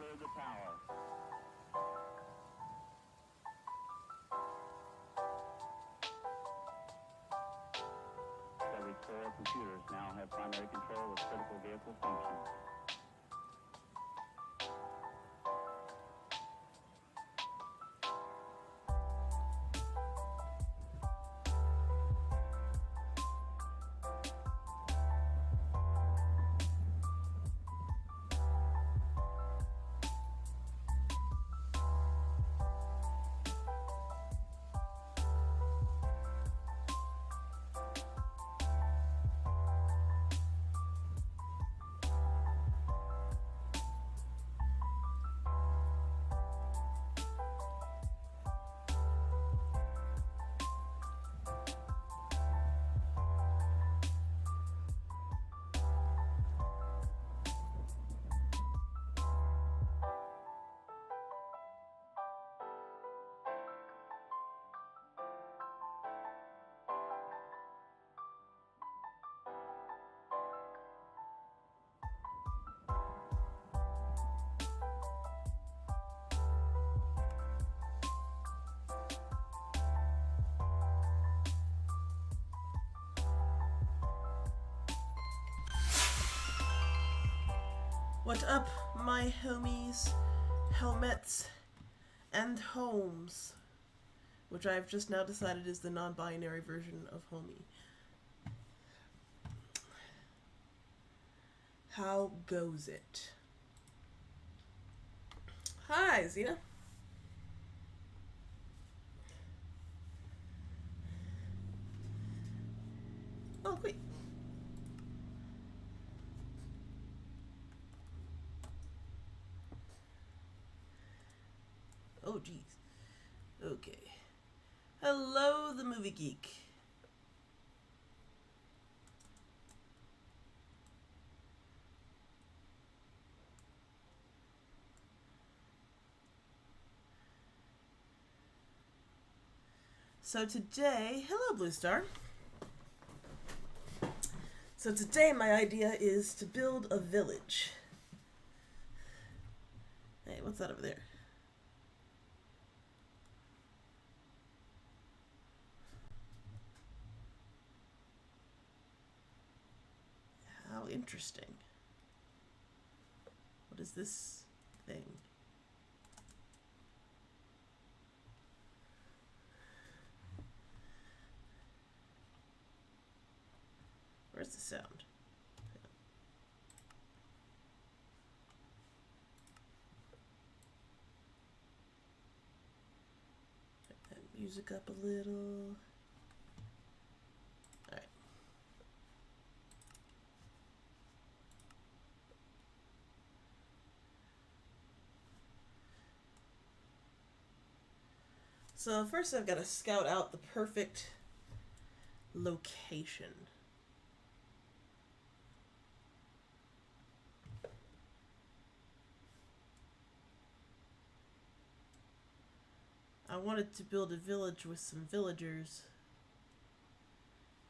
restore the power. Every core computers now have primary control of critical vehicle functions. What up, my homies, helmets, and homes? Which I have just now decided is the non-binary version of homie. How goes it? Hi, Zena. Oh, wait. Oh, geez. Okay. Hello, the movie geek. So today, hello, Blue Star. So today my idea is to build a village. Hey, what's that over there? How interesting. What is this thing? Where's the sound? Turn that music up a little. Alright. So first I've got to scout out the perfect location. I wanted to build a village with some villagers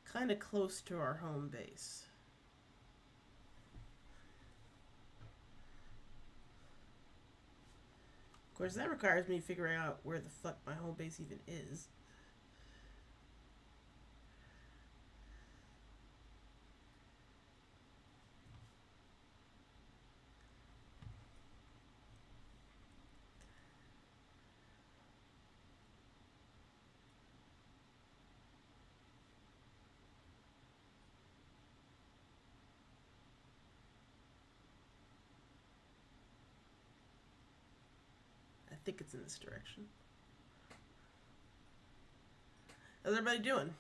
kind of close to our home base. Of course, that requires me figuring out where the fuck my home base even is. I think it's in this direction. How's everybody doing?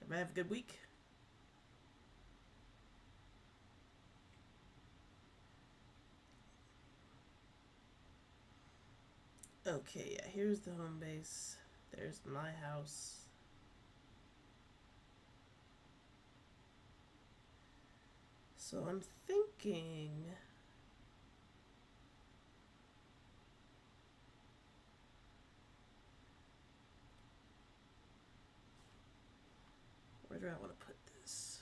Everybody have a good week? Okay, yeah, here's the home base. There's my house. So I'm thinking... where do I want to put this?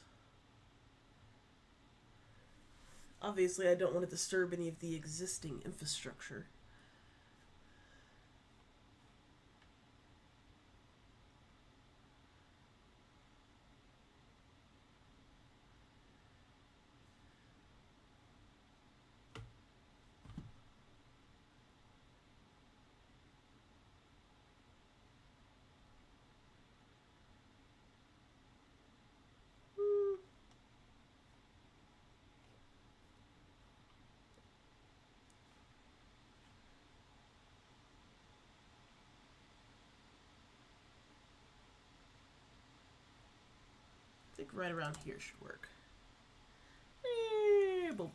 Obviously, I don't want to disturb any of the existing infrastructure. I think right around here should work. Boom.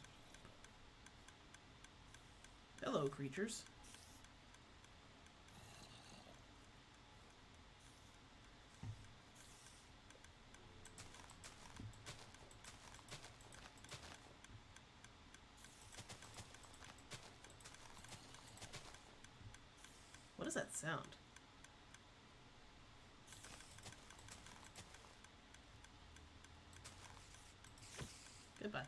Hello, creatures. What is that sound? Goodbye.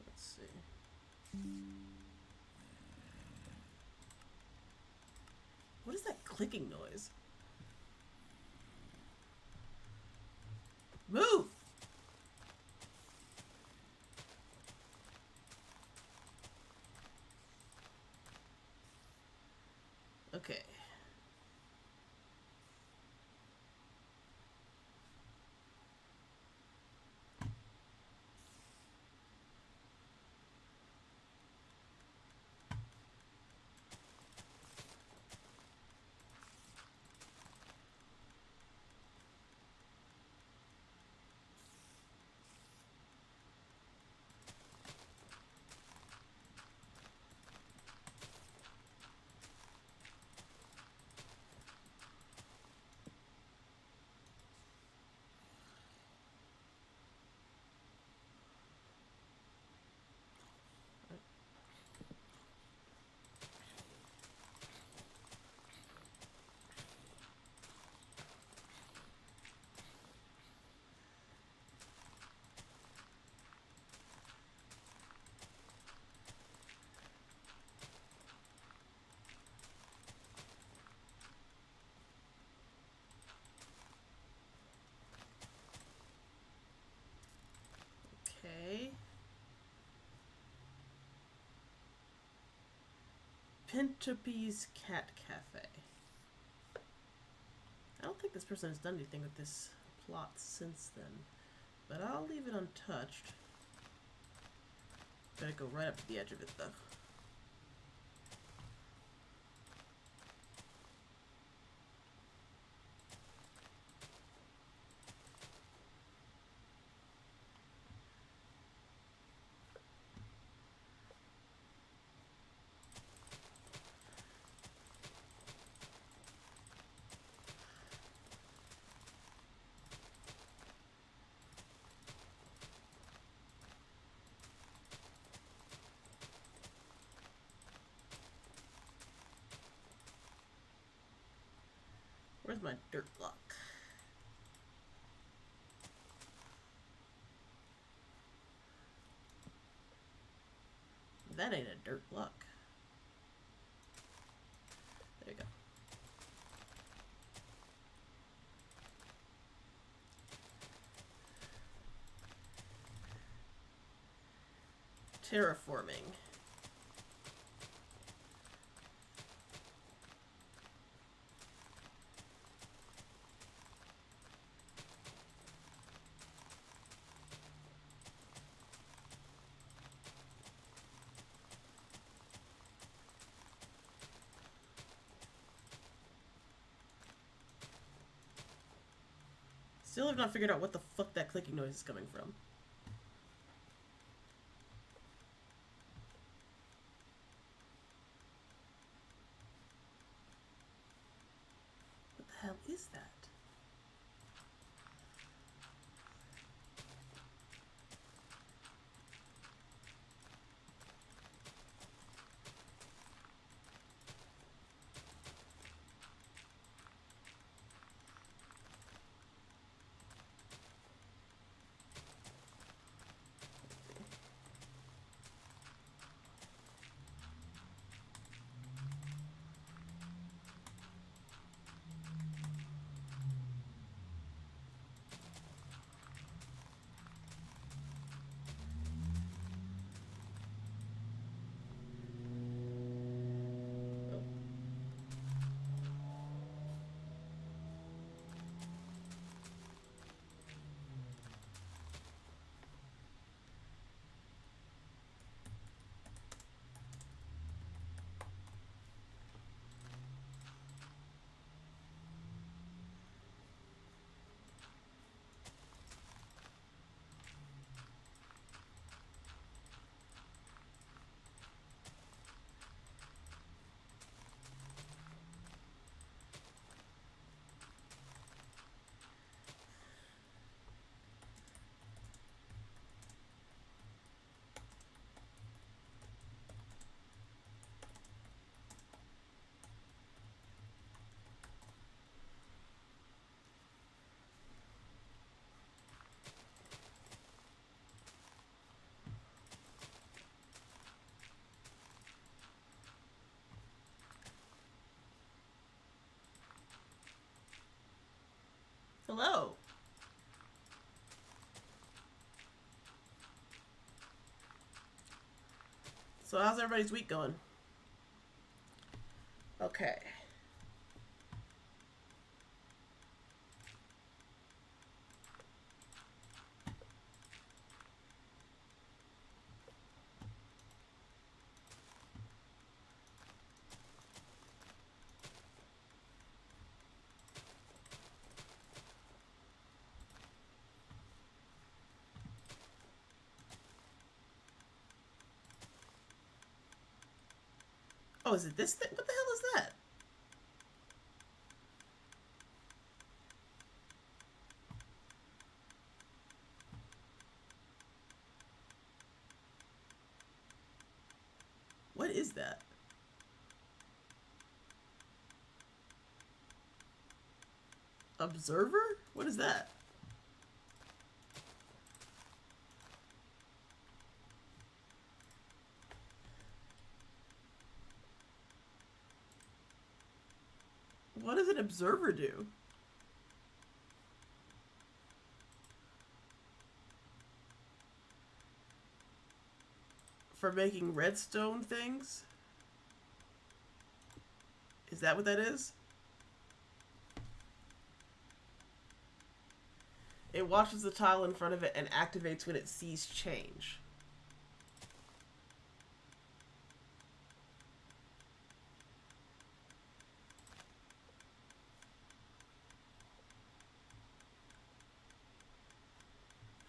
Let's see. What is that clicking noise? Move! Okay. Okay. Pintopi's Cat Cafe. I don't think this person has done anything with this plot since then, but I'll leave it untouched. Gotta go right up to the edge of it, though. Where's my dirt block? That ain't a dirt block. There you go. Terraforming. Still have not figured out what the fuck that clicking noise is coming from. What the hell is that? So how's everybody's week going? Okay. Oh, is it this thing? What the hell is that? What is that? Observer? What is that? What does an observer do? For making redstone things? Is that what that is? It watches the tile in front of it and activates when it sees change.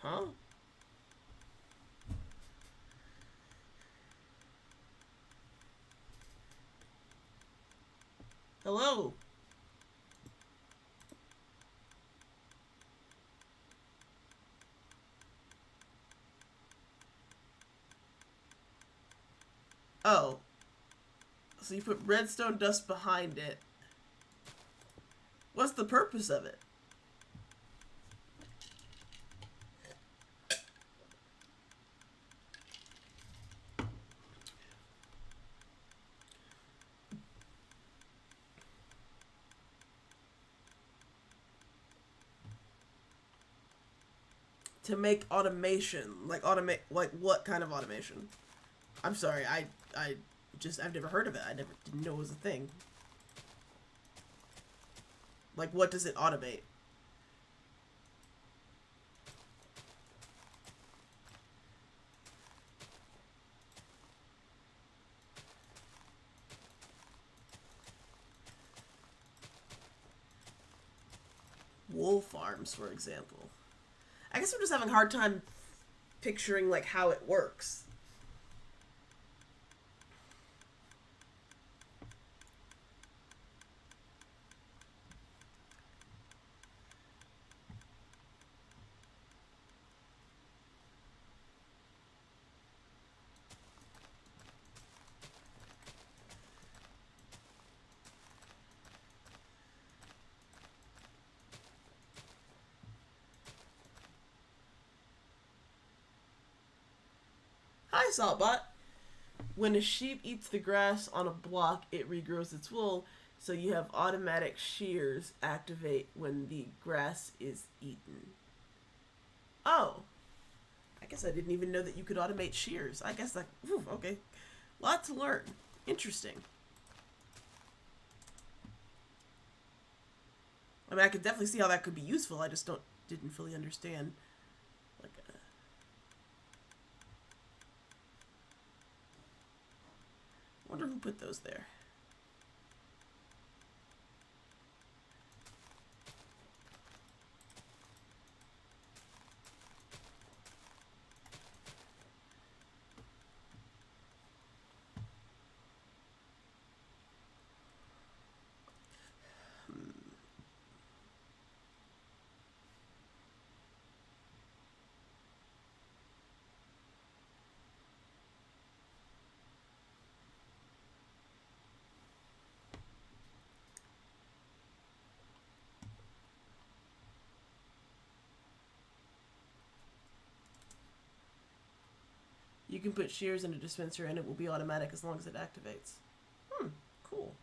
Huh? Hello? Oh. So you put redstone dust behind it. What's the purpose of it? To make automation. Like what kind of automation? I'm sorry, I've never heard of it. Didn't know it was a thing. Like, what does it automate? Wool farms, for example. I guess I'm just having a hard time picturing, like, how it works. Hi, Saltbot. When a sheep eats the grass on a block, it regrows its wool, so you have automatic shears activate when the grass is eaten. Oh. I guess I didn't even know that you could automate shears. I guess okay. Lot to learn. Interesting. I mean, I could definitely see how that could be useful. I just didn't fully understand. Like, wonder who put those there. You can put shears in a dispenser and it will be automatic as long as it activates. Cool.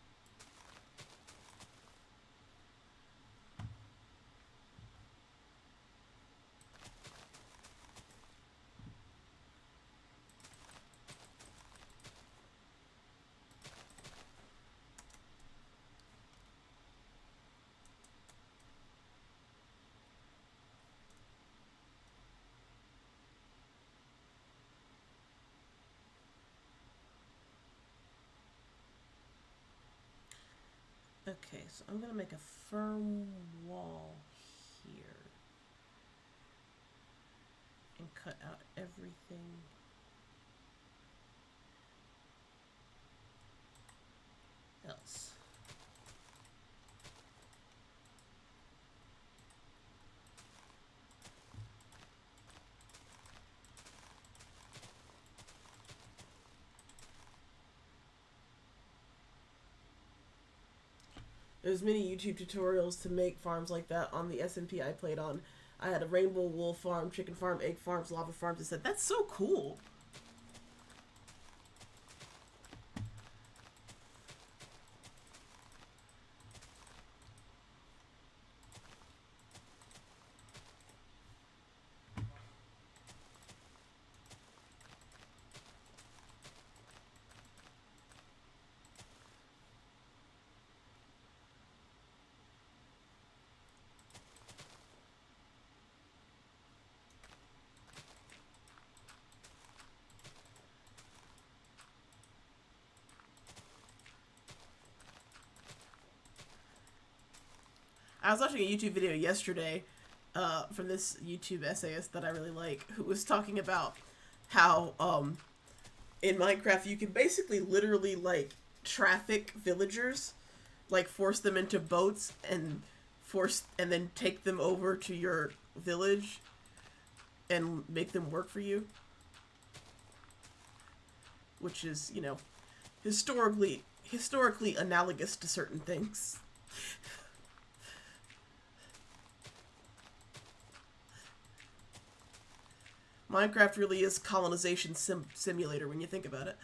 Okay, so I'm gonna make a firm wall here and cut out everything else. There's many YouTube tutorials to make farms like that on the SMP I played on. I had a rainbow wool farm, chicken farm, egg farms, lava farms. I said, that's so cool. I was watching a YouTube video yesterday from this YouTube essayist that I really like, who was talking about how in Minecraft you can basically literally like traffic villagers, like force them into boats and then take them over to your village and make them work for you, which is, you know, historically analogous to certain things. Minecraft really is colonization simulator when you think about it.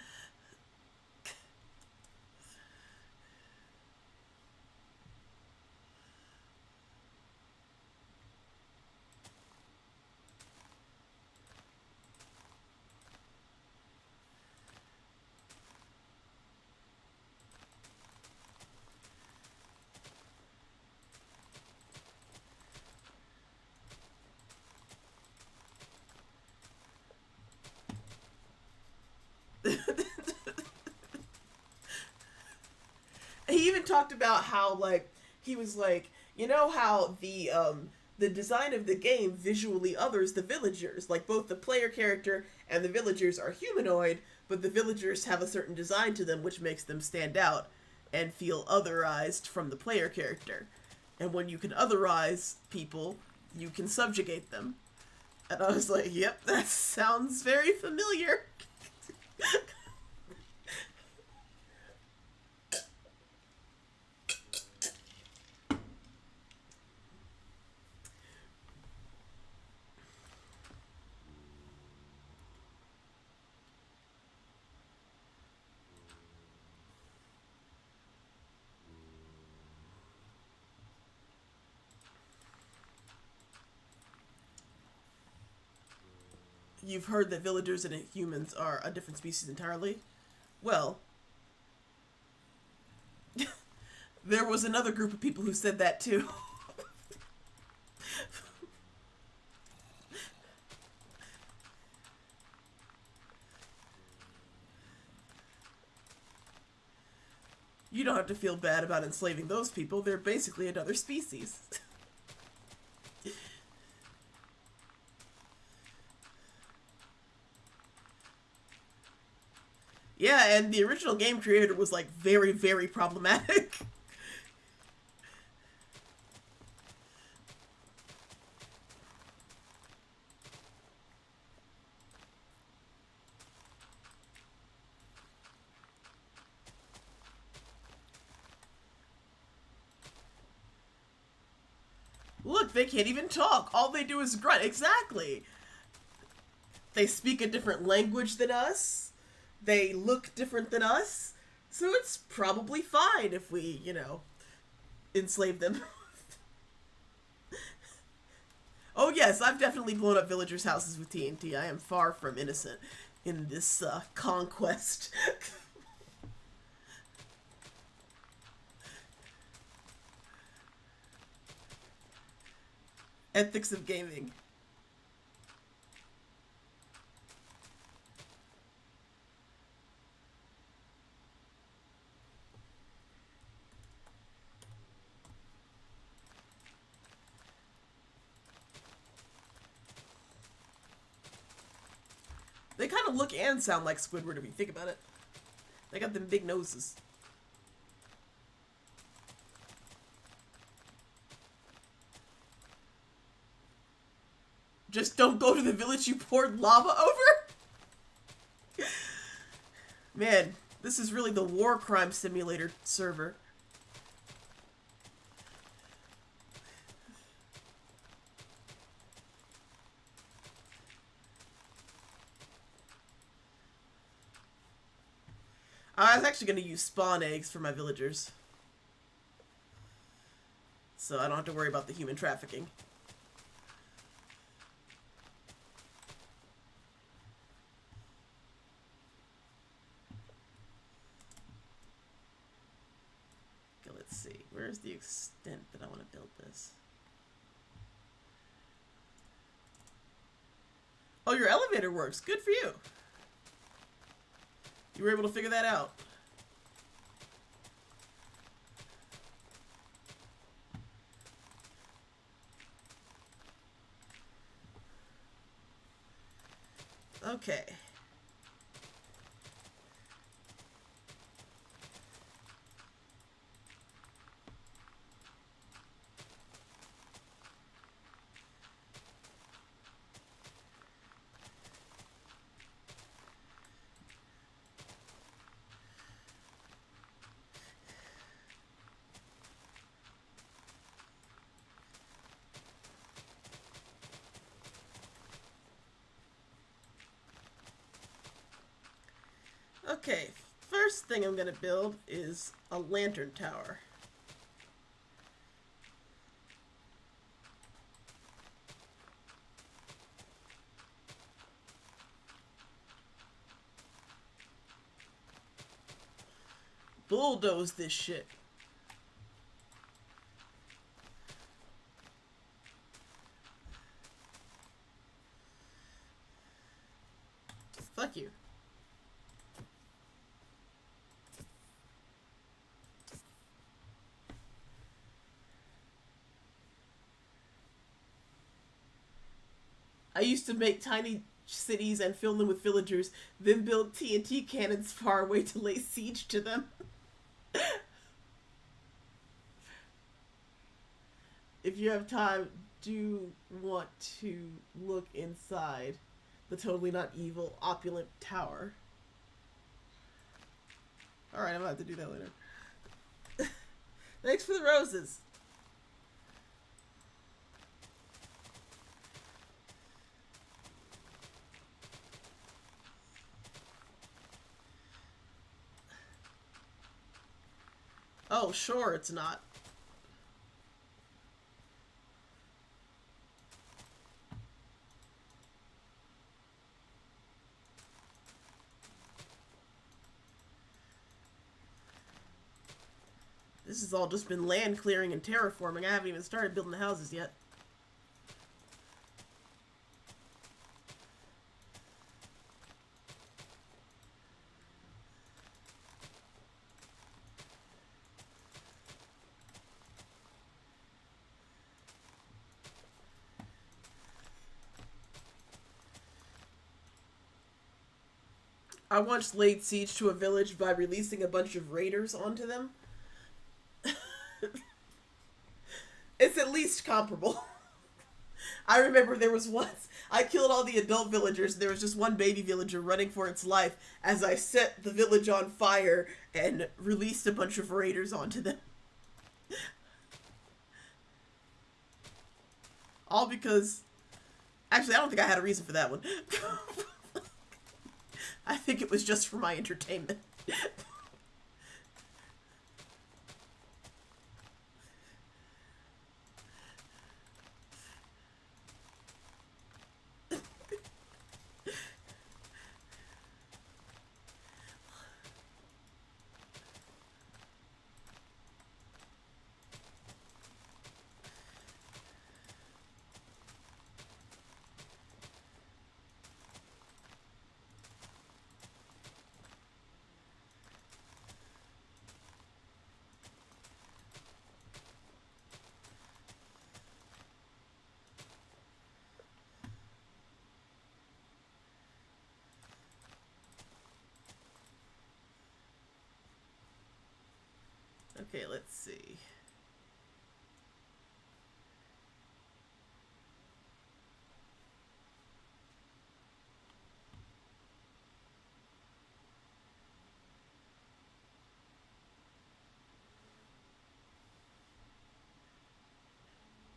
He even talked about how, like, he was like, you know how the design of the game visually others the villagers, like both the player character and the villagers are humanoid, but the villagers have a certain design to them which makes them stand out and feel otherized from the player character. And when you can otherize people, you can subjugate them. And I was like, yep, that sounds very familiar. You've heard that villagers and humans are a different species entirely? Well, there was another group of people who said that too. You don't have to feel bad about enslaving those people. They're basically another species. Yeah, and the original game creator was like very, very problematic. Look, they can't even talk. All they do is grunt. Exactly. They speak a different language than us. They look different than us. So it's probably fine if we, you know, enslave them. Oh yes, I've definitely blown up villagers' houses with TNT. I am far from innocent in this conquest. Ethics of gaming. They kind of look and sound like Squidward if you think about it. They got them big noses. Just don't go to the village you poured lava over? Man, this is really the war crime simulator server. I was actually going to use spawn eggs for my villagers. So I don't have to worry about the human trafficking. Okay, let's see. Where's the extent that I want to build this? Oh, your elevator works. Good for you. You were able to figure that out. Okay. Okay, first thing I'm going to build is a lantern tower. Bulldoze this shit. Fuck you. I used to make tiny cities and fill them with villagers, then build TNT cannons far away to lay siege to them. If you have time, do want to look inside the totally not evil, opulent tower. Alright, I'm gonna have to do that later. Thanks for the roses. Oh, sure, it's not. This has all just been land clearing and terraforming. I haven't even started building the houses yet. I once laid siege to a village by releasing a bunch of raiders onto them. It's at least comparable. I remember there was once, I killed all the adult villagers, and there was just one baby villager running for its life as I set the village on fire and released a bunch of raiders onto them. All because, actually I don't think I had a reason for that one. I think it was just for my entertainment. Okay, let's see.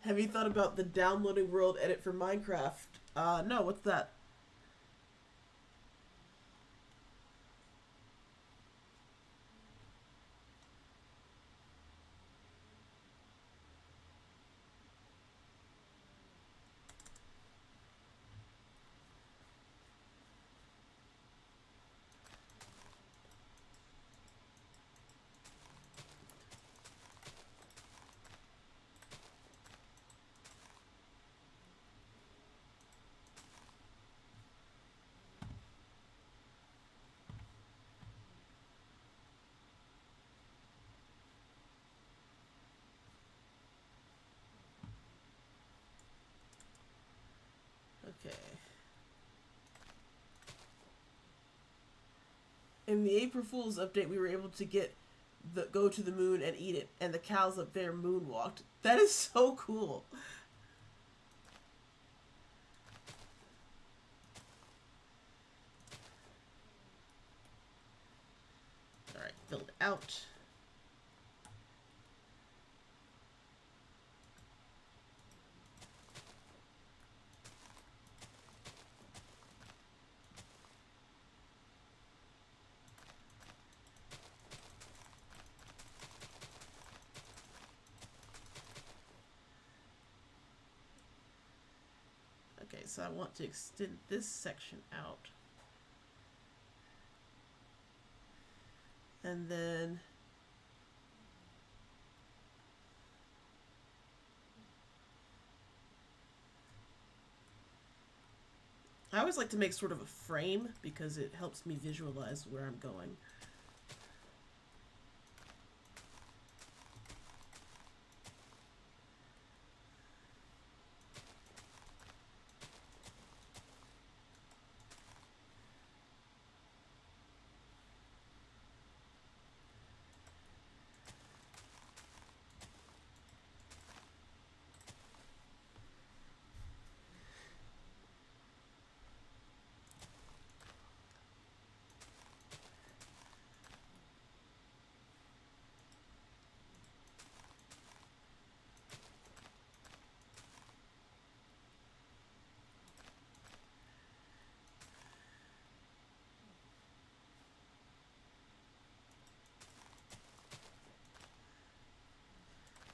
Have you thought about the downloading world edit for Minecraft? No, what's that? Okay. In the April Fool's update, we were able to go to the moon and eat it, and the cows up there moonwalked. That is so cool. All right, build out. Okay, so I want to extend this section out. And then I always like to make sort of a frame because it helps me visualize where I'm going.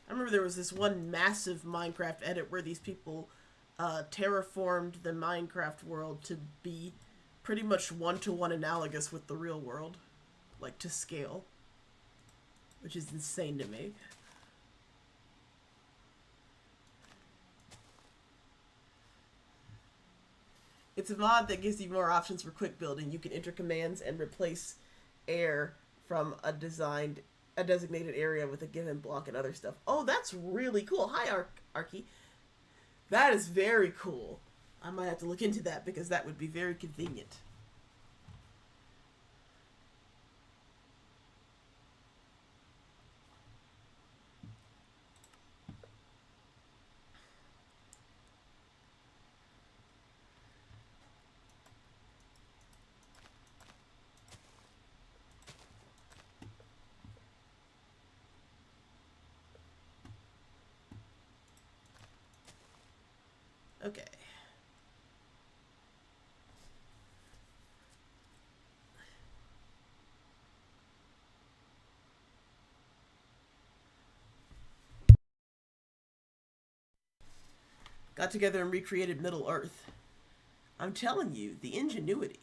I remember there was this one massive Minecraft edit where these people terraformed the Minecraft world to be pretty much one-to-one analogous with the real world, like to scale, which is insane to me. It's a mod that gives you more options for quick building. You can enter commands and replace air from a designated area with a given block and other stuff. Oh, that's really cool. Hi, Arky. That is very cool. I might have to look into that because that would be very convenient. Okay. Got together and recreated Middle Earth. I'm telling you, the ingenuity.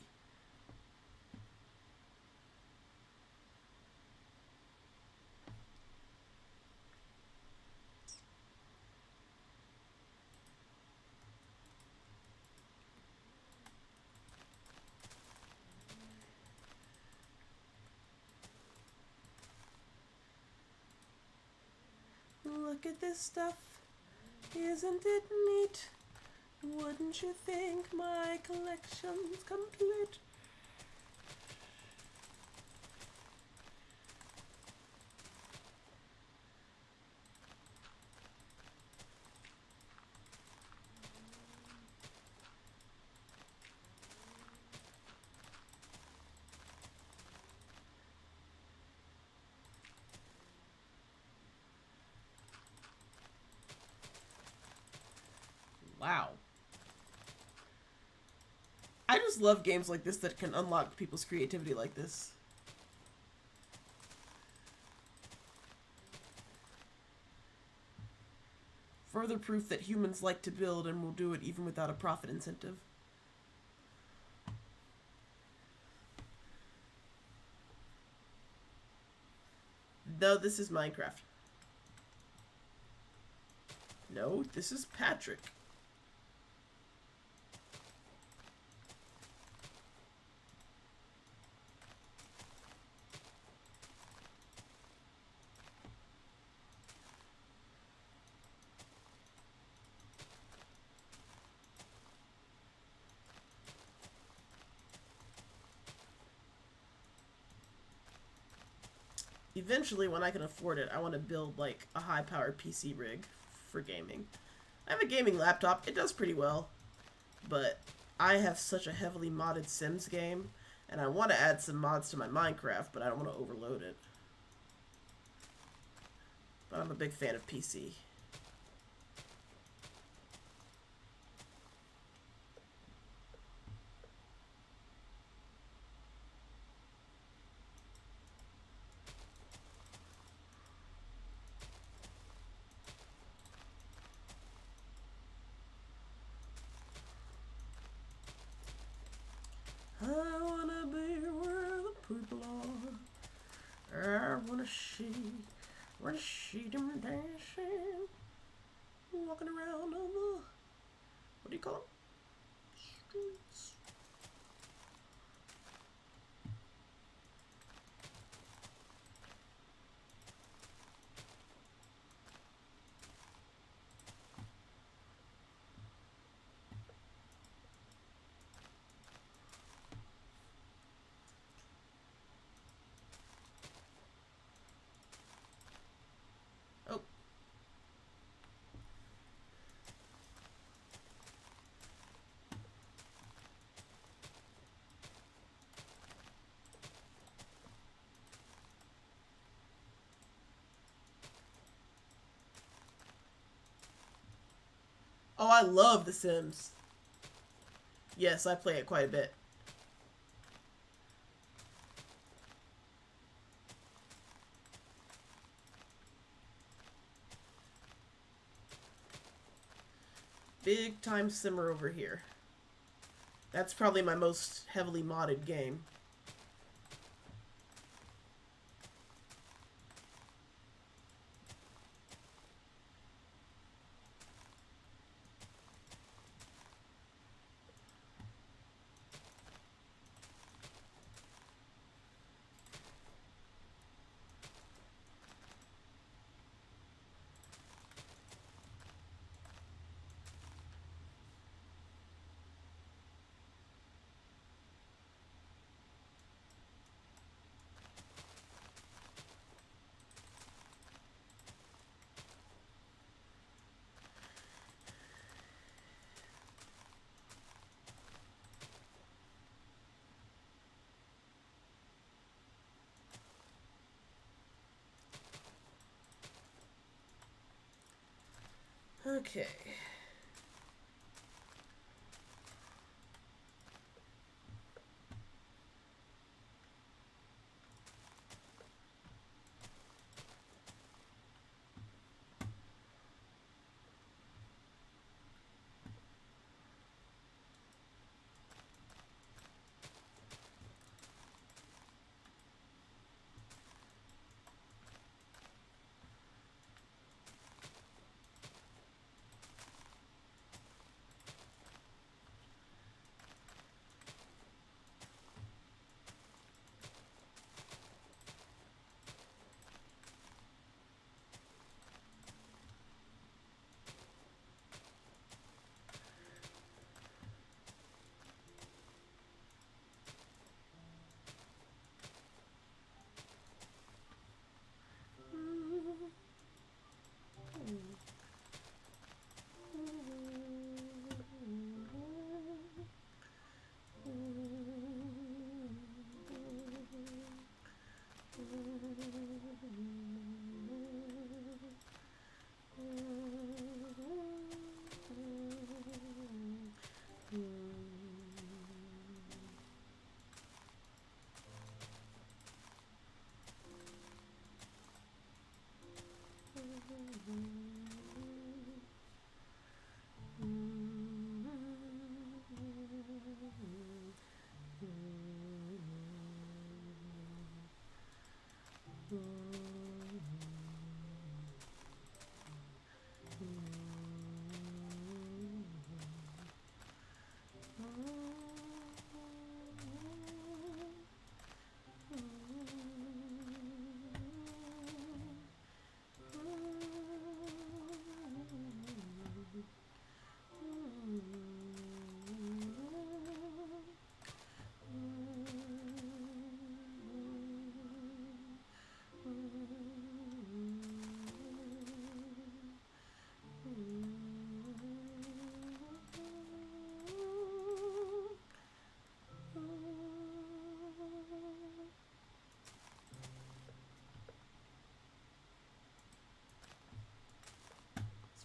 Look at this stuff. Isn't it neat? Wouldn't you think my collection's complete? Wow. I just love games like this that can unlock people's creativity like this. Further proof that humans like to build and will do it even without a profit incentive. No, this is Minecraft. No, this is Patrick. Eventually, when I can afford it, I want to build, like, a high-powered PC rig for gaming. I have a gaming laptop. It does pretty well. But I have such a heavily modded Sims game, and I want to add some mods to my Minecraft, but I don't want to overload it. But I'm a big fan of PC. I wanna be where the people are. I wanna see them dancing, walking around on the, what do you call them? Streets. Oh. Oh, I love The Sims. Yes, I play it quite a bit. Big time simmer over here. That's probably my most heavily modded game. Okay.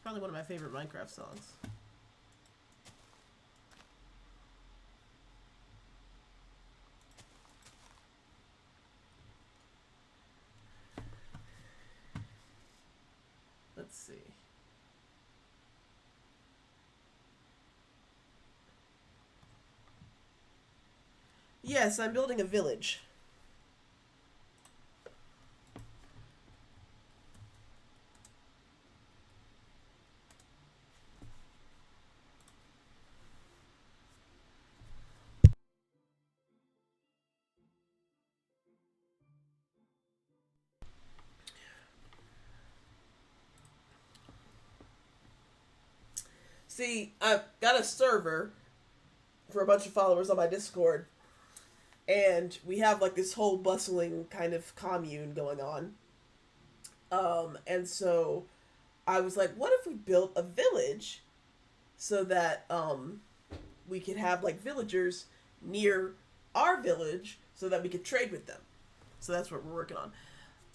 Probably one of my favorite Minecraft songs. Let's see. Yes, I'm building a village. See, I've got a server for a bunch of followers on my Discord, and we have like this whole bustling kind of commune going on. And so I was like, what if we built a village so that we could have like villagers near our village so that we could trade with them. So that's what we're working on.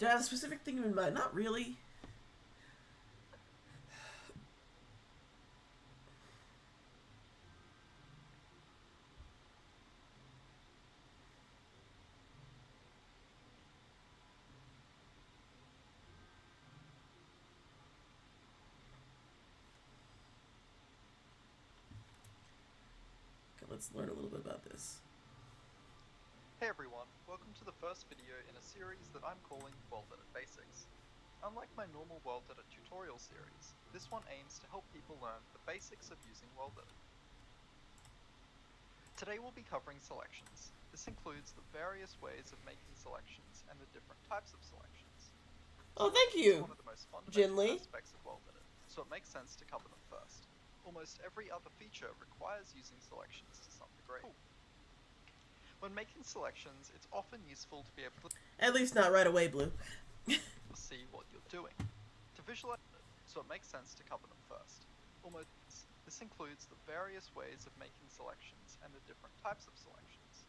Do I have a specific thing in mind? Not really. Okay, let's learn a little bit about this. Hey everyone, welcome to the first video in a series that I'm calling World Edit Basics. Unlike my normal World Edit tutorial series, this one aims to help people learn the basics of using World Edit. Today we'll be covering selections. This includes the various ways of making selections and the different types of selections. Oh, thank you, One of the most fundamental Jinli. aspects of World Edit, so it makes sense to cover them first. Almost every other feature requires using selections to some degree. When making selections, it's often useful to be able to At least not right away, Blue. see what you're doing. To visualize it, so it makes sense to cover them first. This includes the various ways of making selections and the different types of selections.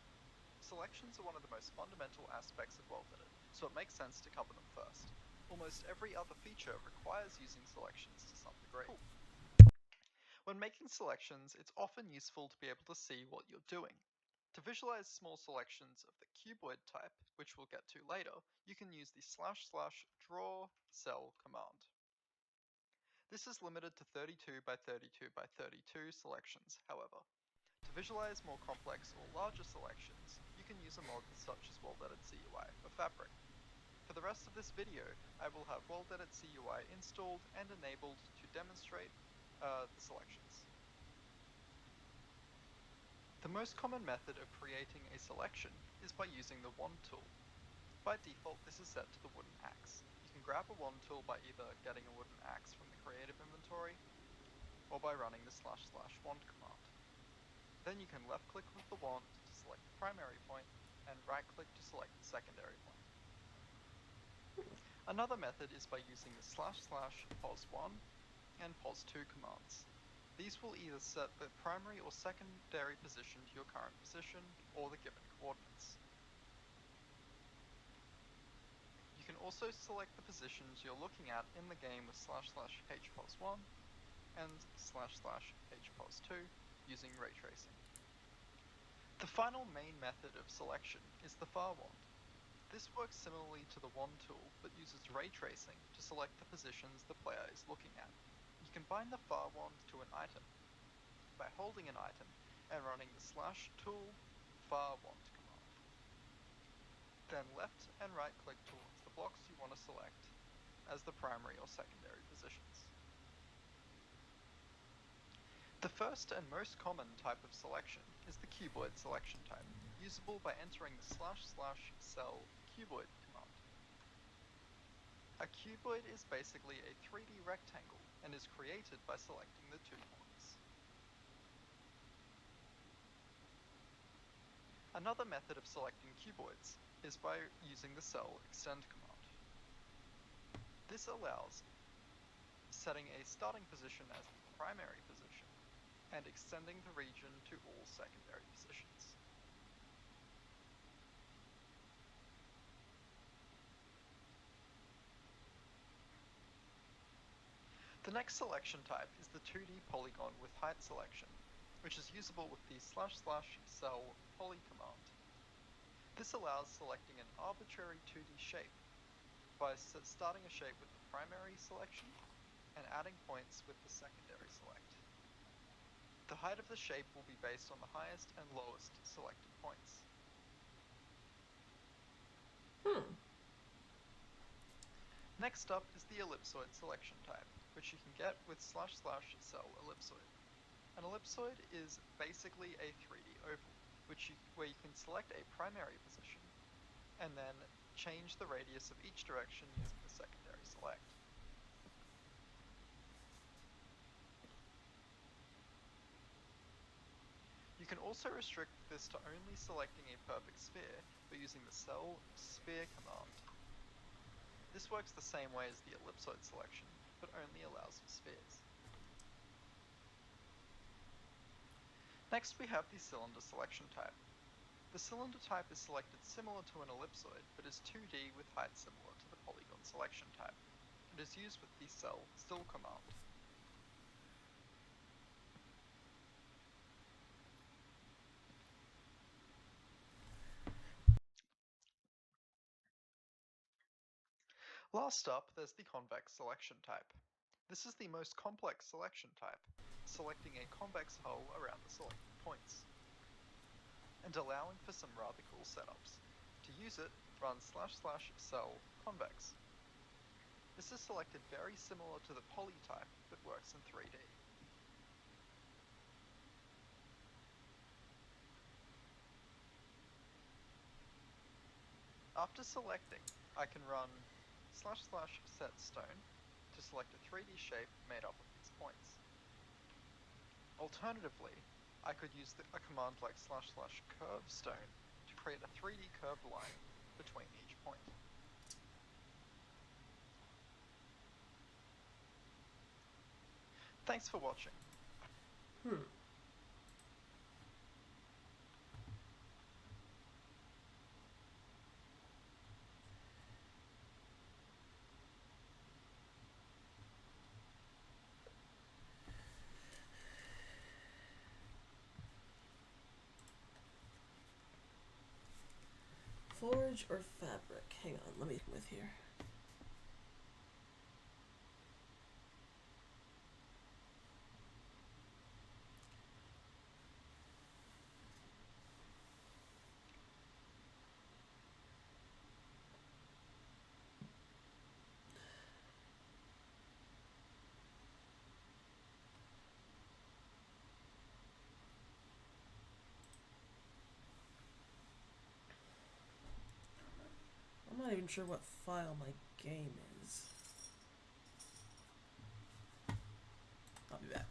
Selections are one of the most fundamental aspects of World Edit, so it makes sense to cover them first. Almost every other feature requires using selections to some degree. When making selections, it's often useful to be able to see what you're doing. To visualize small selections of the cuboid type, which we'll get to later, you can use the // draw cell command. This is limited to 32 by 32 by 32 selections, however. To visualize more complex or larger selections, you can use a mod such as World Edit CUI for Fabric. For the rest of this video, I will have World Edit CUI installed and enabled to demonstrate the selections. The most common method of creating a selection is by using the wand tool. By default, this is set to the wooden axe. You can grab a wand tool by either getting a wooden axe from the creative inventory, or by running the // wand command. Then you can left click with the wand to select the primary point, and right click to select the secondary point. Another method is by using the // pos1 and pos2 commands. These will either set the primary or secondary position to your current position, or the given coordinates. You can also select the positions you're looking at in the game with // hpos1 and // hpos2 using ray tracing. The final main method of selection is the far wand. This works similarly to the wand tool, but uses ray tracing to select the positions the player is looking at. You can bind the far wand to an item by holding an item and running the /tool far wand command. Then left and right click towards the blocks you want to select as the primary or secondary positions. The first and most common type of selection is the cuboid selection type, usable by entering the // cell cuboid command. A cuboid is basically a 3D rectangle and is created by selecting the 2 points. Another method of selecting cuboids is by using the cell extend command. This allows setting a starting position as the primary position and extending the region to all secondary positions. The The next selection type is the 2D polygon with height selection, which is usable with the //cell poly command. This allows selecting an arbitrary 2D shape by starting a shape with the primary selection and adding points with the secondary select. The height of the shape will be based on the highest and lowest selected points. Next up is the ellipsoid selection type, which you can get with //cell ellipsoid. An ellipsoid is basically a 3D oval, where you can select a primary position and then change the radius of each direction using the secondary select. You can also restrict this to only selecting a perfect sphere by using the cell sphere command. This works the same way as the ellipsoid selection, but only allows for spheres. Next we have the cylinder selection type. The cylinder type is selected similar to an ellipsoid, but is 2D with height similar to the polygon selection type. It is used with the cell still command. Last up, there's the convex selection type. This is the most complex selection type, selecting a convex hull around the selected points, and allowing for some rather cool setups. To use it, run //cell convex. This is selected very similar to the poly type, but works in 3D. After selecting, I can run //set stone to select a 3D shape made up of these points. Alternatively, I could use a command like //curve stone to create a 3D curved line between each point. Thanks for watching. Forge or fabric? Hang on, let me with here. I'm not even sure what file my game is. I'll be back.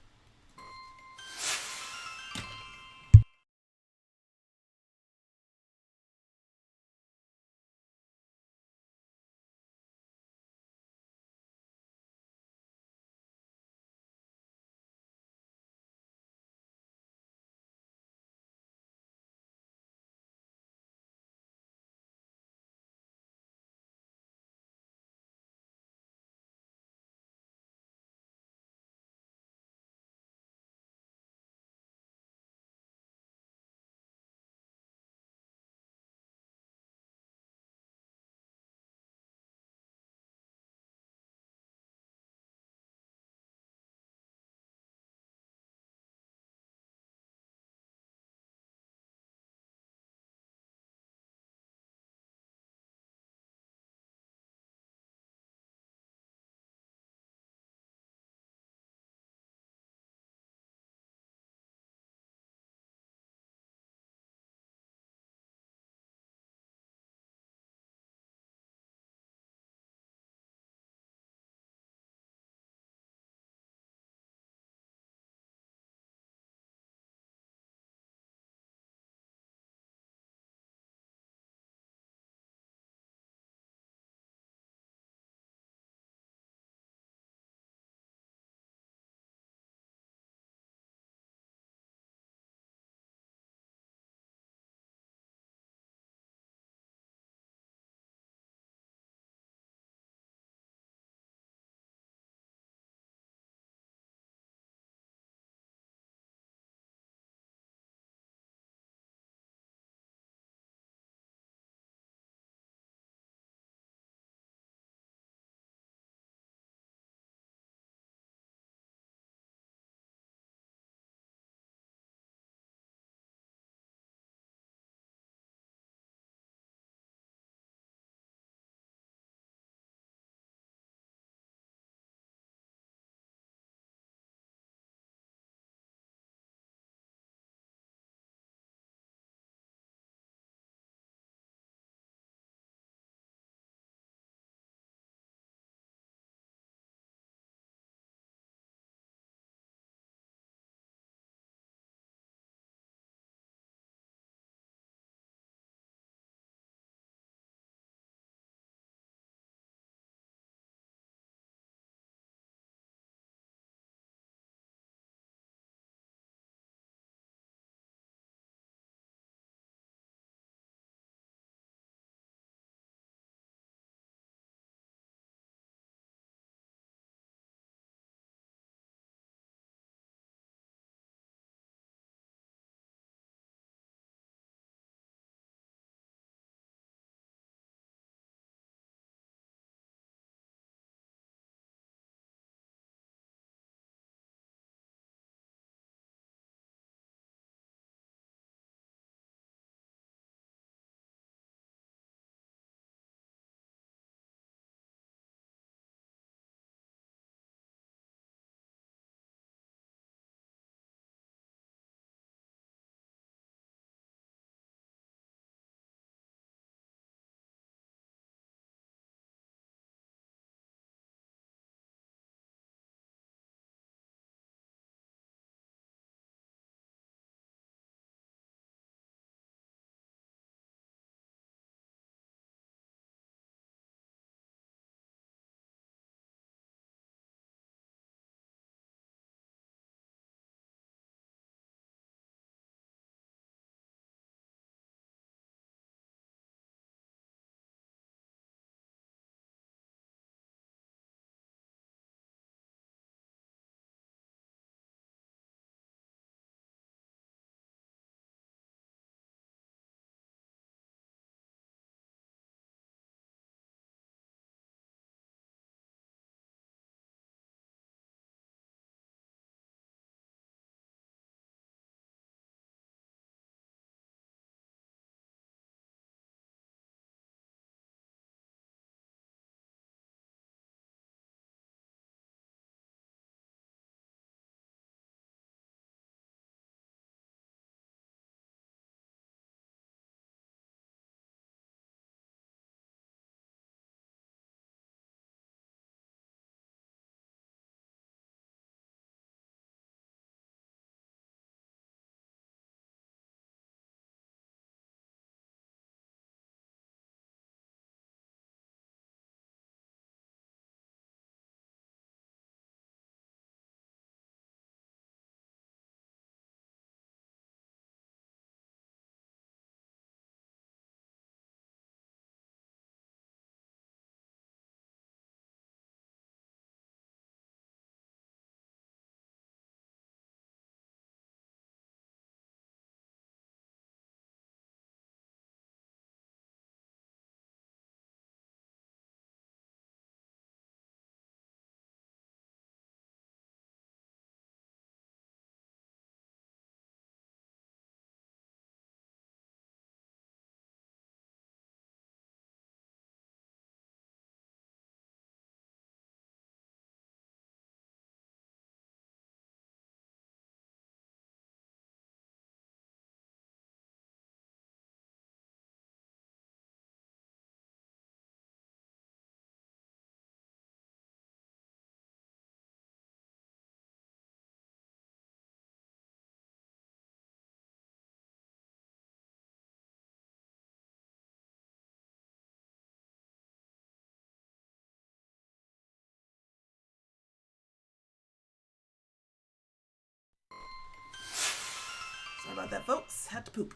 about that, folks. Had to poop.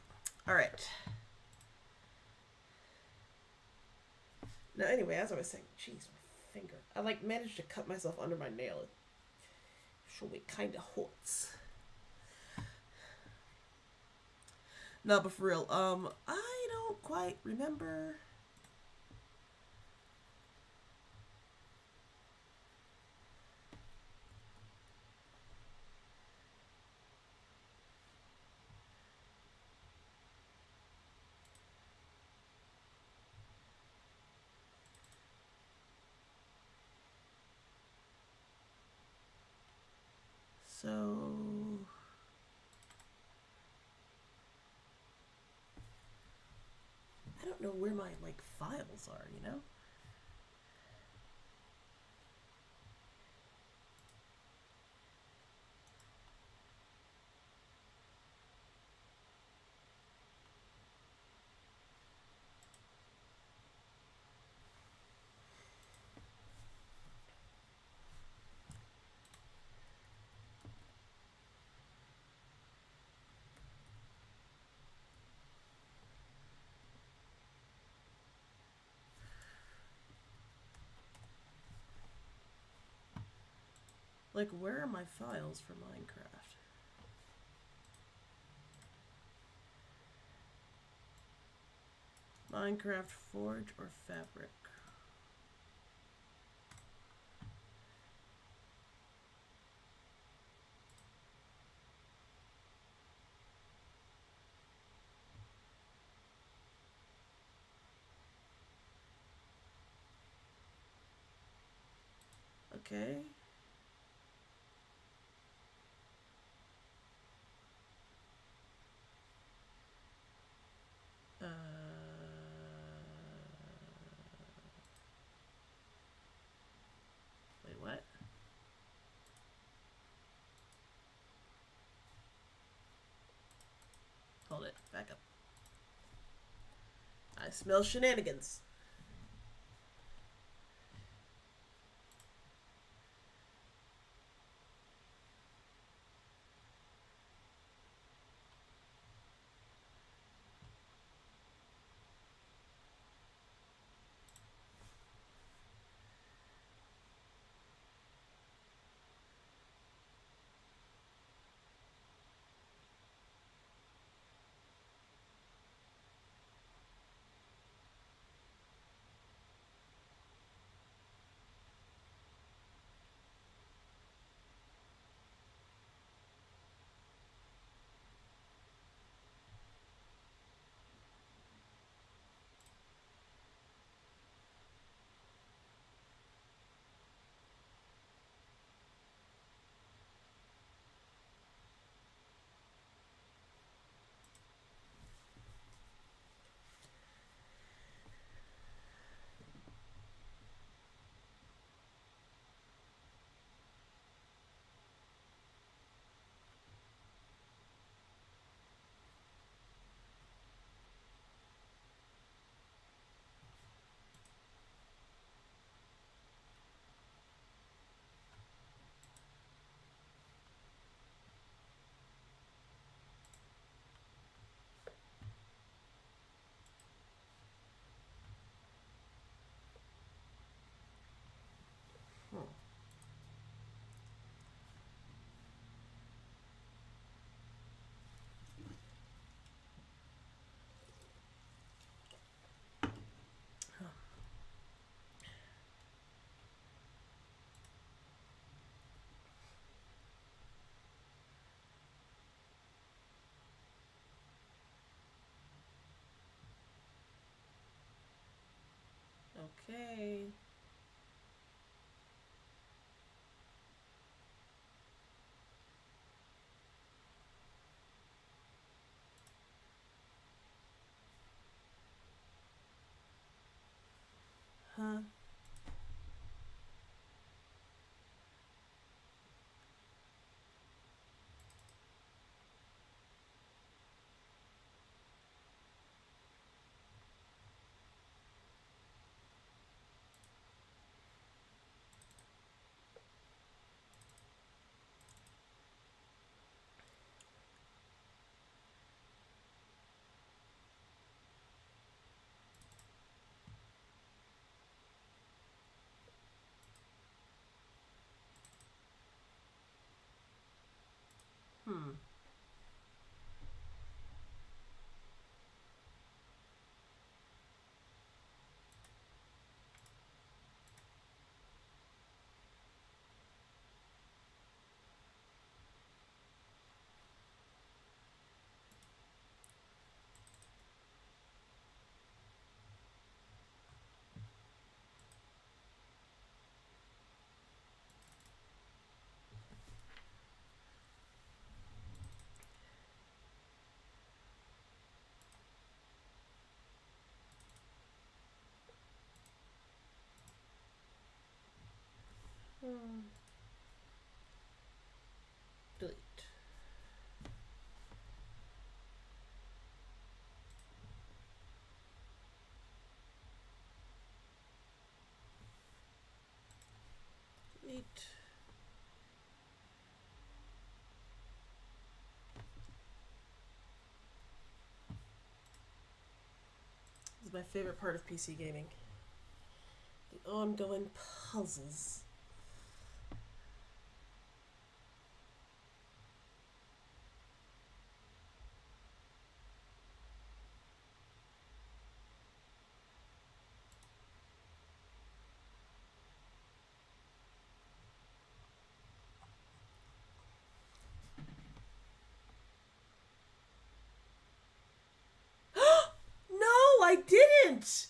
Alright. Now, anyway, as I was saying, jeez, my finger. I, like, managed to cut myself under my nail. So it kind of hurts. No, but for real, I don't quite remember. So I don't know where my, like, files are, you know? Like, where are my files for Minecraft? Minecraft Forge or Fabric? Okay. Wait, what? Hold it. Back up. I smell shenanigans. Okay. Huh? Delete. Delete. This is my favorite part of PC gaming. The ongoing puzzles. No, I didn't!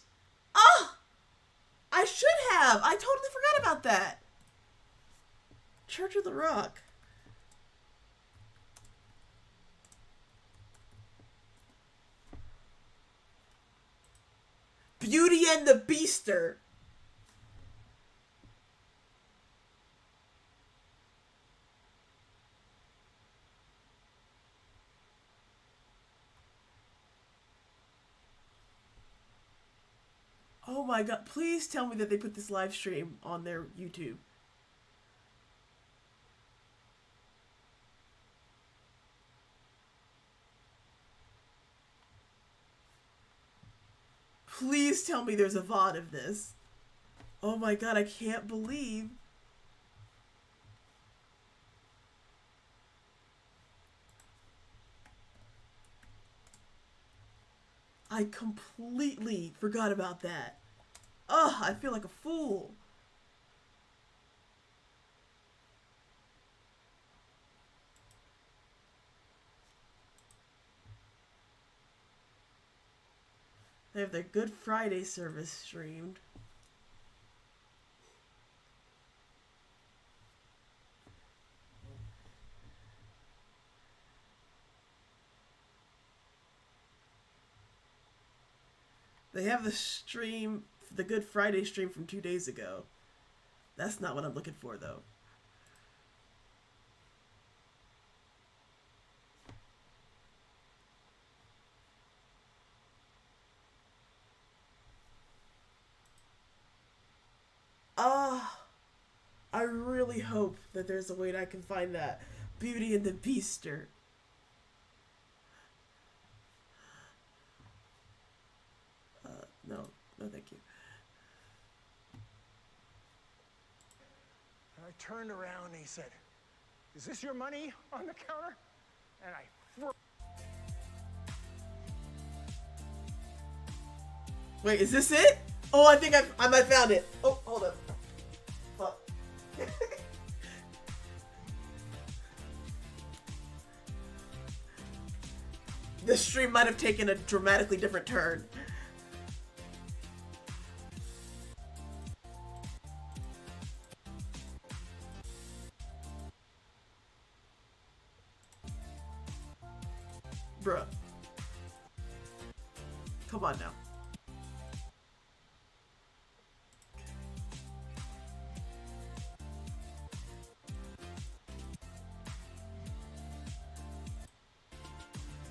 Ah! I should have! I totally forgot about that! Church of the Rock. Beauty and the Beaster. Oh my god, please tell me that they put this live stream on their YouTube. Please tell me there's a VOD of this. Oh my god, I can't believe. I completely forgot about that. Ugh, I feel like a fool. They have their Good Friday service streamed. They have the stream, the Good Friday stream from 2 days ago. That's not what I'm looking for, though. Ah, I really hope that there's a way that I can find that. Beauty and the Beaster. No, thank you. And I turned around and he said, "Is this your money on the counter?" And I Wait, is this it? Oh, I think I might found it. Oh, hold up. Fuck. This stream might have taken a dramatically different turn. Bruh. Come on now.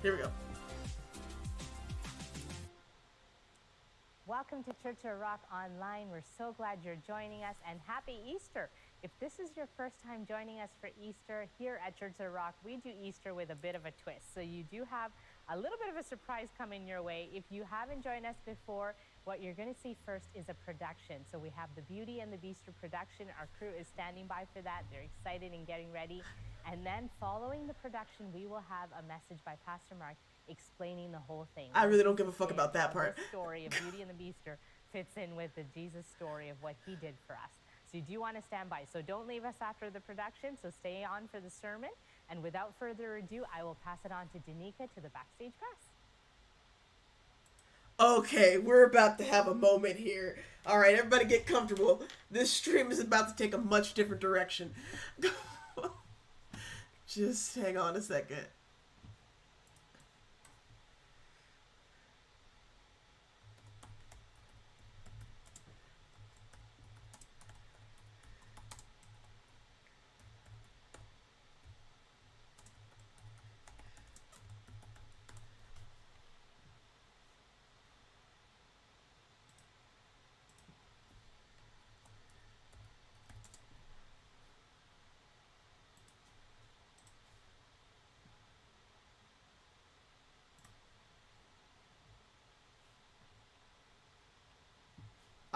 Here we go. Welcome to Church of Rock Online. We're so glad you're joining us, and happy Easter. If this is your first time joining us for Easter, here at Church of Rock, we do Easter with a bit of a twist. So you do have a little bit of a surprise coming your way. If you haven't joined us before, what you're going to see first is a production. So we have the Beauty and the Beaster production. Our crew is standing by for that. They're excited and getting ready. And then following the production, we will have a message by Pastor Mark explaining the whole thing. I really don't give a fuck about that part. The story of Beauty and the Beaster fits in with the Jesus story of what he did for us. So you do want to stand by. So don't leave us after the production. So stay on for the sermon. And without further ado, I will pass it on to Danica to the backstage press. Okay, we're about to have a moment here. All right, everybody get comfortable. This stream is about to take a much different direction. Just hang on a second.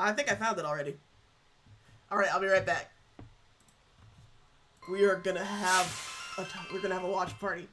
I think I found it already. Alright, I'll be right back. We're gonna have a watch party.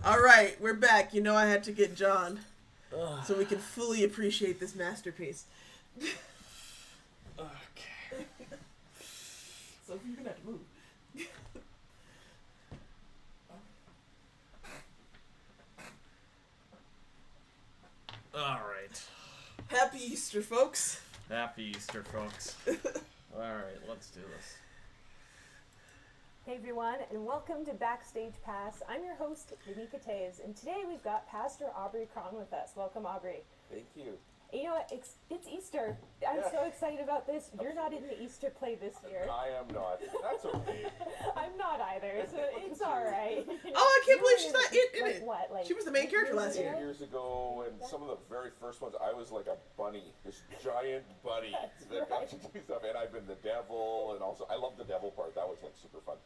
Alright, we're back. You know I had to get John. So we can fully appreciate this masterpiece. Okay. So you're gonna have to move. Alright. Happy Easter, folks. Happy Easter, folks. Alright, let's do this. Hey everyone, and welcome to Backstage Pass. I'm your host, Danica Taves, and today we've got Pastor Aubrey Cron with us. Welcome, Aubrey. Thank you. And you know what? It's Easter. I'm so excited about this. You're not in the Easter play this year. I am not. That's okay. I'm not either, so it's all right. Oh, I can't believe she's not in like it. What? Like She was the main character last year. 8 years ago, and some of the very first ones, I was like a bunny, this giant bunny that got to do stuff, and I've been the devil, and also I love the devil part. That was like super fun.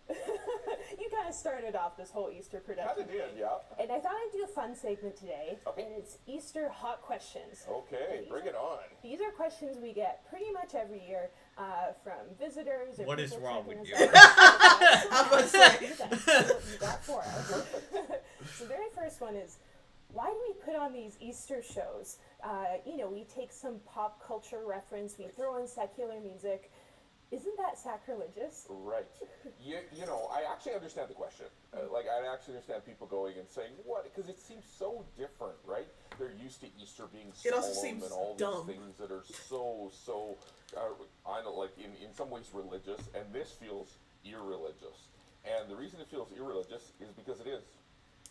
You kind of started off this whole Easter production. Kind of did, yeah. And I thought I'd do a fun segment today, Okay. and it's Easter hot questions. Okay, bring it on. These are questions we get pretty much every year from visitors. Or What is people wrong checking with us you? out. I'm gonna say. That's what you got for us. So the very first one is, why do we put on these Easter shows? We take some pop culture reference, we throw in secular music. Isn't that sacrilegious? Right. I actually understand the question. I actually understand people going and saying, what? Because it seems so different, right? They're used to Easter being It also solemn seems and all dumb. these things that are so, I don't like in some ways religious, and this feels irreligious. And the reason it feels irreligious is because it is.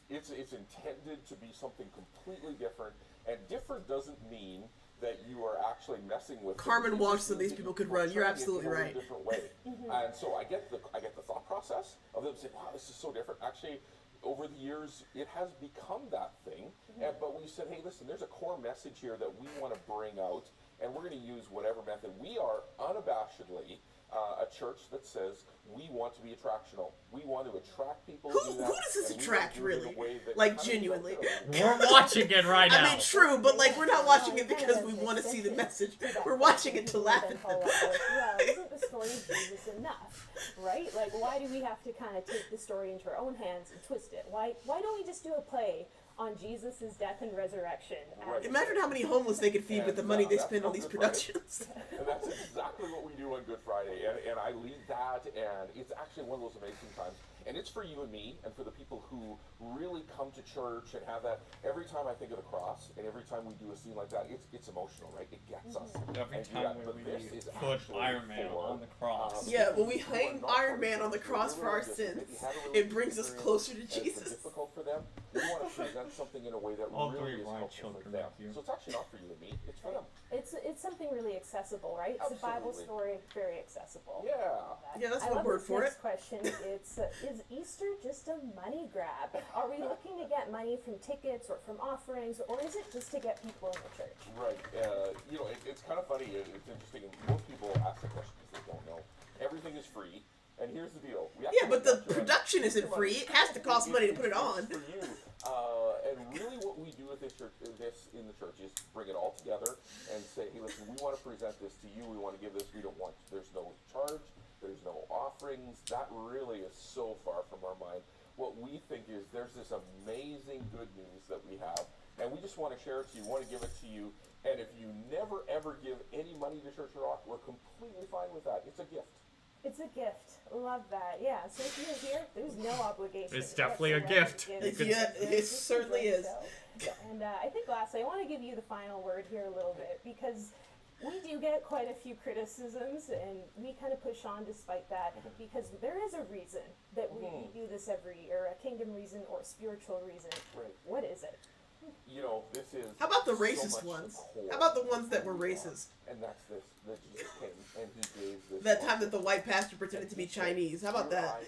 It's intended to be something completely different, and different doesn't mean that you are actually messing with Carmen things. Walsh said these people could run. You're absolutely right. In a different way. And so I get the thought process of them saying, wow, this is so different. Actually, over the years, it has become that thing. But we said, hey, listen, there's a core message here that we want to bring out, and we're going to use whatever method. We are unabashedly a church that says we want to be attractional. We want to attract people. Who to do that, does this and we attract, want to do it in really? a way that Like, kind of genuinely. We're watching it right now. I mean, true, but like, we're not watching it because we want to see the message. We're watching it to laugh at them. Well, isn't the story of Jesus enough, right? Like, why do we have to kind of take the story into our own hands and twist it? Why don't we just do a play on Jesus' death and resurrection? Right. Imagine how many homeless they could feed with the money they spend on these productions. And that's exactly what we do on Good Friday. And I lead that, and it's actually one of those amazing times. And it's for you and me, and for the people who really come to church and have that. Every time I think of the cross, and every time we do a scene like that, it's emotional, right? It gets us. Every And time but we this is put actually Iron Man for, on the cross. Yeah, when we people who are hang not Iron Man on the religious, cross who for are our religious, sins, maybe had a it religious brings us experience closer to and it's been Jesus. difficult for them. We want to present something in a way that All really three is of my helpful for children them. with you. So it's actually not for you and me; it's for them. It's something really accessible, right? It's a Bible story, Absolutely. very accessible. Yeah. Yeah, that's I one love word this for next it. question. It's is Easter just a money grab? Are we looking to get money from tickets or from offerings, or is it just to get people in the church? Right. You know, it's kind of funny. It's interesting. Most people ask the question because they don't know. Everything is free, and here's the deal. Yeah, but the production isn't free. It has to cost money to put it on. It's for you. And really, what we do with this in the church is bring it all together and say, hey, listen, we want to present this to you. We want to give this. We don't want. There's no charge. There's no offerings. That really is so far from our mind. What we think is there's this amazing good news that we have, and we just want to share it to you, want to give it to you, and if you never ever give any money to Church of Rock, we're completely fine with that. It's a gift. It's a gift. Love that. Yeah. So if you're here, there's no obligation. It's definitely a gift. Yeah, it certainly is. And I think lastly, I want to give you the final word here a little bit, because we do get quite a few criticisms, and we kind of push on despite that, because there is a reason that we do this every year, a kingdom reason or a spiritual reason. Right. What is it? You know, this is. How about the so racist much the ones? core How about the ones of that who were we are. racist? And that's this, that Jesus came and he gave this. That life. time that the white pastor pretended to be And he said, Chinese. How about "Here that?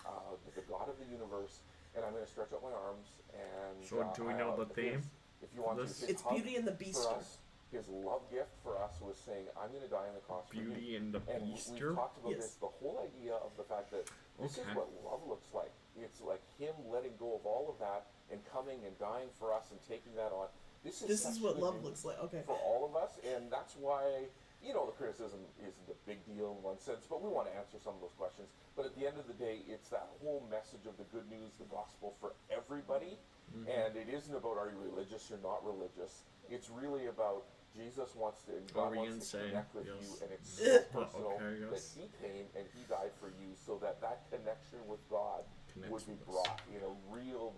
I am, the God of the universe, and I'm going to stretch out my arms and. So do we know the theme? If you want This- to, his It's hug Beauty and the for Beaster. us, his love gift for us was saying, "I'm going to die on the cross for you." Beauty and the And Beaster? we've talked about Yes. this, the whole idea of the fact that this is Okay. what love looks like. It's like him letting go of all of that and coming and dying for us and taking that on. This is such what good love news looks like. Okay. for all of us, and that's why, you know, the criticism isn't a big deal in one sense, but we want to answer some of those questions. But at the end of the day, it's that whole message of the good news, the gospel for everybody, and it isn't about are you religious or not religious. It's really about Jesus wants to, and God we wants to insane? connect with Yes. you, and it's so personal Okay, that yes. He came and He died for you, so that that connection with God would Connects be with us. brought in a real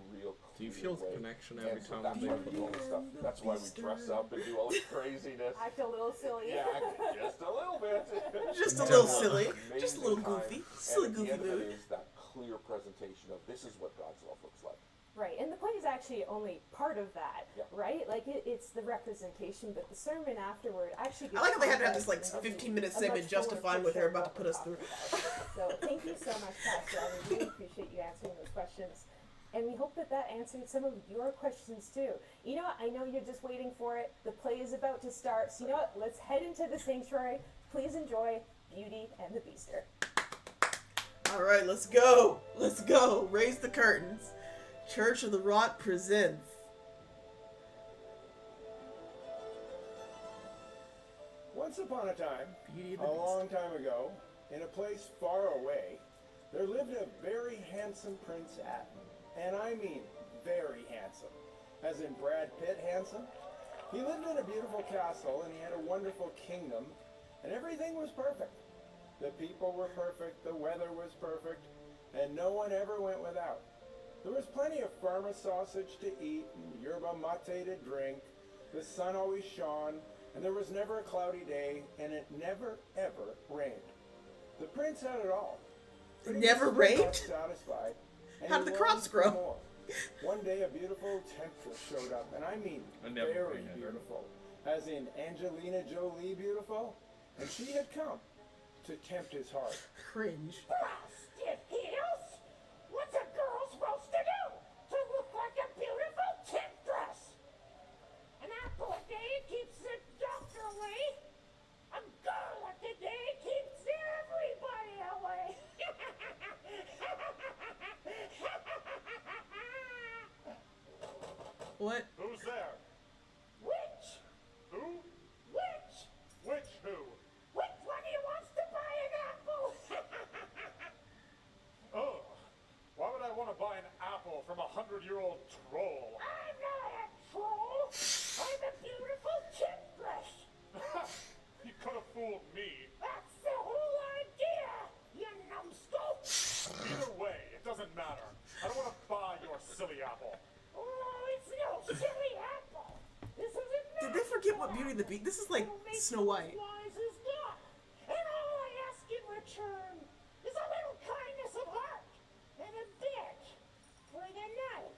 Do you clear feel the way. connection And every so time that's they why put we do all this stuff. That's why we dress up and do all this craziness. Act a little silly. Yeah, just a little bit. Just a And little it's silly. an Just a little amazing goofy. time. Silly And at goofy the end of mood. it is that clear presentation of this is what God's love looks like. Right, and the play is actually only part of that, Yeah. right? Like it's the representation, but the sermon afterward actually gives I like how they had to have this like context and 15-minute a much segment fuller justifying what picture they're of about to what put we're us through. talking about. So thank you so much, Pastor. I really appreciate you answering those questions. And we hope that that answered some of your questions too. You know what? I know you're just waiting for it. The play is about to start. So you know what? Let's head into the sanctuary. Please enjoy Beauty and the Beaster. All right, let's go. Let's go. Raise the curtains. Church of the Rock presents. Once upon a time, Beauty and a the Beast. long time ago, in a place far away, there lived a very handsome Prince Adam. And I mean very handsome. As in Brad Pitt handsome. He lived in a beautiful castle and he had a wonderful kingdom, and everything was perfect. The people were perfect, the weather was perfect, and no one ever went without. There was plenty of farmer sausage to eat and yerba mate to drink. The sun always shone, and there was never a cloudy day, and it never, ever rained. The prince had it all. But he Never was still not rained? satisfied, and How he did the crops longed for grow? more. One day a beautiful temptress showed up, and I mean I never very rained, I heard. beautiful. As in Angelina Jolie beautiful. And she had come to tempt his heart. Cringe. Frosted heels? What's a girl supposed to do? To look like a beautiful temptress? An apple a day keeps the doctor away. A girl of the day keeps every What? Who's there? Which? Who? Which? Which who? Which one of you wants to buy an apple? Oh, why would I want to buy an apple from a 100-year-old troll? I'm not a troll. I'm a beautiful chimp-brush. You could have fooled me. That's the whole idea, you numbskull. Either way, it doesn't matter. I don't want to buy your silly apple. Oh, it's no silly apple. This is a Did they forget what Beauty and the Beast? This is like Snow White. wise as God. And all I ask in return is a little kindness of heart and a bed for the night.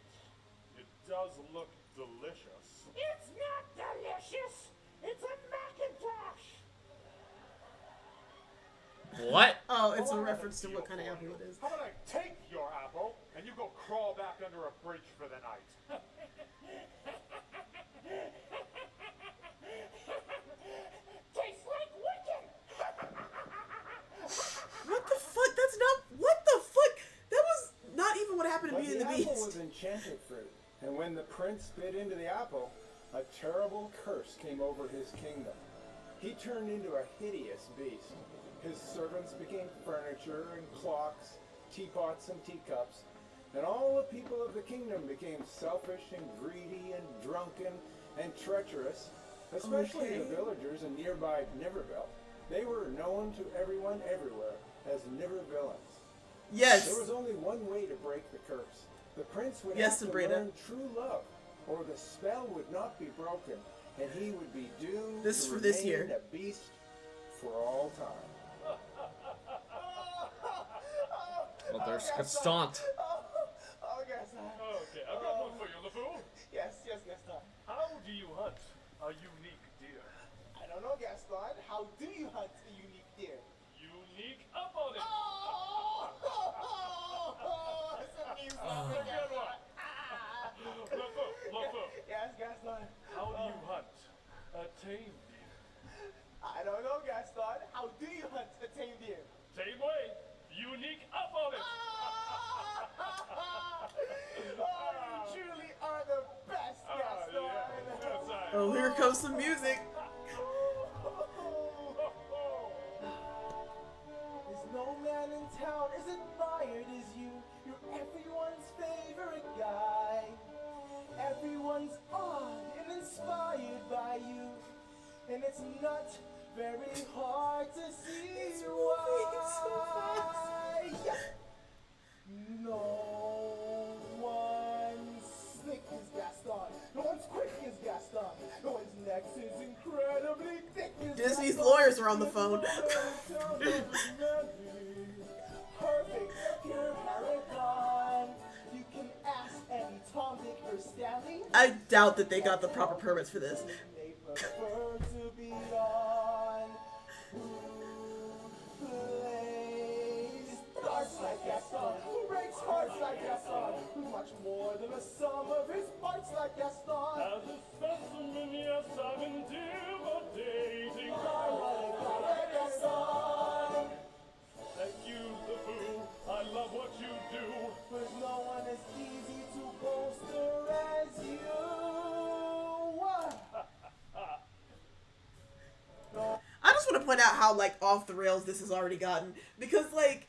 It does look delicious. It's not delicious. It's a Macintosh. What? Oh, it's a reference to what kind of apple it is. How about I take your apple and you go crawl back under a bridge for the night? Tastes like wicked. What the fuck? That's not. What the fuck? That was not even what happened in But Beauty the and the apple Beast. was enchanted fruit, and when the prince bit into the apple, a terrible curse came over his kingdom. He turned into a hideous beast. His servants became furniture and clocks, teapots and teacups, and all the people of the kingdom became selfish and greedy and drunken and treacherous, especially the villagers in nearby Niverville. They were known to everyone everywhere as Nivervillans. Yes. There was only one way to break the curse. The prince would Yes, have to Sabrina. learn true love, or the spell would not be broken, and he would be doomed This is to for this remain year. a beast for all time. Well, there's Gaston. Oh, Gaston. Okay, I've got one for you, LeFou. Yes, Gaston. How do you hunt a unique deer? I don't know, Gaston. How do you hunt a unique deer? Unique up on it. That's amazing. Good one. LeFou, Yes, Gaston. how do you hunt a tame deer? I don't know, Gaston. How do you hunt a tame deer? Same way. Unique up on it. Oh, you truly are the best, Gaston. Yeah, that's right. Oh, here comes some music. There's no man in town as admired as you. You're everyone's favorite guy. Everyone's awed and inspired by you. And it's not very hard to see why. No one's slick as Gaston. No one's quick as Gaston. No one's neck is incredibly thick as Disney's Gaston. lawyers are on the phone. Perfect, pure paragon. You can ask any Tom, Dick, or Stanley. I doubt that they got the proper permits for this. They prefer to be on. Who plays darts like Gaston? Who breaks hearts like Gaston? Who's much more than the sum of his parts like Gaston? As a specimen, yes, I've been intimidating. Like Gaston. Thank you, LeFou. I love what you do. There's no one as easy to bolster as you. I just want to point out how like off the rails this has already gotten, because like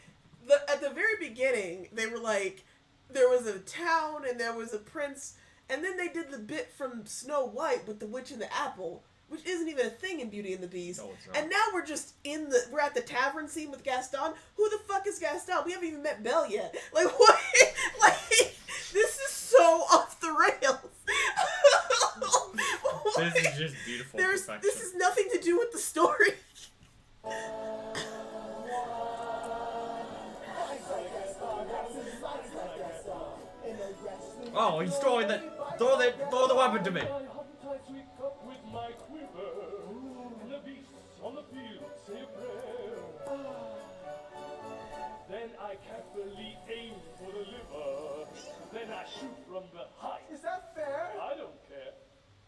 at the very beginning they were like there was a town and there was a prince, and then they did the bit from Snow White with the witch and the apple, which isn't even a thing in Beauty and the Beast. No, it's not. And now we're at the tavern scene with Gaston. Who the fuck is Gaston? We haven't even met Belle yet. Like what? Like this is so off the rails. This is just beautiful perfection. This has nothing to do with the story. Oh, he's throwing the throw the weapon to me. I hunt I sweep up with my quiver. And the beasts on the field say a prayer. Then I carefully aim for the liver. Then I shoot from behind. Is that fair? I don't care.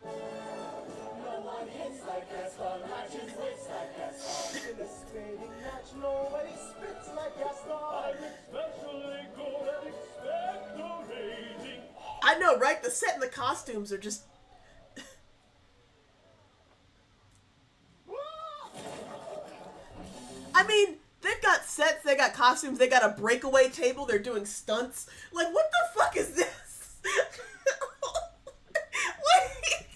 No one hits like Gaston, matches wits like Gaston. In a spitting match, nobody spits like Gaston. I'm especially good at expectorating. I know, right? The set and the costumes are just... I mean, they've got sets, they got costumes, they got a breakaway table, they're doing stunts. Like, what the fuck is this? Like,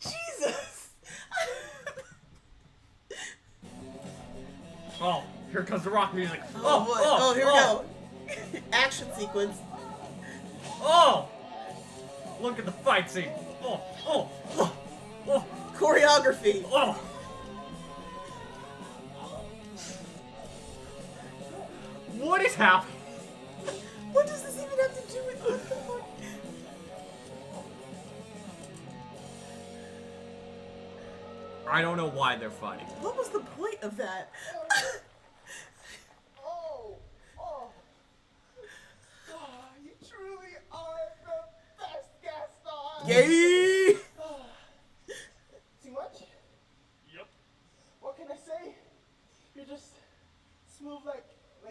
Jesus. Oh, here comes the rock music. Oh, boy. Oh, here we go. Action sequence. Oh! Look at the fight scene. Oh, oh, oh, oh. Choreography. Oh! What is happening? What does this even have to do with what the fuck? I don't know why they're fighting. What was the point of that? You truly are the best, Gaston. Yay! Too much? Yep. What can I say? You're just smooth like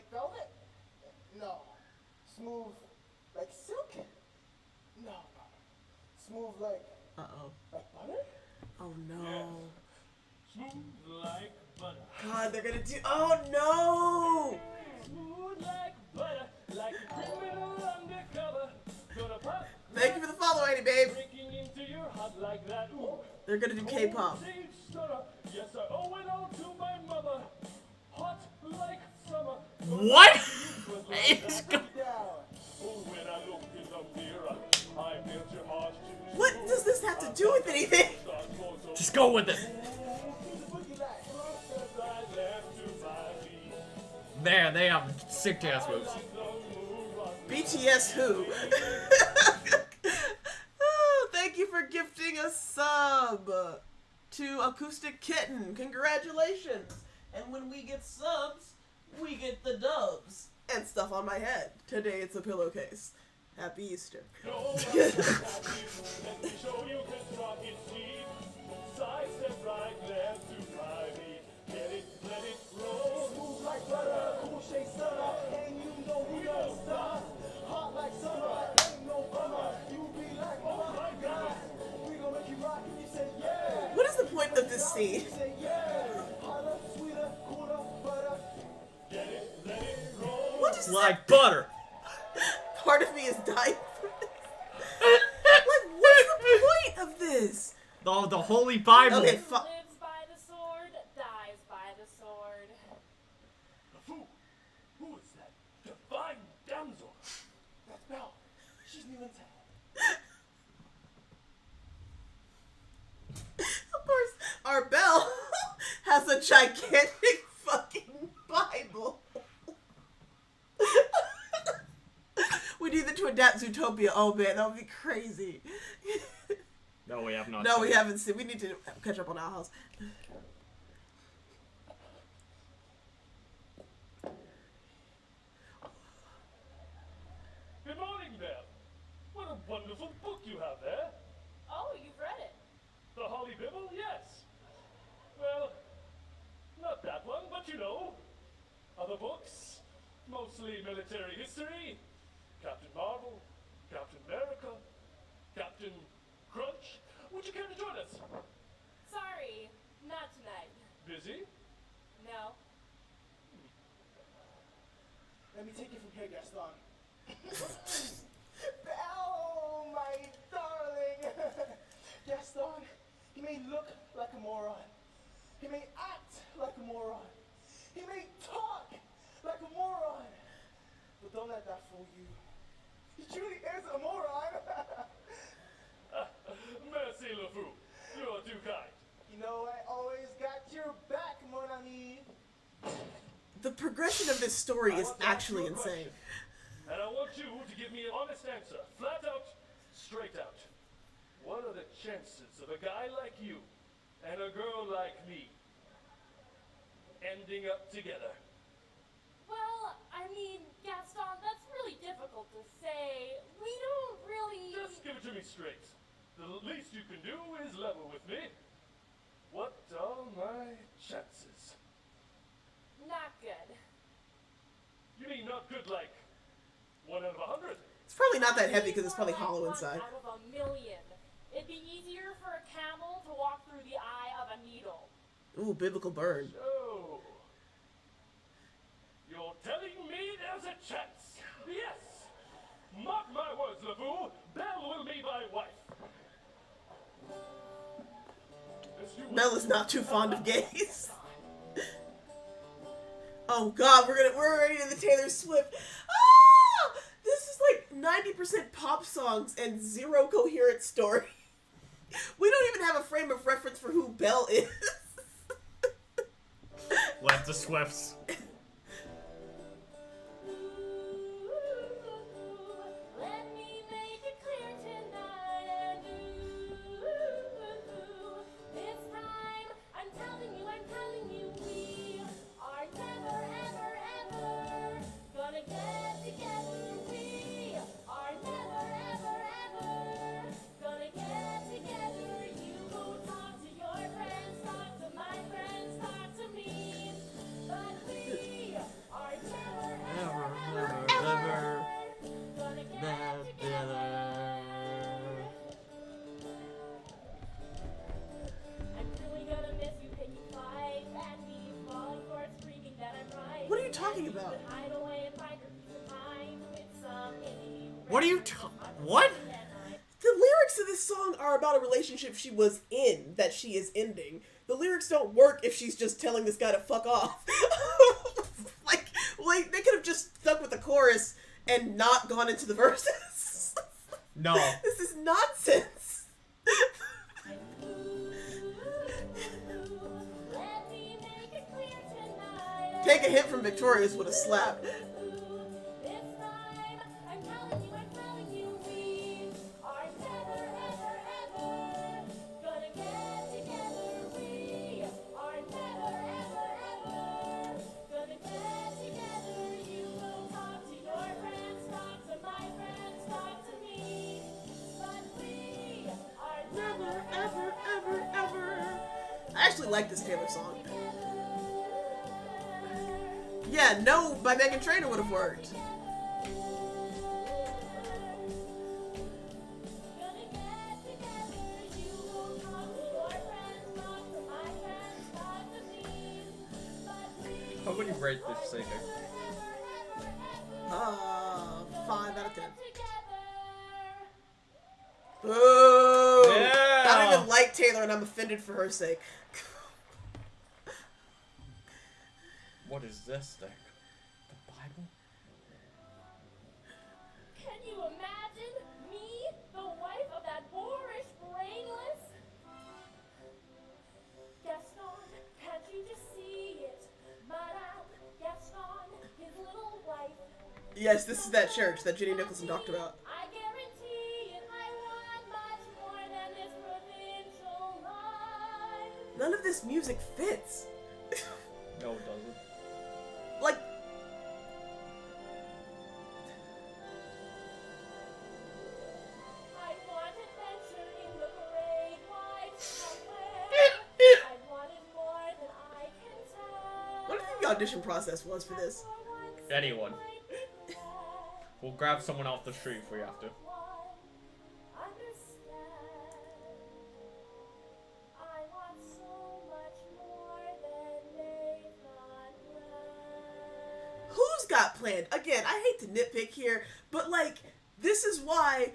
velvet? No. Smooth like silk? No. Smooth like Uh-oh. butter? Oh no. Smooth like butter. God, they're gonna do... Oh no! Smooth like butter. Like a criminal undercover. Gonna pop. Thank you for the follow, Annie, babe. Breaking into your heart like that. Ooh. They're gonna do K-pop. Yes, I owe it all to my mother. Hot like summer. What? It's go- When I look in the mirror, I felt your heart to What does this have to do with anything? Just go with it. Man, they have sick dance moves. BTS who? Oh, thank you for gifting a sub to Acoustic Kitten. Congratulations. And when we get subs, we get the dubs and stuff on my head. Today it's a pillowcase. Happy Easter. What is the point of this scene? What is Like butter. Part of me is dying for this. Like, what's the point of this? The Holy Bible. Okay, Lives by the sword, dies by the sword. Who is that divine damsel? That's Belle. She's new in town. Of course, our Belle has a gigantic fucking Bible. We need them to adapt Zootopia. Oh man, that would be crazy. No, we have not. No, seen we it. haven't seen. We need to catch up on Owl House. Good morning, Belle. What a wonderful book you have there. Oh, you've read it. The Holy Bible, yes. Well, not that one, but you know. Other books, mostly military history. Captain Marvel, Captain America, Captain Crunch. Would you care to join us? Sorry, not tonight. Busy? No. Let me take it from here, Gaston. Belle, my darling. Gaston, he may look like a moron. He may act like a moron. He may talk like a moron. But don't let that fool you. He truly is a moron. Merci, LeFou. You are too kind. You know, I always got your back, mon ami. The progression of this story is actually insane. And I want you to give me an honest answer. Flat out, straight out. What are the chances of a guy like you and a girl like me ending up together? Well, I mean, Gaston, that's really difficult to say. We don't really... Just give it to me straight. The least you can do is level with me. What are my chances? Not good. You mean not good like 1 out of 100? It's probably not that heavy because it's probably hollow inside. Out of a million. It'd be easier for a camel to walk through the eye of a needle. Ooh, biblical burn. So, you're telling me there's a chance? Yes! Mark my words, LeFou. Belle will be my wife. Mel is not too fond of gays. Oh god, we're already in the Taylor Swift. Ah! This is like 90% pop songs and zero coherent story. We don't even have a frame of reference for who Belle is. Let the Swifts. Let me make it clear tonight. This time, I'm telling you, we are never, ever, ever gonna get together. We are never, ever, ever gonna get together. You go talk to your friends, talk to my friends, talk to me. But we are never, ever, ever, ever gonna get together. I'm really gonna miss you picking fights and me falling for it, screaming that I'm right. What are you talking about? And hide away and find your peace of mind with some indie What are you what? The lyrics of this song are about a relationship she was in that she is ending. The lyrics don't work if she's just telling this guy to fuck off. like they could have just stuck with the chorus and not gone into the verses. No. This is nonsense. Let me make it clear tonight. Take a hint from Victoria's with a slap. This time, I'm telling you, we are never, ever, ever gonna get together. We are never, ever, ever gonna get together. You go talk to your friends, talk to my friends, talk to me. But we are never, Ever, ever, ever. I actually like this Taylor song. Yeah, No by Meghan Trainor would have worked. How would you rate this singer? 5 out of 10. Boo! Yeah! I don't even like Taylor and I'm offended for her sake. What is this thing? The Bible? Can you imagine me, the wife of that boorish, brainless Gaston? Can't you just see it? Madame Gaston, his little wife. Yes, this is that church that Jenny Nicholson talked about. I guarantee it, I want much more than this provincial life. None of this music fits. No, it doesn't. Like, I want adventure in the great white somewhere. I wanted more than I can tell. what do you think the audition process was for this? Anyone. We'll grab someone off the street if we have to. Who's got planned? Again, I hate to nitpick here, but like, this is why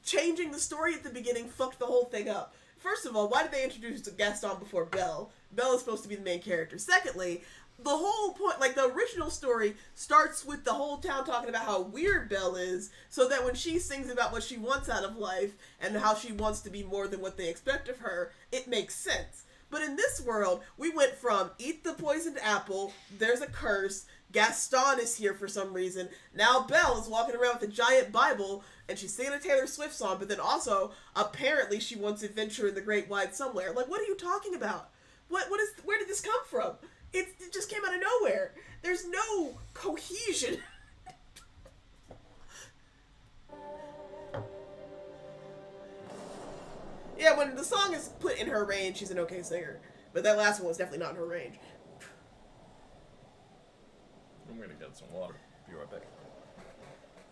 changing the story at the beginning fucked the whole thing up. First of all, why did they introduce Gaston before Belle? Belle is supposed to be the main character. Secondly, the whole point, like the original story starts with the whole town talking about how weird Belle is, so that when she sings about what she wants out of life and how she wants to be more than what they expect of her, it makes sense. But in this world, we went from eat the poisoned apple, there's a curse, Gaston is here for some reason, now Belle is walking around with a giant Bible, and she's singing a Taylor Swift song, but then also, apparently she wants adventure in the great wide somewhere. Like, what are you talking about? Where did this come from? It just came out of nowhere. There's no cohesion. Yeah, when the song is put in her range, she's an okay singer. But that last one was definitely not in her range. I'm gonna get some water. Be right back.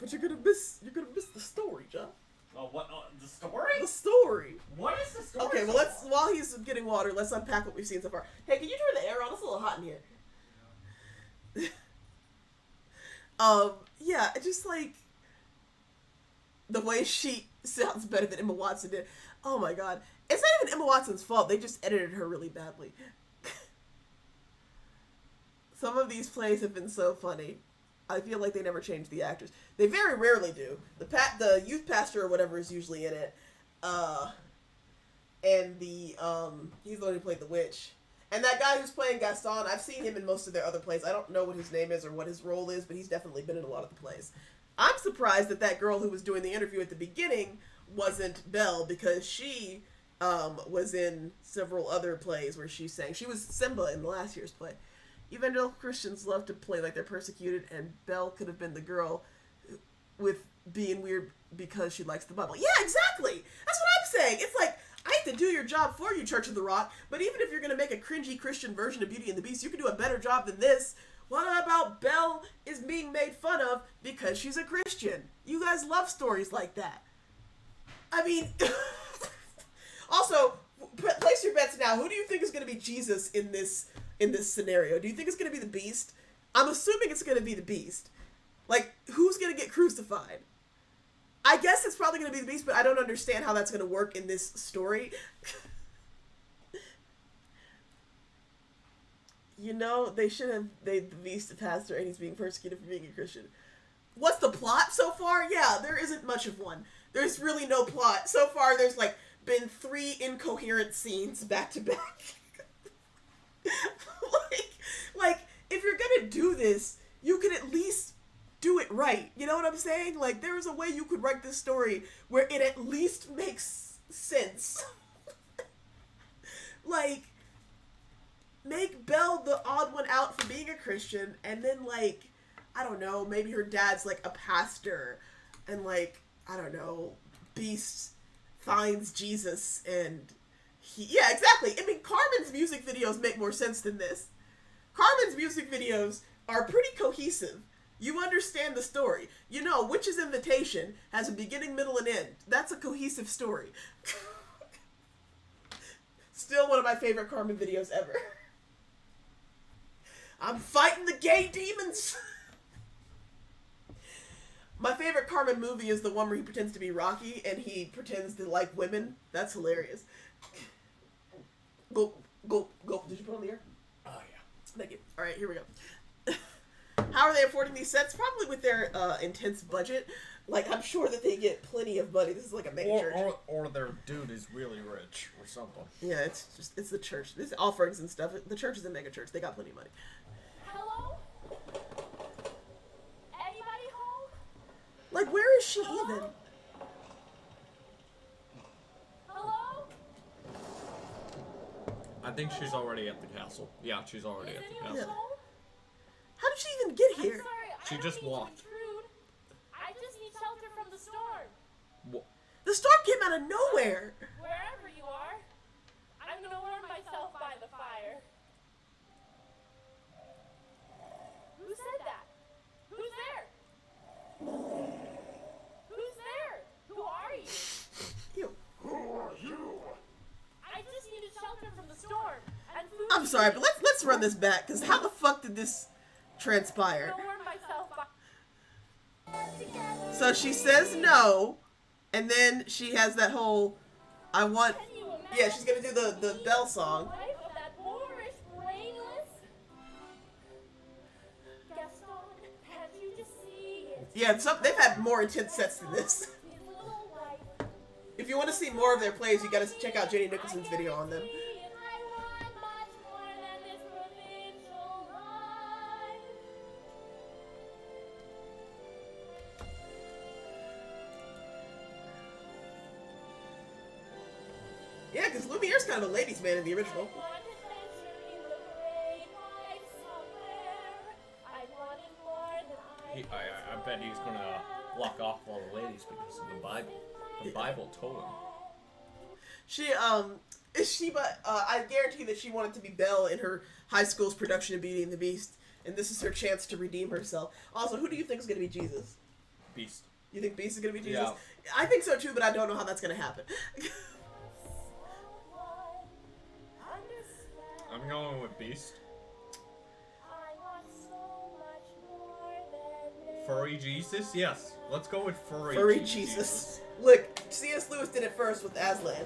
But you're gonna miss the story, John. Oh, what? Oh, the story? The story. What is the story? Okay, well, let's, while he's getting water, let's unpack what we've seen so far. Hey, can you turn the air on? It's a little hot in here. Yeah, just like the way she sounds better than Emma Watson did. Oh my god. It's not even Emma Watson's fault. They just edited her really badly. Some of these plays have been so funny. I feel like they never change the actors. They very rarely do. The youth pastor or whatever is usually in it. And the he's the one who played the witch. And that guy who's playing Gaston, I've seen him in most of their other plays. I don't know what his name is or what his role is, but he's definitely been in a lot of the plays. I'm surprised that that girl who was doing the interview at the beginning wasn't Belle, because she was in several other plays where she sang. She was Simba in the last year's play. Evangelical Christians love to play like they're persecuted, and Belle could have been the girl with being weird because she likes the Bible. Yeah, exactly! That's what I'm saying! It's like, I have to do your job for you, Church of the Rock, but even if you're going to make a cringy Christian version of Beauty and the Beast, you can do a better job than this. What about Belle is being made fun of because she's a Christian? You guys love stories like that. I mean, also, place your bets now. Who do you think is going to be Jesus in this scenario? Do you think it's going to be the Beast? I'm assuming it's going to be the Beast. Like, who's going to get crucified? I guess it's probably going to be the Beast, but I don't understand how that's going to work in this story. You know, they should have made the Beast a pastor and he's being persecuted for being a Christian. What's the plot so far? Yeah, there isn't much of one. There's really no plot. So far, there's, like, been 3 incoherent scenes back to back. like, if you're gonna do this, you could at least do it right. You know what I'm saying? Like, there is a way you could write this story where it at least makes sense. Like, make Belle the odd one out for being a Christian, and then, like, I don't know, maybe her dad's, like, a pastor, and, like, I don't know, Beast finds Jesus, and yeah, exactly. I mean, Carmen's music videos make more sense than this. Carmen's music videos are pretty cohesive. You understand the story. You know, Witch's Invitation has a beginning, middle, and end. That's a cohesive story. Still one of my favorite Carmen videos ever. I'm fighting the gay demons! My favorite Carmen movie is the one where he pretends to be Rocky and he pretends to like women. That's hilarious. Go. Did you put on the air? Oh, yeah. Thank you. Alright, here we go. How are they affording these sets? Probably with their intense budget. Like, I'm sure that they get plenty of money. This is like a mega church. Or their dude is really rich or something. Yeah, it's the church. This offerings and stuff. The church is a mega church. They got plenty of money. Hello? Anybody home? Like, where is she even? Hello? I think she's already at the castle. Yeah, she's already at the castle. Yeah. How did she even get I'm here? sorry, I She don't just mean to walked. intrude. I just need shelter from the storm. The storm came out of nowhere. Wherever you are, I'm gonna warm myself by the fire. Who said that? Who's there? Who's there? Who are you? Ew. Who are you? I just needed shelter from the storm and food. I'm sorry, but let's run this back, because how the fuck did this transpire? I'm gonna warm myself by. So she says no, and then she has that whole, I want, Can you imagine yeah, she's gonna do the Belle song. the life of that boorish, brainless Gaston? Can't you just see it? Yeah, they've had more intense sets than this. His little wife. If you want to see more of their plays, you gotta check out Jenny Nicholson's video on them. Yeah, because Lumiere's kind of a ladies' man in the original. I bet he's gonna block off all the ladies because of the Bible. The Bible told him. I guarantee that she wanted to be Belle in her high school's production of Beauty and the Beast, and this is her chance to redeem herself. Also, who do you think is going to be Jesus? Beast. You think Beast is gonna be Jesus? Yeah. I think so too, but I don't know how that's gonna happen. I'm going with Beast. Furry Jesus? Yes. Let's go with Furry Jesus. Look, C.S. Lewis did it first with Aslan.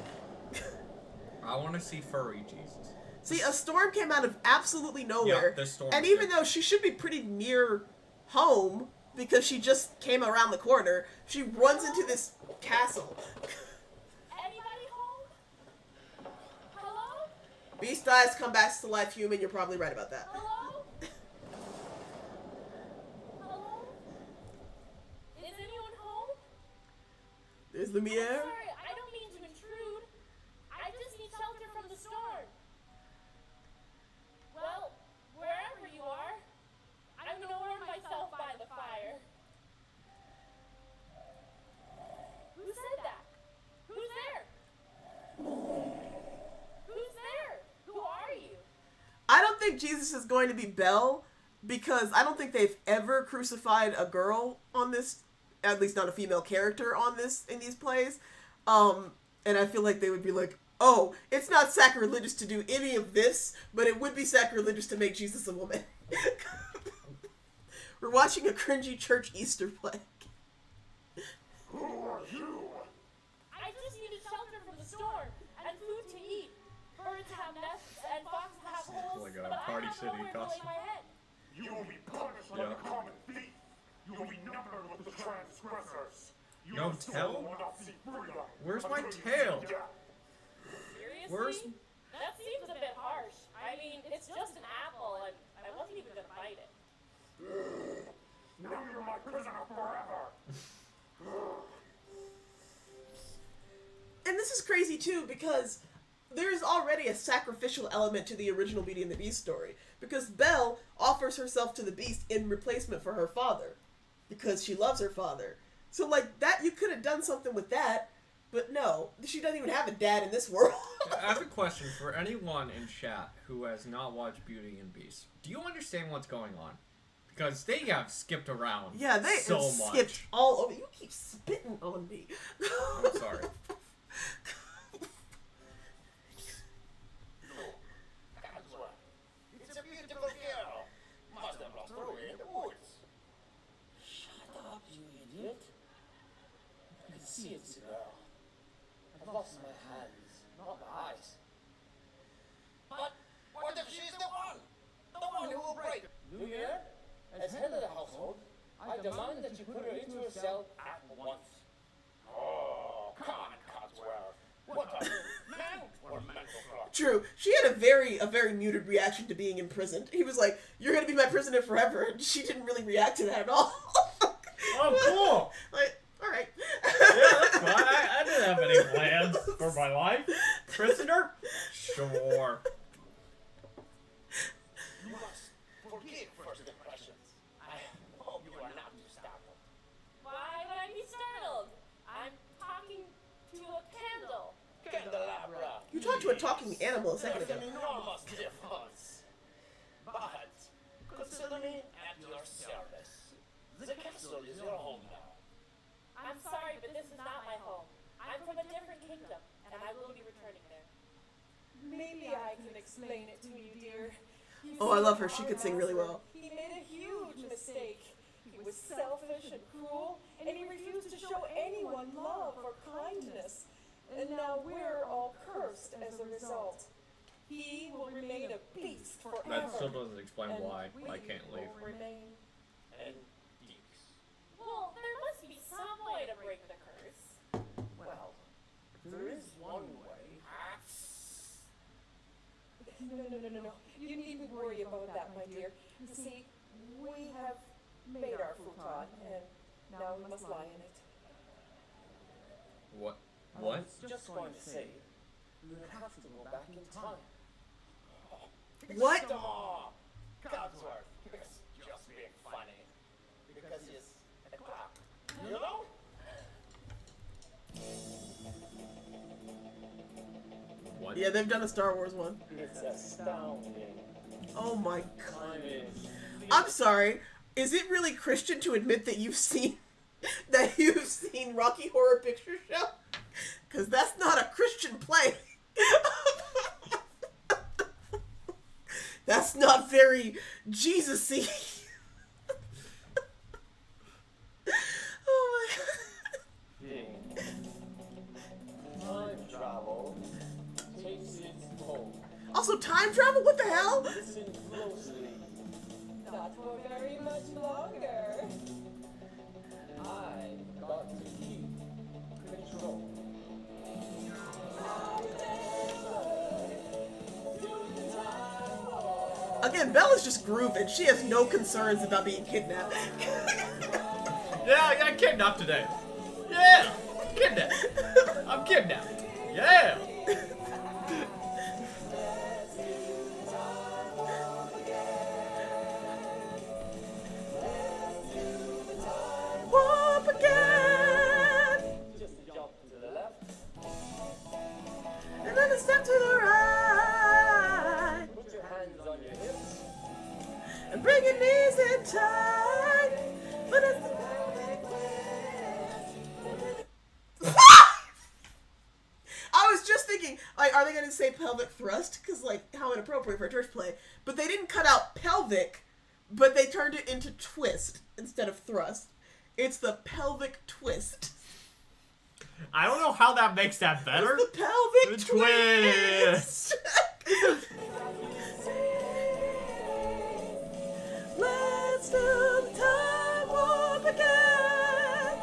I want to see Furry Jesus. See, a storm came out of absolutely nowhere. Yeah, the storm. And even though she should be pretty near home, because she just came around the corner, she runs into this castle. Anybody home? Hello? Beast dies, come back to life human, you're probably right about that. Hello? Hello? Is anyone home? There's Lumiere. Sorry, I don't mean to intrude. I just need shelter from the storm. Well, wherever you are, I'm gonna warm myself by the fire. Who said that? Who's there? Who's there? Who are you? I don't think Jesus is going to be Belle, because I don't think they've ever crucified a girl on this, at least not a female character on this, in these plays. And I feel like they would be like, oh, it's not sacrilegious to do any of this, but it would be sacrilegious to make Jesus a woman. We're watching a cringy church Easter play. Who are you? I just needed shelter from the storm and food to eat. Birds have nests and foxes have holes, Like a but Party I have City nowhere to lay costume. my head. You will be punished like a common thief. You will be numbered with the transgressors. You No soul tail? will not see freedom Where's my until you see tail? death. Seriously? Where's... That seems a bit harsh. I mean, it's just an apple, and I wasn't even gonna bite it. Now you're my prisoner forever. And this is crazy too, because there's already a sacrificial element to the original Beauty and the Beast story. Because Belle offers herself to the Beast in replacement for her father. Because she loves her father. So, like, that, you could have done something with that, but no. She doesn't even have a dad in this world. I have a question for anyone in chat who has not watched Beauty and Beast. Do you understand what's going on? Because they have skipped around Yeah, they so have much. skipped all over. You keep spitting on me. I'm sorry. It's a beautiful girl. Must have lost her way in the woods. Shut up, you idiot. I can see it's a girl. I've lost my hands, not my eyes. But what if she's the one? The one who will break? Lumiere, as head of the household, I demand that you put her into her cell at once. Oh, come on, Codsworth. What are you, man or mental block? True. She had a very muted reaction to being imprisoned. He was like, "You're gonna be my prisoner forever," and she didn't really react to that at all. Oh, cool! Like, all right. Yeah, that's fine. I didn't have any plans for my life. Prisoner? Sure. You must forgive first impressions. I hope you are not too startled. Why would I be startled? I'm talking to a candle. Candelabra. You talked to a talking animal a second There's ago. an enormous difference. But consider me at your service. The castle is your home now. I'm sorry, but this is not my home. I'm from a different kingdom, and I will be returning there. Maybe I can explain it to you, dear. You Oh, I see, love her. She our could sing really master, well. He made a huge mistake. He was selfish and cruel, and he refused to show anyone love or kindness. And now we're all cursed as a result. He will remain a beast forever. That still doesn't explain and why we I can't leave. will remain. And Deeks. Well, there must be some way to break the curse. Well, there is one way. No. You needn't worry about that, my dear. You see, we have made our futon, and now we must lie in it. What? I What? was just going to say, we would have to go back in time. What? Stop! Codsworth, he's just being funny. Because he's a clock. You know? What? Yeah, they've done a Star Wars one. It's astounding. Oh my god. I mean, I'm sorry. Is it really Christian to admit that you've seen that you've seen Rocky Horror Picture Show? Because that's not a Christian play. That's not very Jesus-y. Oh my god. Time travel takes its toll. Also, time travel? What the hell? Listen closely. Not for very much longer. I've got to keep control. Again, Bella's just grooving. She has no concerns about being kidnapped. Yeah, I got kidnapped today. Yeah, kidnapped. I'm kidnapped. Yeah. Warp again! Just jump to the left. And then a step to the right. Put your hands on your hips. And bring your knees in tight. But it's the I was just thinking, like, are they going to say pelvic thrust? Because, like, how inappropriate for a church play. But they didn't cut out pelvic, but they turned it into twist instead of thrust. It's the pelvic twist. I don't know how that makes that better. It's the pelvic The twist. twist. Let's do the time warp again.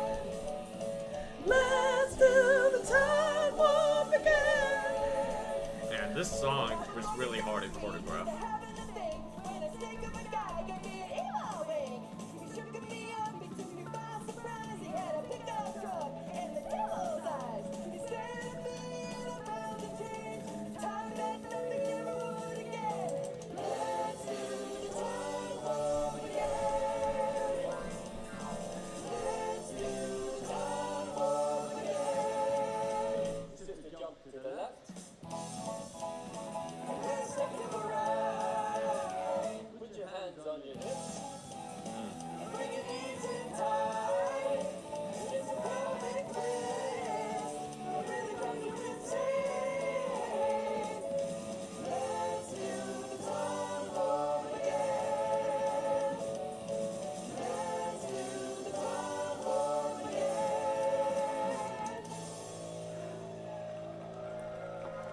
Let's do the time warp again. Man, this song was really hard to choreograph. Just jump to the left. Put your hands on your hips. Bring your knees in tight. It's a perfect twist. Really got you insane. Let's do the time warp again. Let's do the time warp again.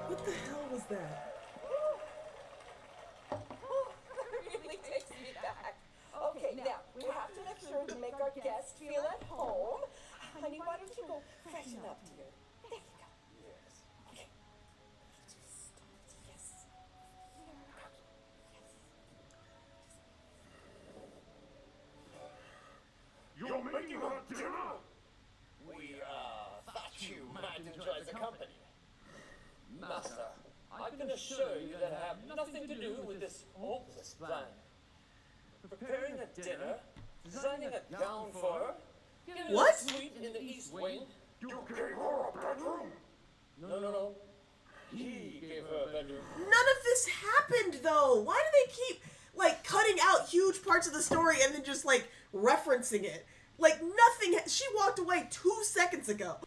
What the hell was that? Really takes me back. Okay, now we have to make sure to make our guests feel at home. Honey, why don't you go freshen up here? There you go. Yes. Okay. Just start. Yes. You're making her dinner? We, thought you might enjoy the company. Master, I can assure you that I have nothing to do with this hopeless plan. Preparing a dinner, designing a gown for her, giving What? her a suite in the East Wing. You gave her a bedroom? No. He gave her a bedroom. None of this happened, though. Why do they keep, like, cutting out huge parts of the story and then just, like, referencing it? Like, nothing. She walked away 2 seconds ago.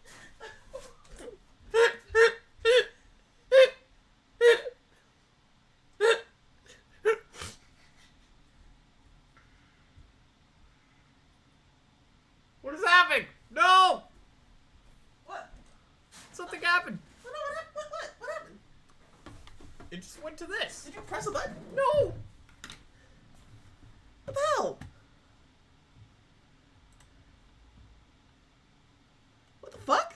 What is happening? No! What? Something happened. What happened? It just went to this. Did you press a button? No! What the hell? What the fuck?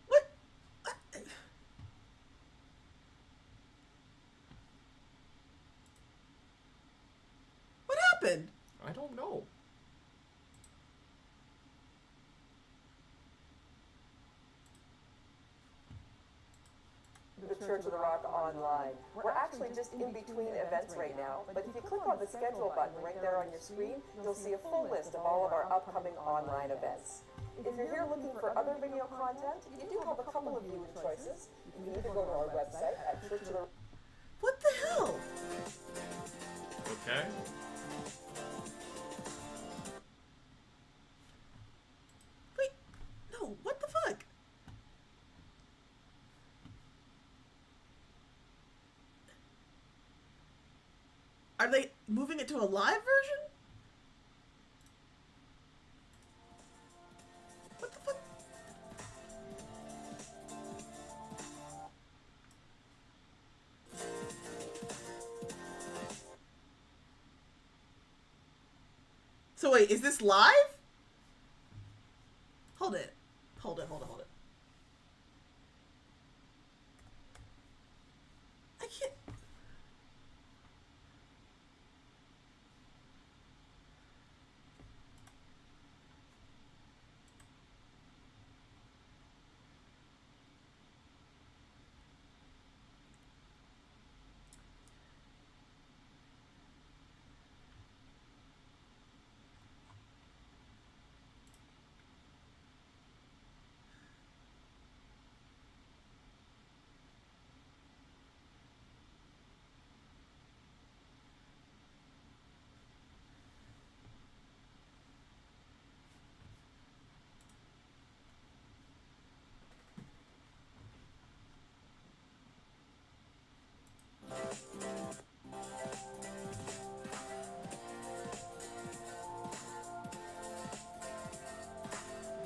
What? What happened? I don't know. The Church of the Rock online. We're actually just in between events right now, but if you click on the schedule button right there on your screen, you'll see a full list of all of our upcoming online events. If you're here looking for other video content, you do have a couple of viewing choices. You can either go to our website at Church of the What the hell? Okay. Are they moving it to a live version? What the fuck? So wait, is this live? Hold it. Hold it, hold it, hold it. I can't...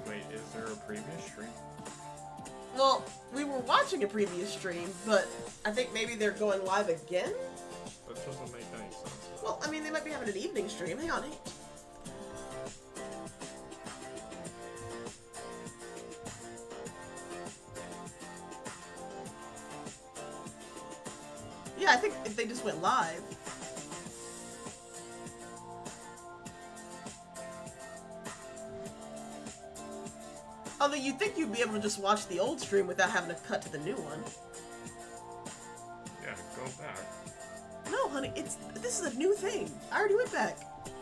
Wait, is there a previous stream? Well, we were watching a previous stream, but I think maybe they're going live again? That doesn't make any sense. Well, I mean, they might be having an evening stream. Hang on. Yeah, I think if they just went live. Although you'd think you'd be able to just watch the old stream without having to cut to the new one. Yeah, go back. No, honey, this is a new thing. I already went back.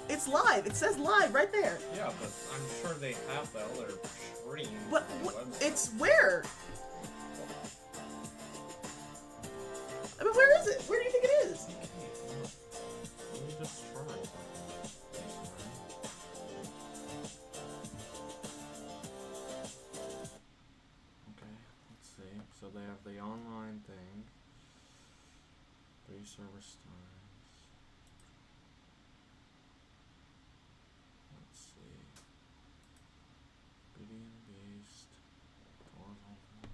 It's live. It says live right there. Yeah, but I'm sure they have the other stream. What? on the website. It's where? I mean, where is it? Where do you think it is? Let me just try. Okay, let's see. So they have the online thing. 3 service times. Let's see. Beauty and the Beast. Doors open.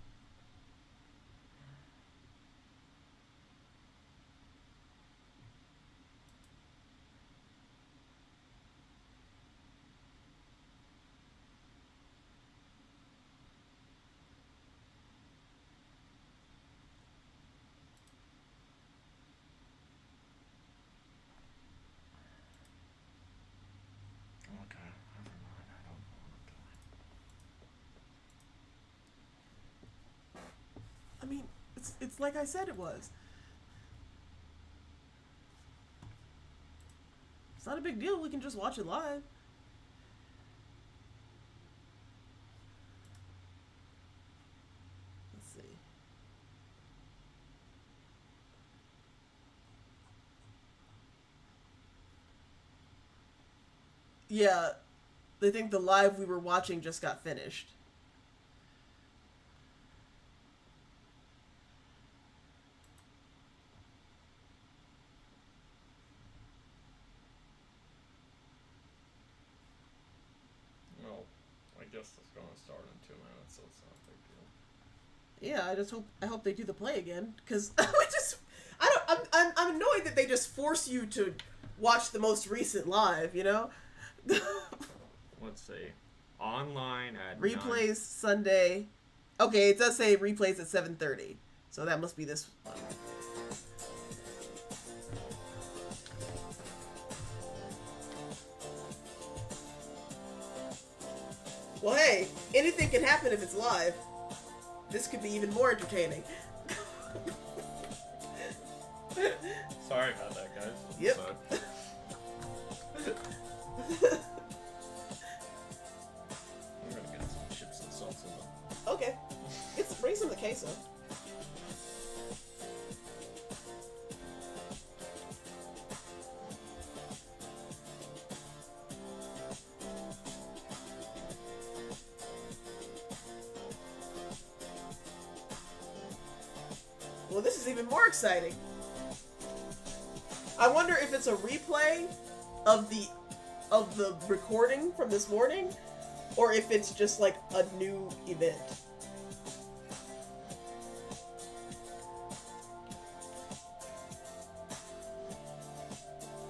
Okay, never mind. I don't know what I'm doing. I mean, it's like I said it was. It's not a big deal. We can just watch it live. Let's see. Yeah, they think the live we were watching just got finished. Well, I guess it's gonna start in 2 minutes, so it's not a big deal. Yeah, I hope they do the play again, because I'm annoyed that they just force you to watch the most recent live, you know? Let's see. Online at Replays 9. Sunday. Okay, it does say replays at 7:30, so that must be this one. Well, hey, anything can happen if it's live. This could be even more entertaining. Sorry about that, guys. Yep. I'm gonna get some chips and salsa though. Okay. Bring some of the queso. Well, this is even more exciting. I wonder if it's a replay of the recording from this morning, or if it's just like a new event.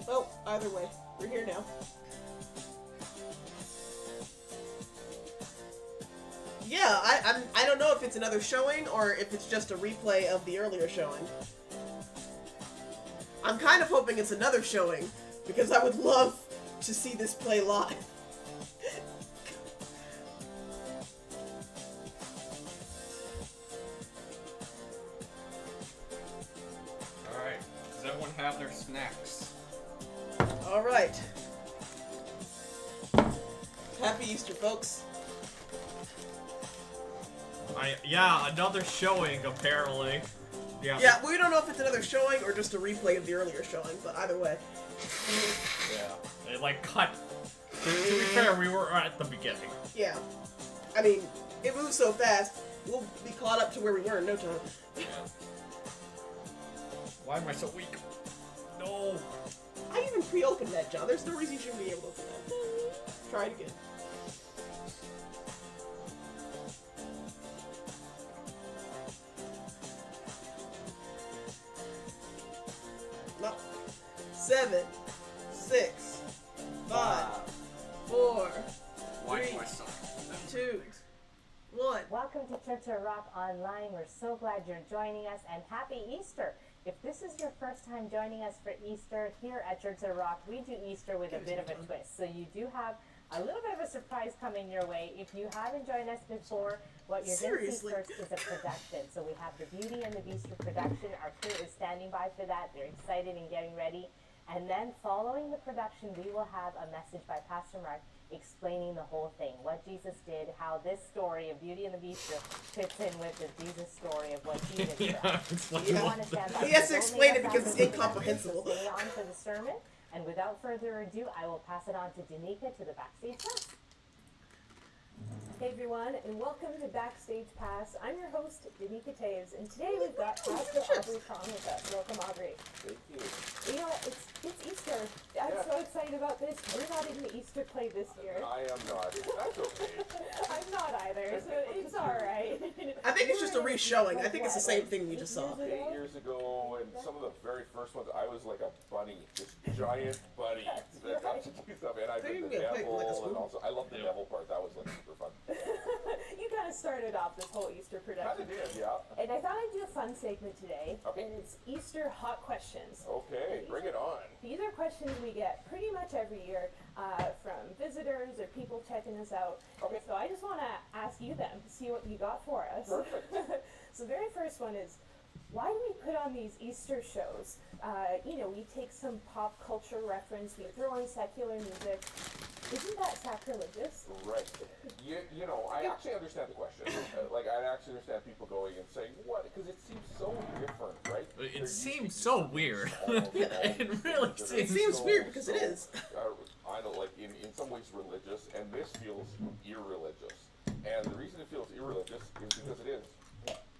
Well, either way, we're here now. Yeah, I don't know if it's another showing or if it's just a replay of the earlier showing. I'm kind of hoping it's another showing, because I would love to see this play live. Alright, does everyone have their snacks? Alright. Happy Easter, folks. Yeah, another showing, apparently. Yeah, we don't know if it's another showing or just a replay of the earlier showing, but either way. Yeah. It, like, cut. To be fair, we were at the beginning. Yeah. I mean, it moves so fast, we'll be caught up to where we were in no time. Yeah. Why am I so weak? No. I even pre-opened that, John. There's no reason you shouldn't be able to open that. Try it again. No. 7, 6, 5, 4, Why 3, do I suck? 2, 1. Welcome to Church of Rock Online. We're so glad you're joining us, and happy Easter. If this is your first time joining us for Easter here at Church of Rock, we do Easter with a bit of a twist. So you do have a little bit of a surprise coming your way. If you haven't joined us before, what you're going to see first is a production. So we have the Beauty and the Beast production. Our crew is standing by for that. They're excited and getting ready. And then following the production, we will have a message by Pastor Mark explaining the whole thing, what Jesus did, how this story of Beauty and the Beast fits in with the Jesus story of what he did for us. You want to stand by. He has to explain it because it's incomprehensible. So stay on for the sermon. And without further ado, I will pass it on to Danica to the Backstage Pass. Hey everyone, and welcome to Backstage Pass. I'm your host, Danica Taves, and today we've got Pastor Aubrey Cron with us. Welcome, Aubrey. Thank you. You know what? It's Easter. I'm so excited about this. We're not in the Easter play this year. I am not. That's okay. I'm not either, so it's alright. I think it's just a re-showing. I think it's the same thing we just saw. 8 years ago, and some of the very first ones, I was like a bunny, this giant bunny that got to do stuff, and I did the devil, and also I love the devil part. That was like super fun. You kind of started off this whole Easter production. Kind of did, yeah. And I thought I'd do a fun segment today, Okay. and it's Easter hot questions. Okay, bring it on. These are questions we get pretty much every year from visitors or people checking us out. Okay. So I just want to ask you them to see what you got for us. Perfect. So the very first one is, why do we put on these Easter shows? We take some pop culture reference, we throw in secular music. Isn't that sacrilegious? Right. You know, I actually understand the question. I actually understand people going and saying, what? Because it seems so different, right? It seems so weird. It really It seems weird because it is. I don't like, in some ways religious, and this feels irreligious. And the reason it feels irreligious is because it is.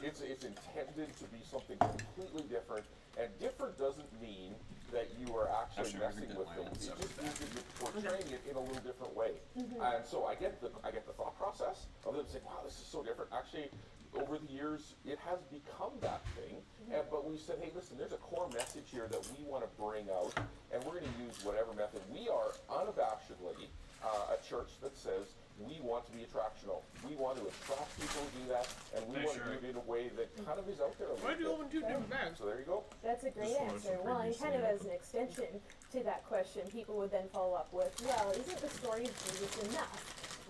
It's intended to be something completely different, and different doesn't mean that you are actually messing with things. It just means that you're portraying it in a little different way. And so I get the thought process of them saying, wow, this is so different. Actually, over the years, it has become that thing. But we said, hey, listen, there's a core message here that we want to bring out, and we're going to use whatever method. We are unabashedly a church that says we want to be attractional. We want to attract people who do that, and we want to do it in a way that kind of is out there a little Why'd you open two different bags? So there you go. That's a great answer. Well, and kind of as an extension to that question, people would then follow up with, well, isn't the story of Jesus enough?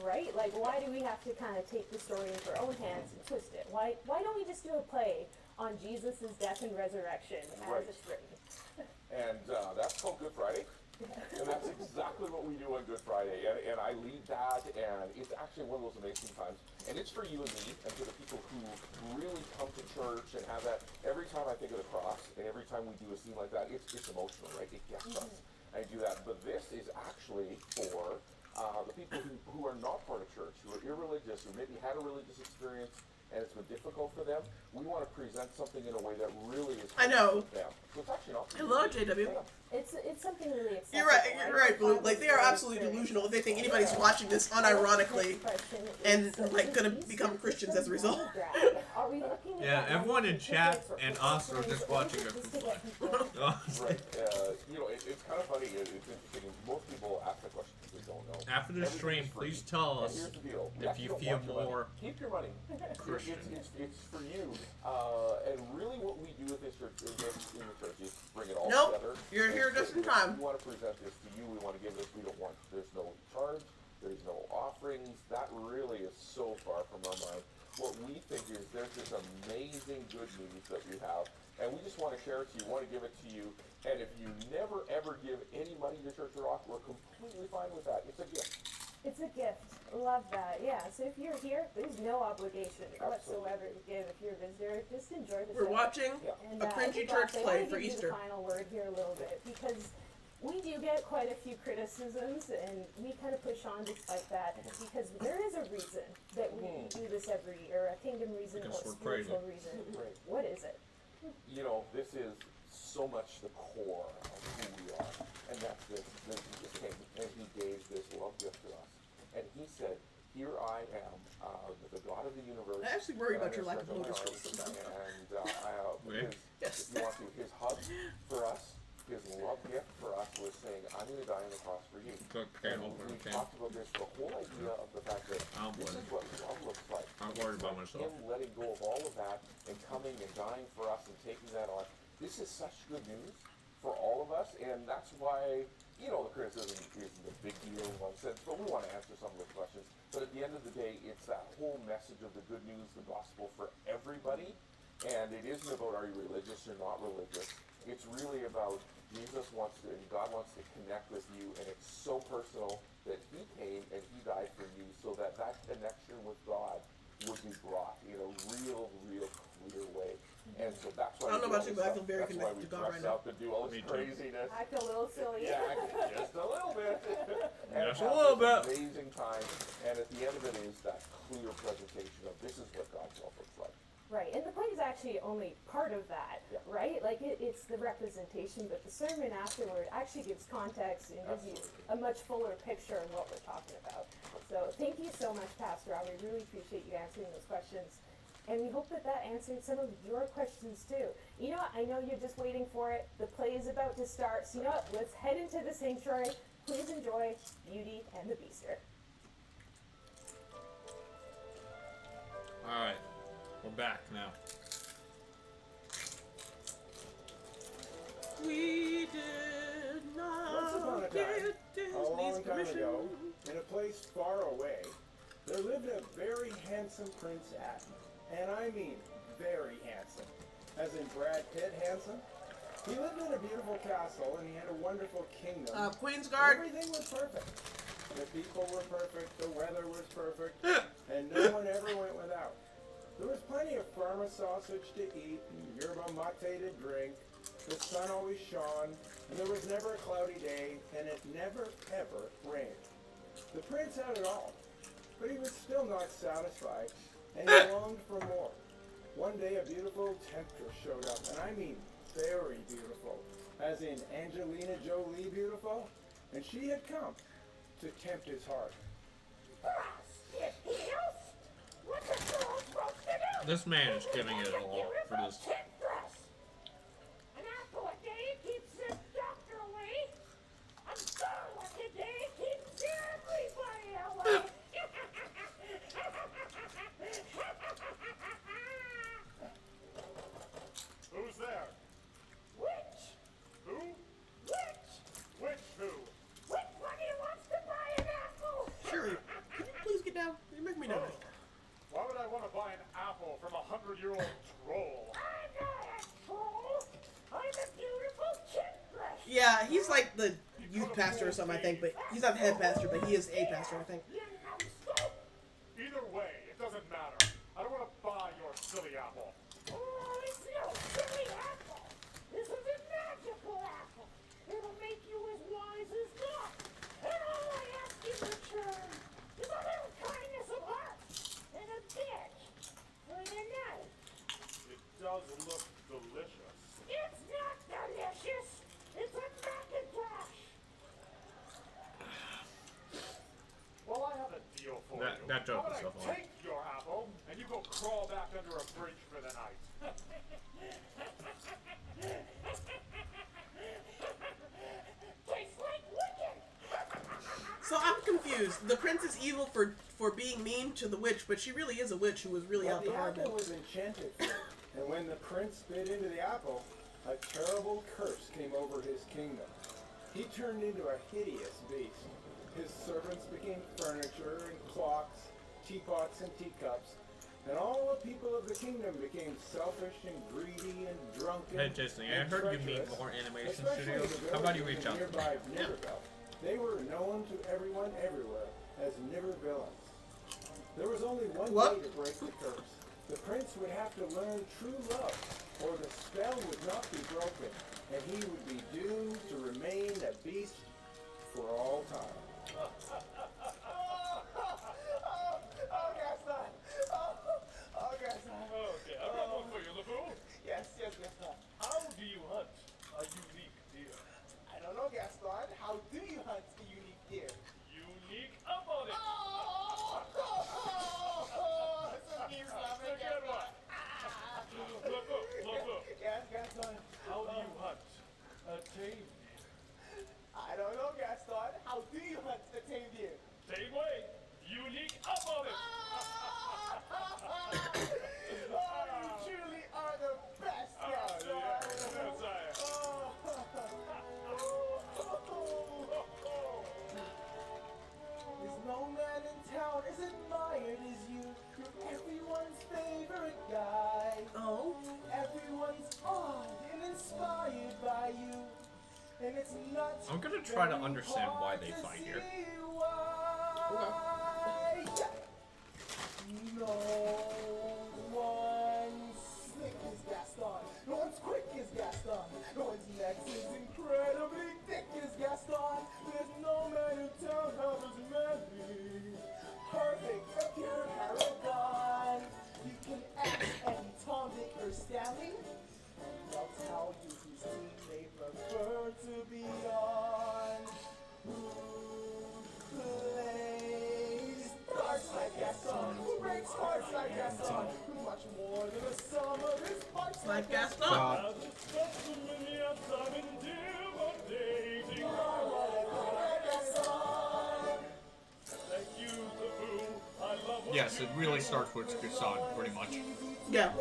Right? Like, why do we have to kind of take the story into our own hands and twist it? Why don't we just do a play on Jesus' death and resurrection as it's written? And that's called Good Friday. And that's exactly what we do on Good Friday. And I lead that, and it's actually one of those amazing times. And it's for you and me, and for the people who really come to church and have that. Every time I think of the cross, and every time we do a scene like that, it's emotional, right? It gets us. I do that. But this is actually for the people who are not part of church, who are irreligious, who maybe had a religious experience and it's been difficult for them, we want to present something in a way that really is I know. for them. So it's actually not. Hello, JW. It's something really accessible. You're right, Blue. Like, they are absolutely delusional if they think anybody's watching this unironically and, like, gonna become Christians as a result. Yeah, everyone in chat and us are just watching it for fun. Right. You know, it's kind of funny. It's interesting. Most people ask the question because they don't know. After the stream, please tell us here's the deal. if you feel more Keep your money. Christian. It's for you. And really, what we do with this church in the church is bring it all Nope. together. You're here just in time. We want to present this to you. We want to give this. We don't want. There's no charge. There's no offerings. That really is so far from our mind. What we think is there's this amazing good news that we have, and we just want to share it to you. Want to give it to you. And if you never ever give any money to Church of Rock, we're completely fine with that. It's a gift. It's a gift. Love that. Yeah. So if you're here, there's no obligation whatsoever to give. If you're a visitor, just enjoy the We're show. watching And, a Cringe-y I think church I play wanna for give you Easter. The final word here a little bit, because we do get quite a few criticisms, and we kind of push on despite that, because there is a reason that we do this every year, a kingdom reason or Because a we're spiritual crazy. reason. Right. What is it? You know, this is so much the core of who we are, and that's this king, and he gave this love gift to us, and he said, "Here I am, the God of the universe." I actually worry and about I'm your lack of gonna motor stretch skills out my sometimes. arms, and Yes. if you want to, his hug for us, his love gift for us was saying, "I'm going to die on the cross for you." And we talked about this, the whole idea of the fact that this is what love looks like. I'm worried about myself. Him letting go of all of that and coming and dying for us and taking that on. This is such good news for all of us, and that's why, you know, the criticism isn't a big deal in one sense, but we want to answer some of the questions. But at the end of the day, it's that whole message of the good news, the gospel for everybody, and it isn't about are you religious or not religious. It's really about Jesus wants to, and God wants to connect with you, and it's so personal that he came and he died for you so that that connection with God would be brought in a real clear way. And so that's why I don't know about you, but I feel very that's why connected we to God dress right now. up and do all this craziness. I feel a little silly. Yeah, just a little bit. And Just a have little this bit. Amazing time, and at the end of it is that clear presentation of this is what God's love looks like. Right, and the play is actually only part of that, right? Like it's the representation, but the sermon afterward actually gives context and gives you a much fuller picture of what we're talking about. So thank you so much, Pastor Rob. We really appreciate you answering those questions. And we hope that that answered some of your questions too. You know what? I know you're just waiting for it. The play is about to start. So you know what? Let's head into the sanctuary. Please enjoy Beauty and the Beaster. Alright, we're back now. We did Once upon a not time, get a long Disney's time permission. ago, in a place far away, there lived a very handsome Prince Adam. And I mean very handsome. As in Brad Pitt handsome. He lived in a beautiful castle and he had a wonderful kingdom. Queen's Guard. Everything was perfect. The people were perfect, the weather was perfect, and no one ever went without. There was plenty of farmer sausage to eat and yerba mate to drink. The sun always shone, and there was never a cloudy day, and it never ever rained. The prince had it all, but he was still not satisfied, and he longed for more. One day a beautiful temptress showed up, and I mean very beautiful, as in Angelina Jolie beautiful, and she had come to tempt his heart. What's a girl supposed to do? This man is giving it all for this. An apple a day keeps the doctor away. A garlic a day keeps everybody away. Who's there? Which? Who? Which? Which who? Which one of you wants to buy an apple? Sure. Can you please get down? You make me nervous. Why would I want to buy an apple from a 100-year-old troll? I'm not a troll. I'm a beautiful temptress. Yeah, he's like the youth pastor or something, I think, but he's not the head pastor, but he is a pastor, I think. Either way, it doesn't matter. I don't want to buy your silly apple. Oh, it's no silly apple. This is a magical apple. It'll make you as wise as God. And all I ask in return is a little kindness of heart and a bit for I stuff on. take your apple and you go crawl back under a bridge for the night. Tastes like wicked. So I'm confused. The prince is evil for being mean to the witch, but she really is a witch who was really Well, out to the harm apple him. was enchanted fruit, and when the prince bit into the apple, a terrible curse came over his kingdom. He turned into a hideous beast. His servants became furniture and clocks, teapots and teacups, and all the people of the kingdom became selfish and greedy and drunken. Hey Disney, I and heard you need treacherous, more animation especially studios. the How about you villagers reach out? nearby Niverville. They were known to everyone everywhere as Niver villains. There was only one way to break the curse. The prince would have to learn true love, or the spell would not be broken, and he would be doomed to remain a beast for all time. Oh, Gaston! Oh, Gaston! Okay, I've got one for you, LeFou. Yes, Gaston. How do you hunt a unique deer? I don't know, Gaston. How do you hunt a unique deer? Unique up on it. That's a good one. LeFou, Yes, Gaston. how do you hunt a tame deer? I don't know, Gaston. How do you hunt a tame deer? Same way. Unique up on it. Oh, you truly are the best, Gaston. Yes, I am. There's no man in town as admired as you. You're everyone's favorite guy. Oh? Everyone's awed and inspired by you. And it's not I'm gonna try to very understand why hard they to fight here. see why. No one's slick as Gaston. No one's quick as Gaston. No one's neck is incredibly thick as Gaston. There's no man in town half as many. Perfect, a pure paragon. You can act any Tom, Dick, or Stanley. They'll tell you whose team they prefer to be on. Who plays darts like Gaston? Who breaks hearts like Gaston? Who's much more than a sum of his parts Like Gaston. As a specimen of time intimidating. Thank you, LeFou. I love what Yes, you it really do. starts with Gaston, pretty much. Yeah.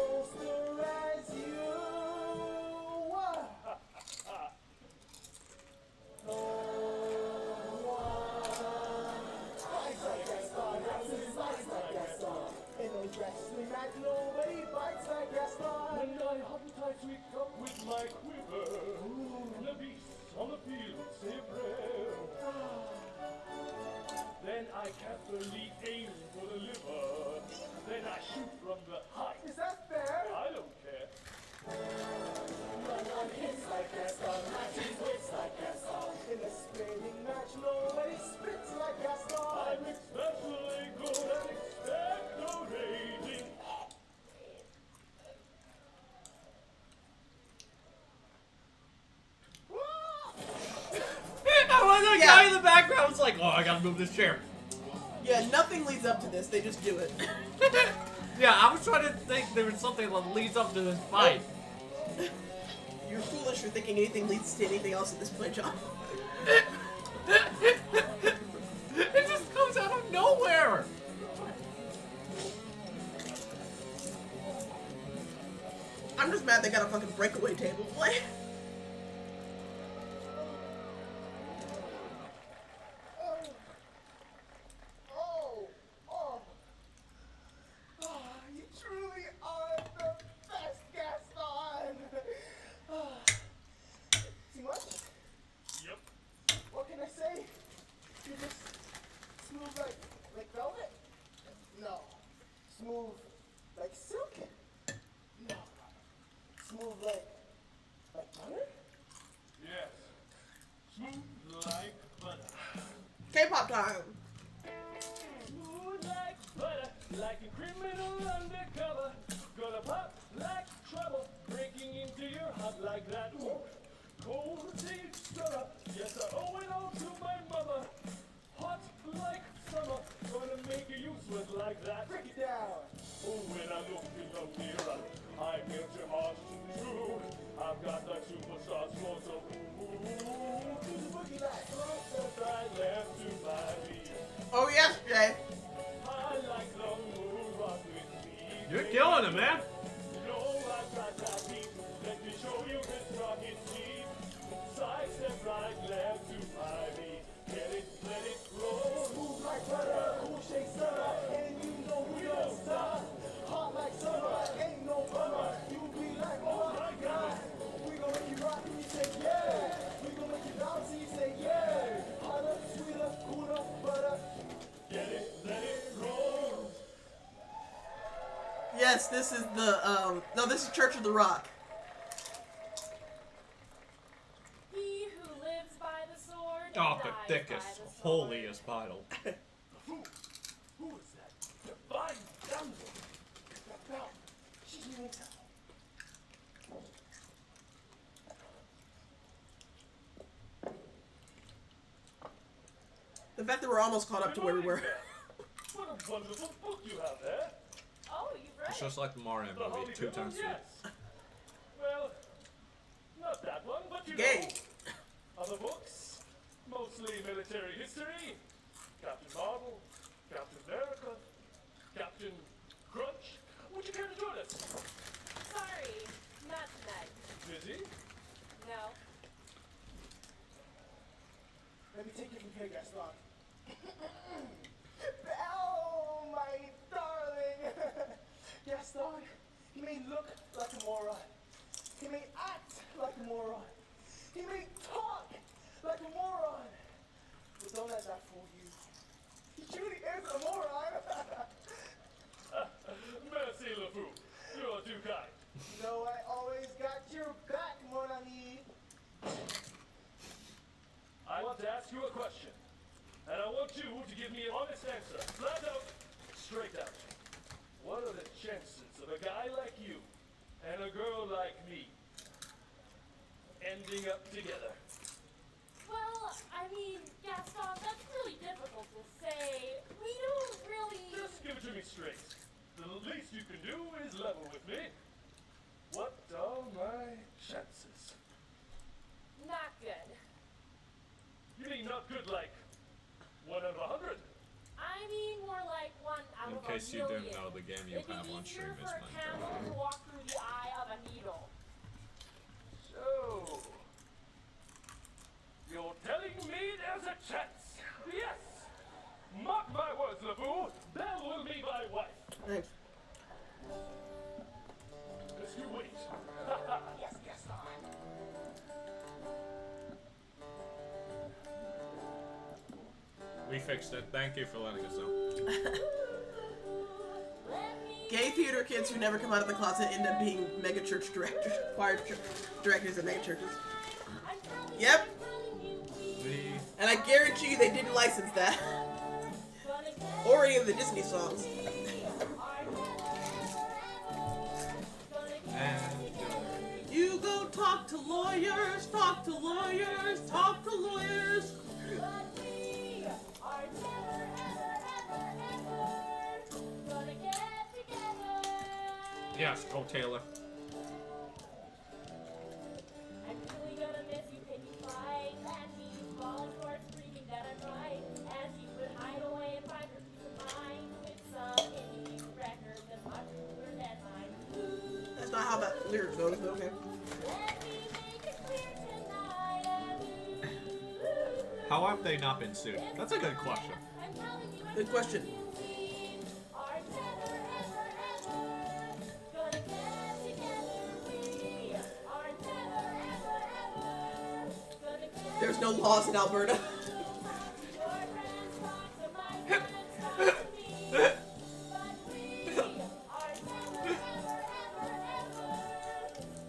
When I hunt, I tweak up with my quiver. The beasts on the field say a prayer. Then I carefully aim for the liver. Then I shoot from the height. Is that fair? I don't care. No one hits like Gaston, matches wits like Gaston. In a spinning match, nobody spits like Gaston. I'm especially good at expectorating. The guy in the background was like, oh, I gotta move this chair. Yeah, nothing leads up to this. They just do it. Yeah, I was trying to think there was something that leads up to this fight. You're foolish for thinking anything leads to anything else at this point, John. It just comes out of nowhere. I'm just mad they got a fucking breakaway table to play. You truly are the best, Gaston. Too much? Yep. What can I say? You're just smooth like velvet? No. Smooth like silk? No. Smooth like butter? Yes. Smooth like butter. K-pop time. Smooth like butter, like a criminal undercover. Gonna pop like trouble, breaking into your heart like that. Ooh. Cold deep summer, yes I owe it all to my mother. Hot like summer, gonna make you sweat like that. Yes, this is the, no, this is Church of the Rock. He who lives by the sword Oh, the dies thickest, by the sword. holiest Bible. Who is that divine damsel? That bell. She's meaning to. The fact that we're almost caught up to where we were. What a wonderful book you have there. Oh, you've read It's it. just like the Mario The movie, Holy 2 Bible, times 2. yes. Well, not that one, but you Gay. know. Other books, mostly military history. Captain Marvel, Captain America, Captain Crunch. Would you care to join us? Sorry, not tonight. Busy? No. Let me take you from here, Gaston. Belle, my darling. Gaston, he may look like a moron. He may act like a moron. He may talk like a moron. But don't let that fool you. He truly is a moron. Merci, LeFou. You are too kind. You know I always got your back, mon ami. I want to ask you a question. And I want you to give me an honest answer. Flat out, straight out. What are the chances of a guy like you and a girl like me ending up together? Well, I mean, Gaston, that's really difficult to say. We don't really... Just give it to me straight. The least you can do is level with me. What are my chances? Not good. You mean not good like 1 out of 100? I mean, more like 1 out In of case a you million. didn't know, the game you It'd be have on stream easier is for a camel Minecraft. to walk through the eye of a needle. So, you're telling me there's a chance? Yes! Mark my words, LeFou. Belle will be my wife. Thanks. Just you wait. Yes, Gaston. We fixed it. Thank you for letting us know. Gay theater kids who never come out of the closet end up being mega church directors, choir directors at mega churches. Yep. And I guarantee you they didn't license that. Or any of the Disney songs. You go talk to lawyers, talk to lawyers, talk to lawyers. Yes, go Taylor. I'm really gonna miss you, Piggy Pride. And he's falling short, screaming that I'm right. As you would hide away and find your peace of mind with some indie record that's much cooler than mine. That's not how that lyrics goes, but okay. Let me make it clear tonight, I will. How have they not been sued? That's a good question. I'm telling you, I'm Good question. we are never, ever, ever gonna get together. We are never, ever, ever gonna get There's no laws in Alberta. Your friends talk to my friends talk to me, but we are never, ever, ever, ever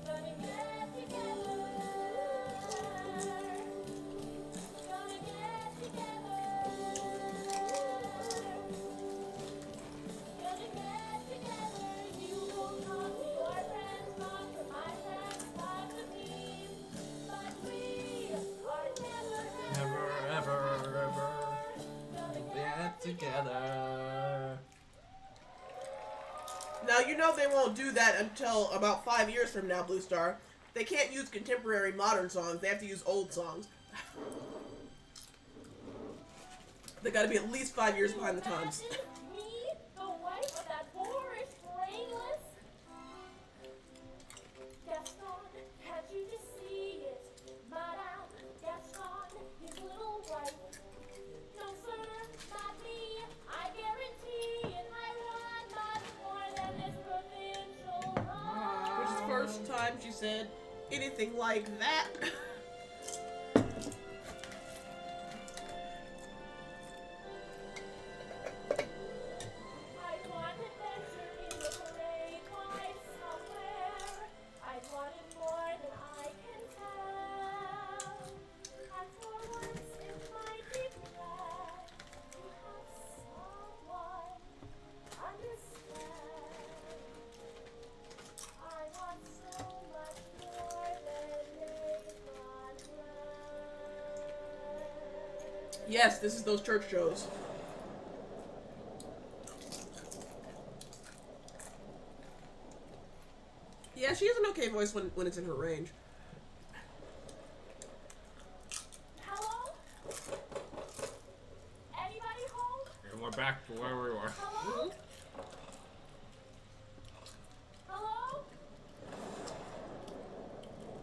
gonna get together. Gonna get together. Gonna get together. You will talk to your friends, talk to my friends, talk to me, but we are never, Ever get together. Now, you know they won't do that until about 5 years from now, Blue Star. They can't use contemporary modern songs. They have to use old songs. They gotta be at least 5 years behind the times. me, the wife of that boorish, brainless Gaston. Can't you just see it, Madame Gaston, his little wife? No, sir, not me. I guarantee it. I want much more than this provincial Which is the first time she said anything like that. I want adventure in the parade. Yes, this is those church shows. Yeah, she has an okay voice when it's in her range. Hello? Anybody home? And we're back to where we were. Hello? Hello?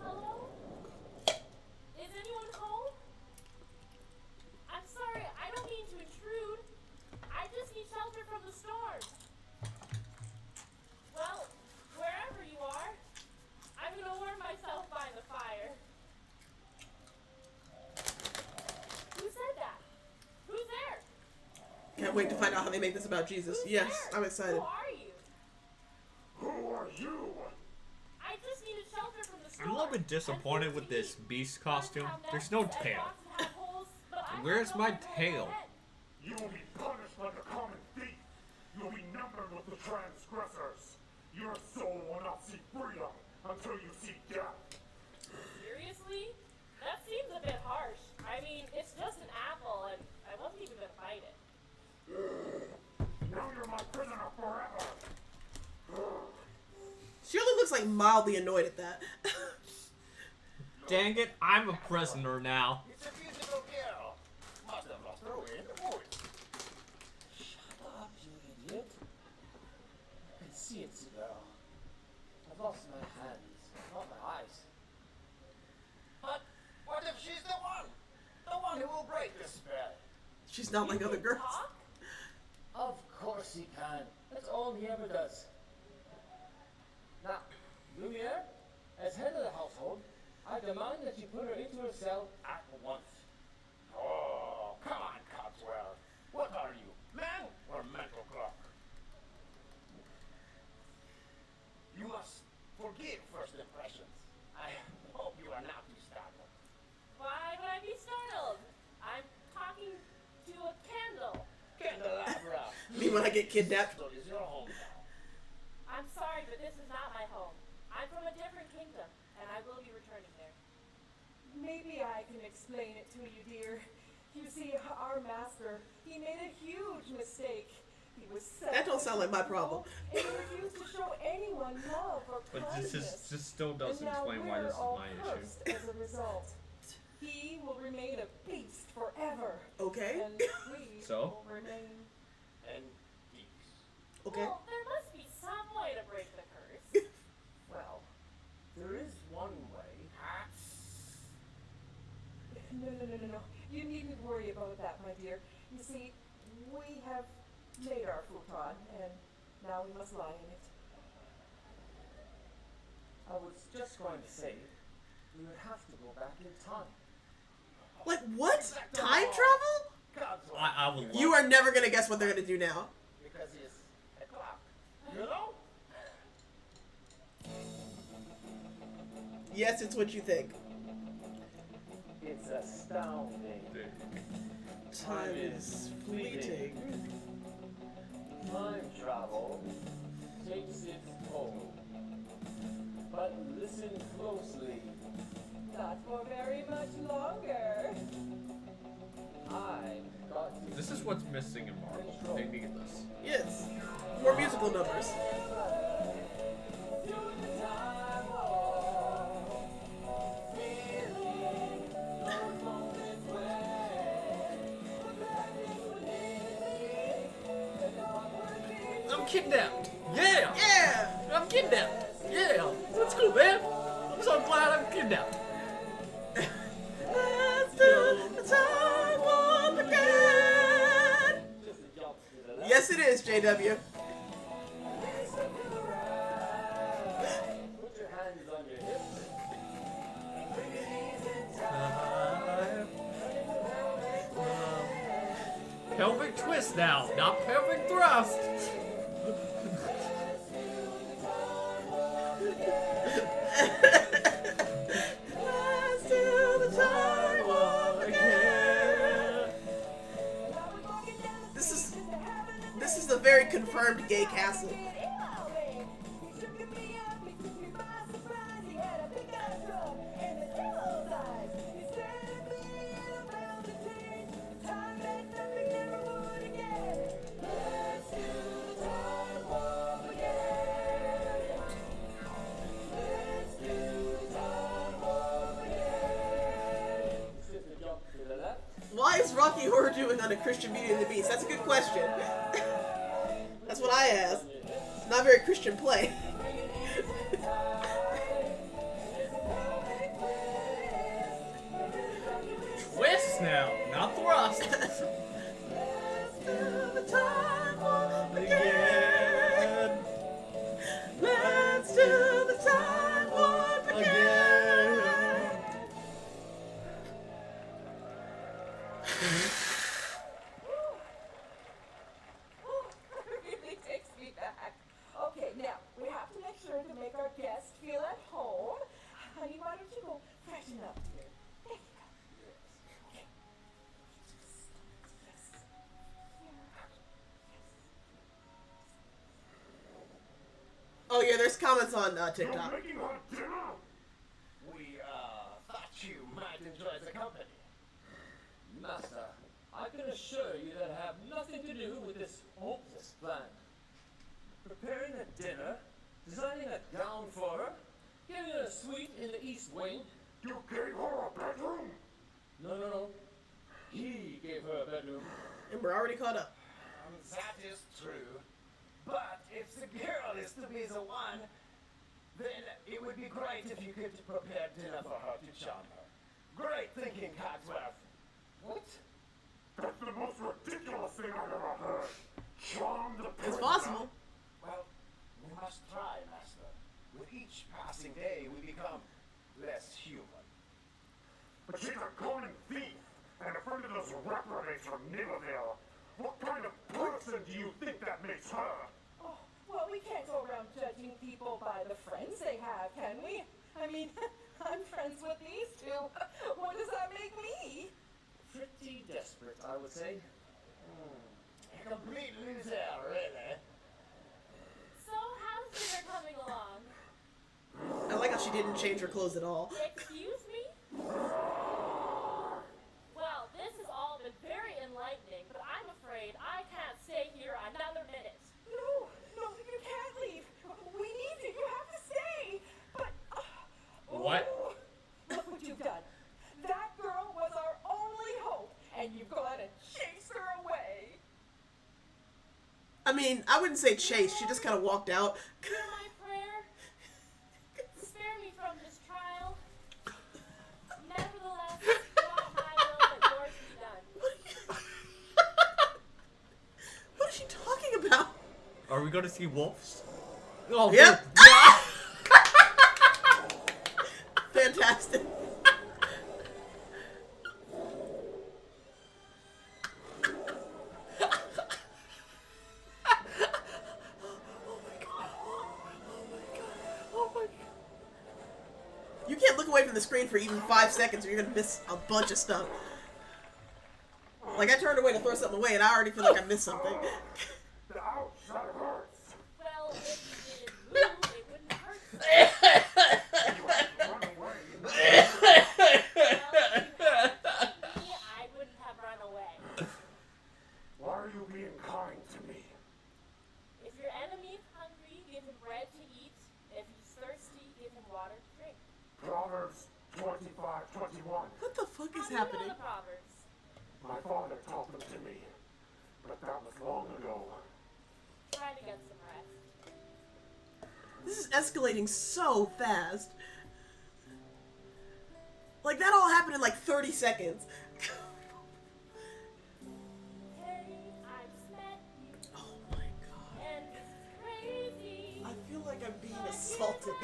Hello? Is anyone home? I'm sorry, I don't mean to intrude. I just need shelter from the storm. Well, wherever you are, I'm gonna warm myself by the fire. Who said that? Who's there? Can't wait to find out how they make this about Jesus. Yes, there? I'm excited. Who are you? Who are you? I just needed shelter from the storm. I'm a little bit disappointed with this beast costume. There's no tail. Where's my tail? You will be punished like a common thief. You will be numbered with the transgressors. Your soul will not see freedom until you see death. Seriously? That seems a bit harsh. I mean, it's just an apple, and I wasn't even gonna bite it. Now you're my prisoner forever. She only looks like mildly annoyed at that. Dang it, I'm a prisoner now. It's a beautiful girl. Must have lost her way in the woods. Shut up, you idiot. I can see it's a girl. I've lost my hands, not my eyes. But what if she's the one? The one who will break the spell? She's not like other girls. Of course he can. That's all he ever does. Now, Lumiere, as head of the household, I demand that you put her into her cell at once. Oh, come on, Cogswell. What are you, man or mental clock? You must forgive first impressions. I hope you are not too startled. Why would I be startled? I'm talking to a candle. Candelabra. Me when I get kidnapped. Bristol is your home now. I'm sorry, but this is not my home. I'm from a different kingdom, and I will be returning there. Maybe I can explain it to you, dear. You see, our master, he made a huge mistake. He was That don't sound like my problem. and he refused to show anyone love or But kindness. this still doesn't and now explain why we're this is all my issue. cursed as a result. He will remain a beast forever. Okay. And we So? will remain And geeks. Okay. Well, there must be some way to break the curse. Well, there is one way. No. You needn't worry about that, my dear. You see, we have made our futon, and now we must lie in it. I was just going to say, we would have to go back in time. Like what? Time travel? Cogswell. I would love You are never gonna guess what they're gonna do now. Because it's a clock. You know? Yes, it's what you think. It's astounding. Time is fleeting. Time travel takes its toll. But listen closely. Not for very much longer. I've got to This is what's missing in Marvel. They need this. Yes. More musical numbers. I'm kidnapped. Yeah. Yeah. I'm kidnapped. Yeah. That's cool, man. I'm so glad I'm kidnapped. Let's do the time warp again. Yes, it is, JW. put your hands on your hips. Pelvic twist now, not pelvic thrust. Let's do the time warp again. This is a very confirmed gay castle. spooky horror doing on a Christian Beauty and the Beast? That's a good question. That's what I asked. Not a very Christian play. Twist now, not thrust. Let's do the time warp again. Really takes me back. Okay, now we have to make sure to make our guests feel at home. Honey, why don't you go freshen up here? There you go. Okay. Yes. Oh yeah, there's comments on TikTok. You're making her dinner? We, thought you might enjoy the company. Master, I can assure you that I have nothing to do with this hopeless plan. Preparing a dinner, designing a gown for her, giving her a suite in the East Wing. You gave her a bedroom? No. He gave her a bedroom. And we're already caught up. That is true. But if the girl is to be the one, then it would be great if you could prepare dinner for her to charm her. Great thinking, Cogsworth. What? That's the most ridiculous thing I've ever heard. Charm the It's prisoner? possible. Well, we must try, Master. With each passing day, we become less human. But she's a common thief and a friend of those reprobates from Niverville. What kind of person do you think that makes her? Oh, well, we can't go around judging people by the friends they have, can we? I mean, I'm friends with these two. What does that make me? Pretty desperate, I would say. A complete loser, really. So, how's dinner coming along? I like how she didn't change her clothes at all. Excuse me? Well, this has all been very enlightening, but I'm afraid I can't stay here another minute. No, you can't leave. We need you. You have to stay. But What? Look what you've done. That girl was our only hope, and you've gone and chased her away. I mean, I wouldn't say chase. She just kind of walked out. Hear my prayer. Spare me from this trial. Nevertheless, not my will, but yours be done. What is she talking about? Are we going to see wolves? Oh, Yep. yeah. Fantastic. You can't look away from the screen for even 5 seconds or you're gonna miss a bunch of stuff. Like, I turned away to throw something away and I already feel like I missed something. Ouch, that hurts. Well, if you didn't move, it wouldn't hurt. You have to run away. Well, if you hadn't seen me, I wouldn't have run away. Why are you being kind to me? If your enemy is hungry, give him bread to eat. If he's thirsty, give him water to drink. Proverbs 25:21. What the fuck is How do you know happening? the Proverbs? My father taught them to me, but that was long ago. Try to get some rest. This is escalating so fast. Like, that all happened in like 30 seconds. Hey, I just met you, Oh my god. and this is crazy. I feel like I'm being assaulted.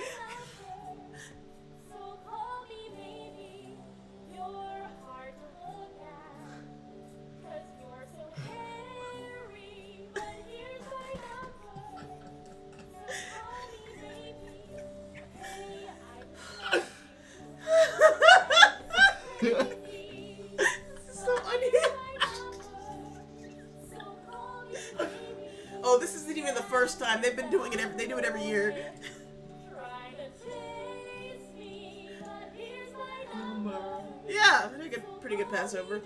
So call me maybe. You're hard to look at, 'cause you're so hairy. But here's my number. So call me maybe. Hey, I just met you. Crazy. So unhinged. So call me maybe. Oh, this isn't even the first time. They've been doing it. They do it every year. Try to chase me, but here's my number. Yeah, I think a pretty good Passover.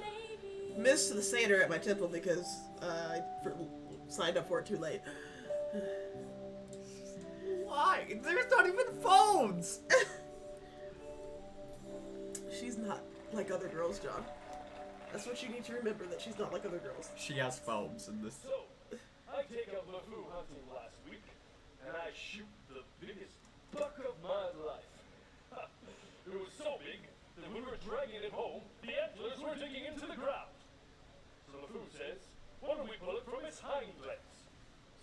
Missed the Seder at my temple because I signed up for it too late. Why? There's not even phones. She's not like other girls, John. That's what you need to remember, that she's not like other girls. She has phones in this. So, I take out LeFou hunting last week, and I shoot the biggest buck of my life. It was so big that when we were dragging it home, the antlers were digging into the ground. So LeFou says, why don't we pull it from its hind legs?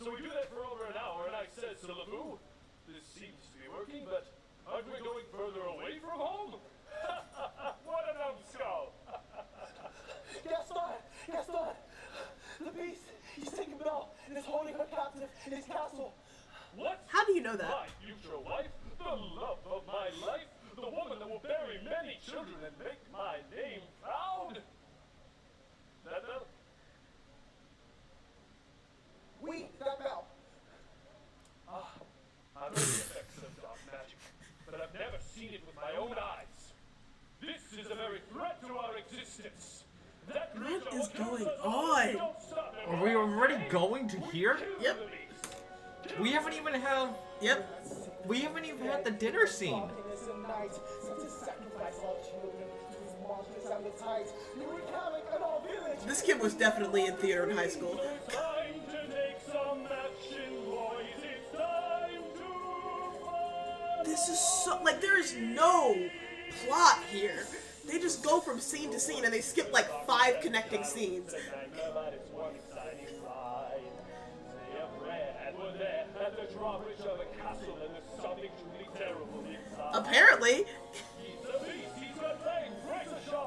So we do that for over an hour, and I says to LeFou, this seems to be working, but aren't we going further away from home? What a numbskull! Gaston! The beast! He's taken Belle and is holding her captive in his castle. What? How do you know that? My future wife, the love of my life, the woman that will bury many children and make my name proud. That Belle? That Belle. I've heard the effects of dark magic, but I've never seen it with my own eyes. This is a very threat to our existence. That What is going on? Are we already going to here? Yep. We haven't even had. Yep. We haven't even had the dinner scene. This kid was definitely in theater in high school. This is so, like, there is no plot here. They just go from scene to scene and they skip like 5 connecting scenes. Apparently.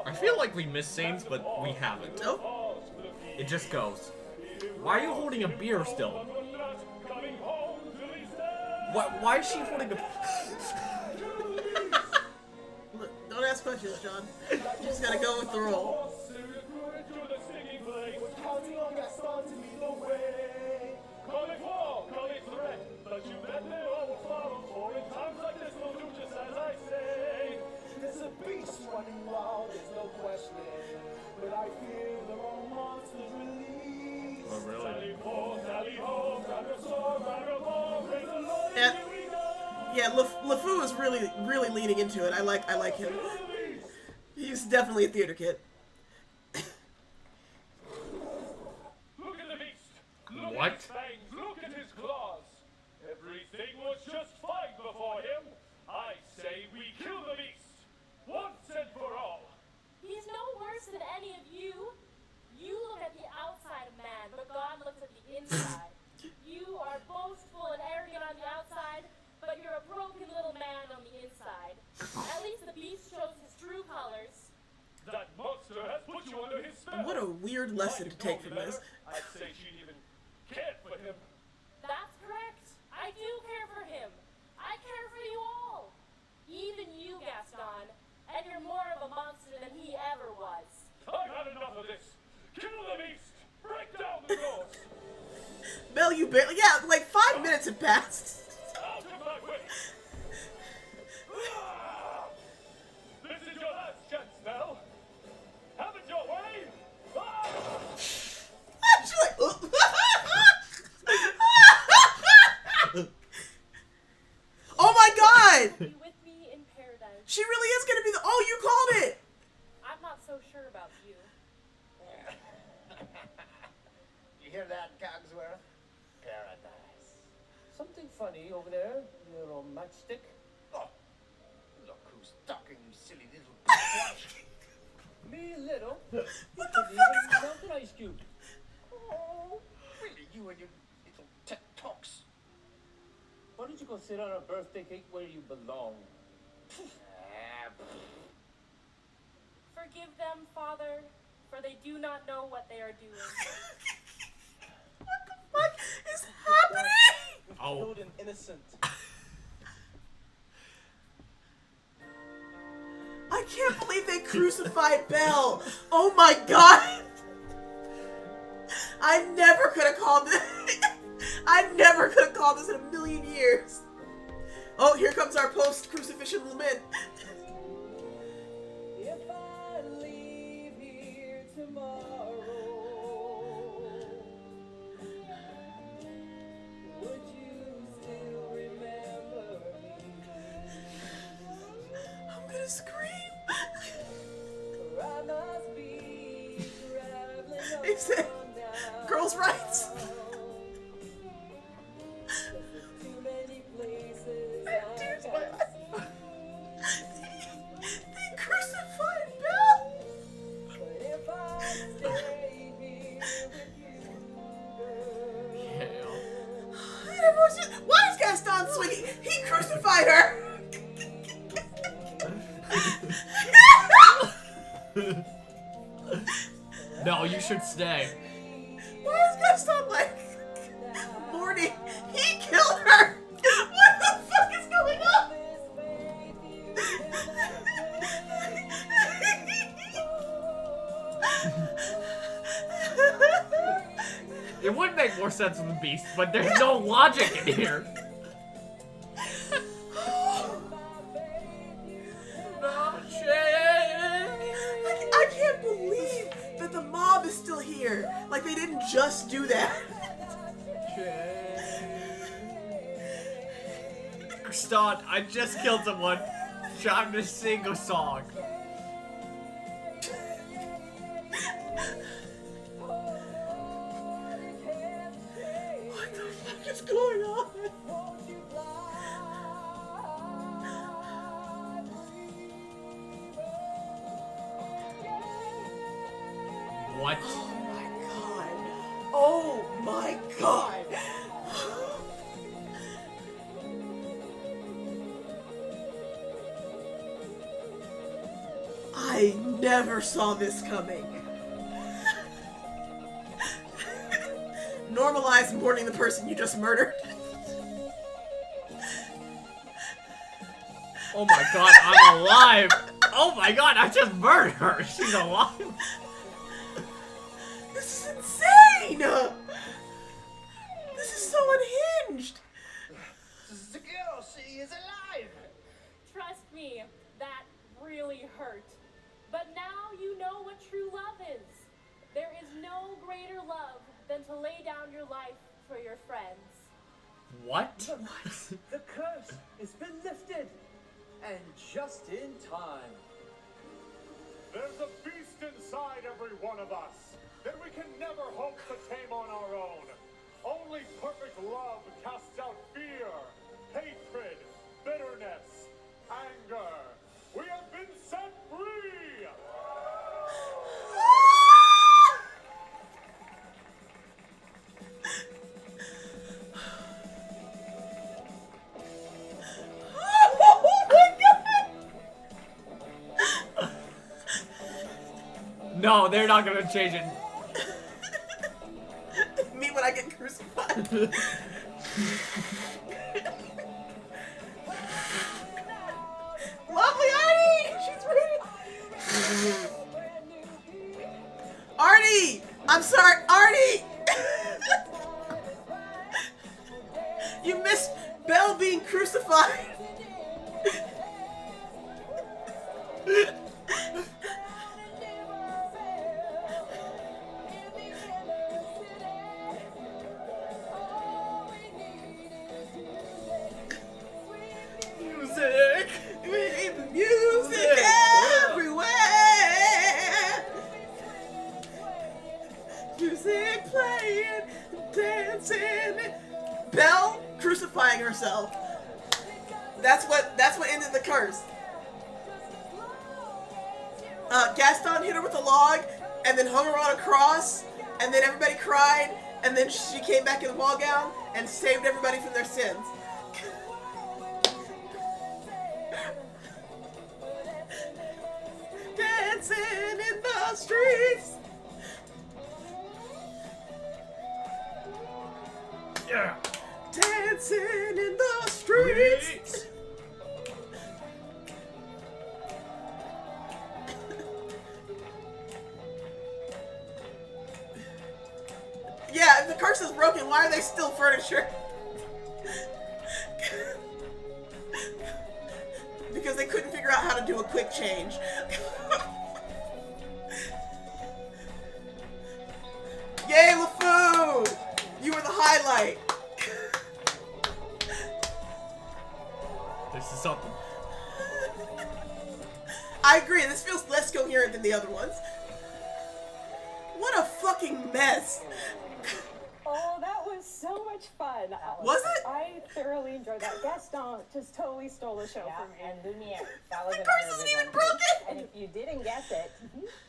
I feel like we missed scenes, but we haven't. Nope. It just goes. Why are you holding a beer still? Why is she holding a... Look, don't ask questions, John. You just gotta go with the role. Running wild, there's no question. But I fear the wrong monster's release. Oh, really? Yeah, LeFou is really leaning into it. I like him. He's definitely a theater kid. Look at the beast. Look What? at his fangs. Look at his claws. Everything was just fine before him. I say we kill the beast. Once and for all. He's no worse than any of you. You look at the outside of man, but God looks at the inside. You are boastful and arrogant on the outside, but you're a broken little man on the inside. At least the beast shows his true colors. That monster has put you under his spell. What a weird lesson to take from this. I'd say she'd even care for him. That's correct. I do care for him. I care for you all. Even you, Gaston. And you're more of a monster than he ever was. I've had enough of this. Kill the beast. Break down the doors. Belle, you barely... Yeah, like 5 minutes have passed. Out of my way. This is your last chance, Belle. Have it your way. She's like... Oh my god! Be with me in paradise. She really is gonna be the... Oh, you called it! I'm not so sure about you. You hear that, Cogsworth? Paradise. Something funny over there, your matchstick? Oh, look who's talking, you silly little bitch. Me little? What the fuck is going on? An ice cube. Oh, really, you and your little tech talks. Why don't you go sit on a birthday cake where you belong? Forgive them, Father, for they do not know what they are doing. What the fuck is happening? Oh. Killed an innocent. I can't believe they crucified Belle. Oh my god. I never could have called this. I never could have called this in a million years. Oh, here comes our post-crucifixion lament. If I leave here tomorrow, would you still remember me? I'm gonna scream. For I must be He said, girls' rights. Tears in my eyes. They crucified Belle. And everyone's just, why is Gaston swinging? He crucified her. No, you should stay. Why is Gaston like, Morty, he killed her. What the fuck is going on? It would make more sense with the Beast, but there's no logic in here. I can't believe that the mob is still here. Like, they didn't just do that. Gaston, I just killed someone. Time to sing a song. What the fuck is going on? What? Oh my god. I never saw this coming. Normalize mourning the person you just murdered. Oh my god, I'm alive! Oh my god, I just murdered her! She's alive! This is insane! This is so unhinged! The girl, she is alive! Trust me, that really hurt. But now you know what true love is. There is no greater love than to lay down your life for your friends. What? The curse has been lifted, and just in time. There's a beast inside every one of us that we can never hope to tame on our own. Only perfect love casts out fear, hatred, bitterness, anger. We have been set free! No, they're not gonna change it. Me when I get crucified. Lovely Artie! She's ready! Artie! I'm sorry, Artie! You missed Belle being crucified! Music! We need the music everywhere! Music playing, dancing. Belle crucifying herself. That's what ended the curse. Gaston hit her with a log, and then hung her on a cross, and then everybody cried, and then she came back in the ball gown and saved everybody from their sins. Dancing in the streets. Yeah. Dancing in the streets. Yeah, if the curse is broken, why are they still furniture? Because they couldn't figure out how to do a quick change. Yay, LeFou! You were the highlight. This is something. I agree, this feels less coherent than the other ones. What a fucking fucking mess. Oh, that was so much fun. Was it? I thoroughly enjoyed that. Gaston just totally stole the show from me. And Lumiere. That was My another purse isn't good even one, too. broken. And if you didn't guess it,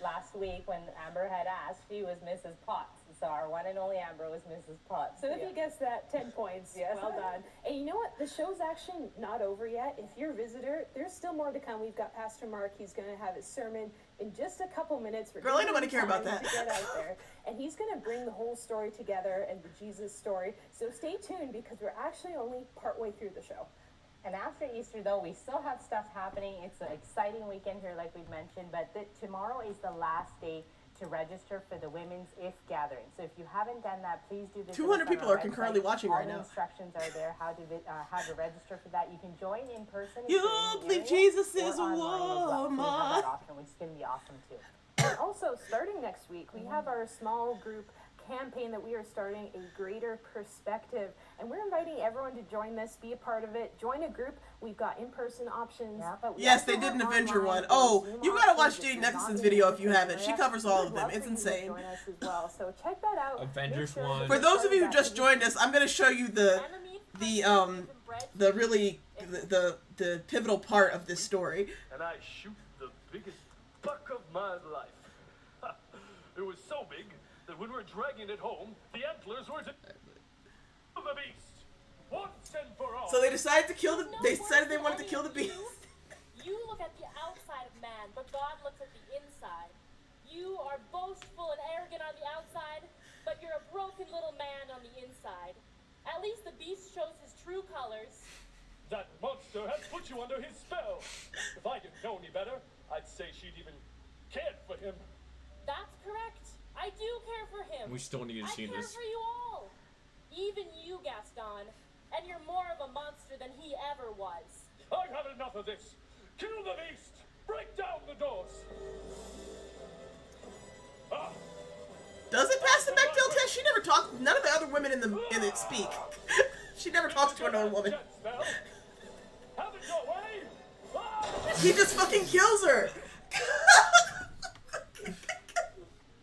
last week when Amber had asked, she was Mrs. Potts. So our one and only Amber was Mrs. Potts. So if you guessed that, 10 points. Yes. Well done. And you know what? The show's actually not over yet. If you're a visitor, there's still more to come. We've got Pastor Mark. He's going to have his sermon in just a couple minutes. Girl, ain't nobody care about that. To get out there. And he's going to bring the whole story together and the Jesus story. So stay tuned because we're actually only partway through the show. And after Easter, though, we still have stuff happening. It's an exciting weekend here, like we've mentioned. But tomorrow is the last day to register for the Women's IF Gathering. So if you haven't done that, please do this. 200 people are concurrently watching right now. All the instructions are there, how to register for that. You can join in person. You believe Jesus is a woman. woman. Which is going to be awesome, too. And also, starting next week, we have our small group campaign that we are starting, A Greater Perspective. And we're inviting everyone to join this, be a part of it, join a group. We've got in-person options. But we Yes, also they did an have Avenger online one. Oh, Zoom you gotta watch options Jade if you're Nexus's not video in if you the haven't. She area. covers all We'd of them. love It's for you to insane. join us as well. So check that out. Avengers Make sure one. For those of you who just joined us, I'm gonna show you the really the pivotal part of this story. And I shoot the biggest buck of my life. It was so big that when we're dragging it home, the antlers were to the beast once and for all. So they decided to kill the. They decided they wanted to kill the beast. You look at the outside of man, but God looks at the inside. You are boastful and arrogant on the outside, but you're a broken little man on the inside. At least the beast shows his true colors. That monster has put you under his spell. If I didn't know any better, I'd say she'd even cared for him. That's correct. I do care for him. We still need to see I care this. for you all. Even you, Gaston. And you're more of a monster than he ever was. I've had enough of this. Kill the beast. Break down the doors. Ah. Does it pass the Bechdel test? She never talks. None of the other women in it speak. She never talks to another woman. Have it your way. Ah. He just fucking kills her.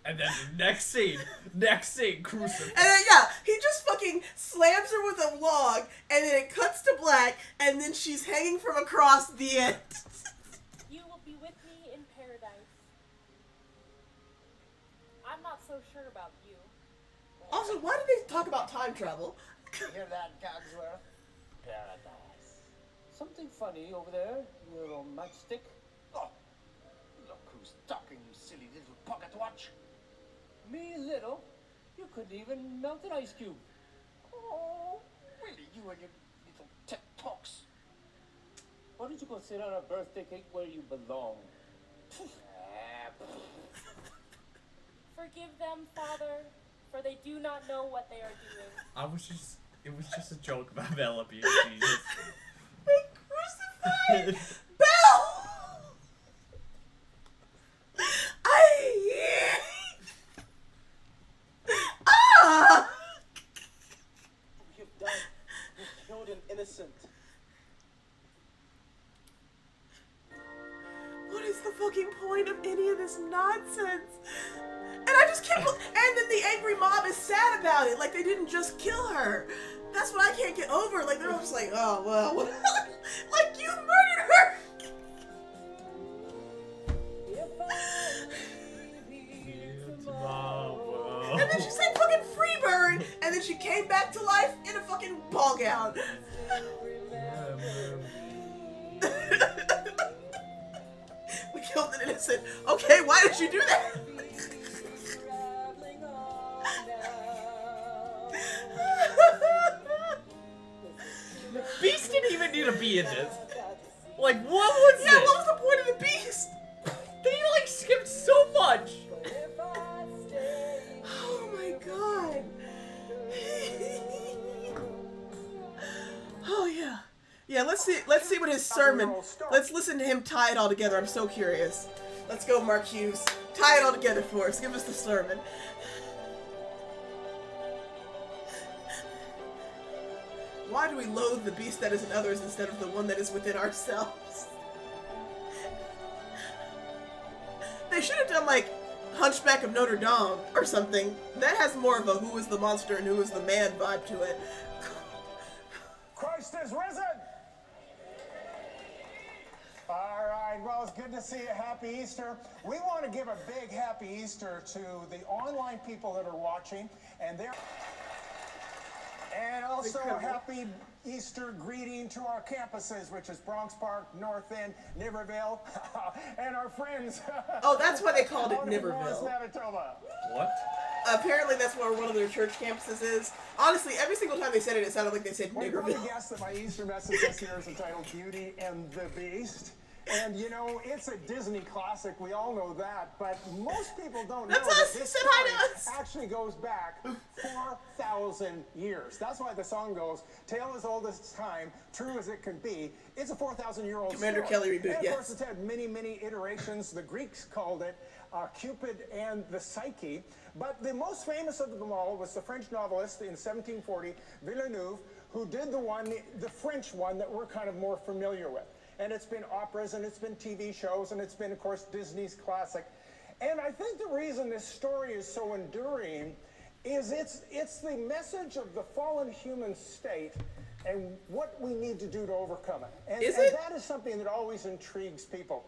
And then next scene, crucifix. And then he just fucking slams her with a log, and then it cuts to black, and then she's hanging from a cross. The end. You will be with me in paradise. I'm not so sure about you. Also, why did they talk about time travel? You hear that, Cogsworth? Paradise. Something funny over there, you little nightstick. Oh, look who's talking, you silly little pocket watch. Me little? You couldn't even melt an ice cube. Oh, really, you and your little tech talks. Why don't you go sit on a birthday cake where you belong? Forgive them, Father, for they do not know what they are doing. It was just a joke about Bella being Jesus. They crucified Belle! You've done. You've killed an innocent. What is the fucking point of any of this nonsense? And I just can't. And then the angry mob is sad about it. Like they didn't just kill her. That's what I can't get over. Like they're all just like, oh well, like you murdered her. And then she said fucking free bird, and then she came back to life in a fucking ball gown. We killed an innocent. Okay, why did you do that? Beast didn't even need to be in this. Like, what was it? Yeah, what was the point of the beast? They like skipped so much. Oh my god. Oh yeah. Yeah, let's see what his sermon. Let's listen to him tie it all together. I'm so curious. Let's go, Mark Hughes. Tie it all together for us. Give us the sermon. Why do we loathe the beast that is in others instead of the one that is within ourselves? They should have done like Hunchback of Notre Dame or something. That has more of a who is the monster and who is the man vibe to it. Christ is risen! All right, well, it's good to see you. Happy Easter. We want to give a big happy Easter to the online people that are watching, and also a happy Easter greeting to our campuses, which is Bronx Park, North End, Niverville, and our friends. Oh, that's why they called it out in Niverville. Morris, Manitoba. What? Apparently that's where one of their church campuses is. Honestly, every single time they said it, it sounded like they said Well, you probably Niggerville. guessed that my Easter message this year is entitled Beauty and the Beast. And, you know, it's a Disney classic. We all know that. But most people don't know that this story actually goes back 4,000 years. That's why the song goes, tale as old as time, true as it can be. It's a 4,000-year-old Commander story. Kelly reboot, And, of course, yes. it's had many, many iterations. The Greeks called it Cupid and the Psyche. But the most famous of them all was the French novelist in 1740, Villeneuve, who did the French one that we're kind of more familiar with. And it's been operas, and it's been TV shows, and it's been, of course, Disney's classic. And I think the reason this story is so enduring is it's the message of the fallen human state and what we need to do to overcome it. And that is something that always intrigues people.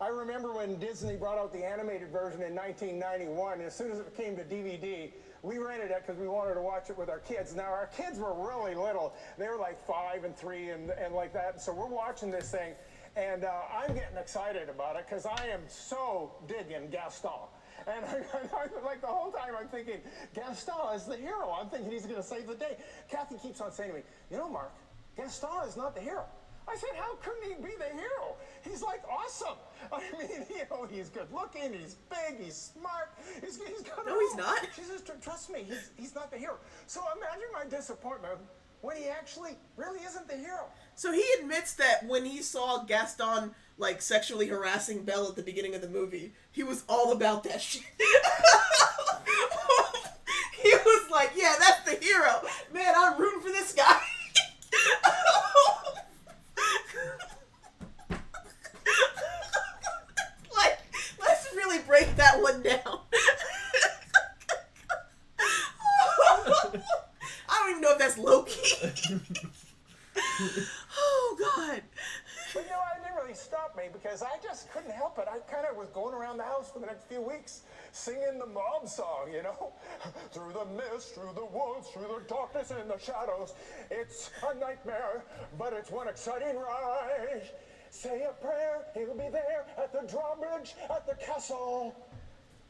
I remember when Disney brought out the animated version in 1991, and as soon as it came to DVD, we rented it because we wanted to watch it with our kids. Now, our kids were really little. They were like 5 and 3 and like that. So we're watching this thing, and I'm getting excited about it because I am so digging Gaston. And like the whole time I'm thinking, Gaston is the hero. I'm thinking he's going to save the day. Kathy keeps on saying to me, you know, Mark, Gaston is not the hero. I said, how couldn't he be the hero? He's like awesome. I mean, you know, he's good looking, he's big, he's smart, he's got No, he's not. She says, trust me, he's not the hero. So imagine my disappointment when he actually really isn't the hero. So he admits that when he saw Gaston, like, sexually harassing Belle at the beginning of the movie, he was all about that shit. He was like, yeah, that's the hero. Man, I'm rooting for this guy. Like, let's really break that one down. I don't even know if that's low-key. Oh, God. But, you know, it didn't really stop me because I just couldn't help it. I kind of was going around the house for the next few weeks singing the mob song, you know? Through the mist, through the woods, through the darkness and the shadows. It's a nightmare, but it's one exciting ride. Say a prayer, he'll be there at the drawbridge, at the castle.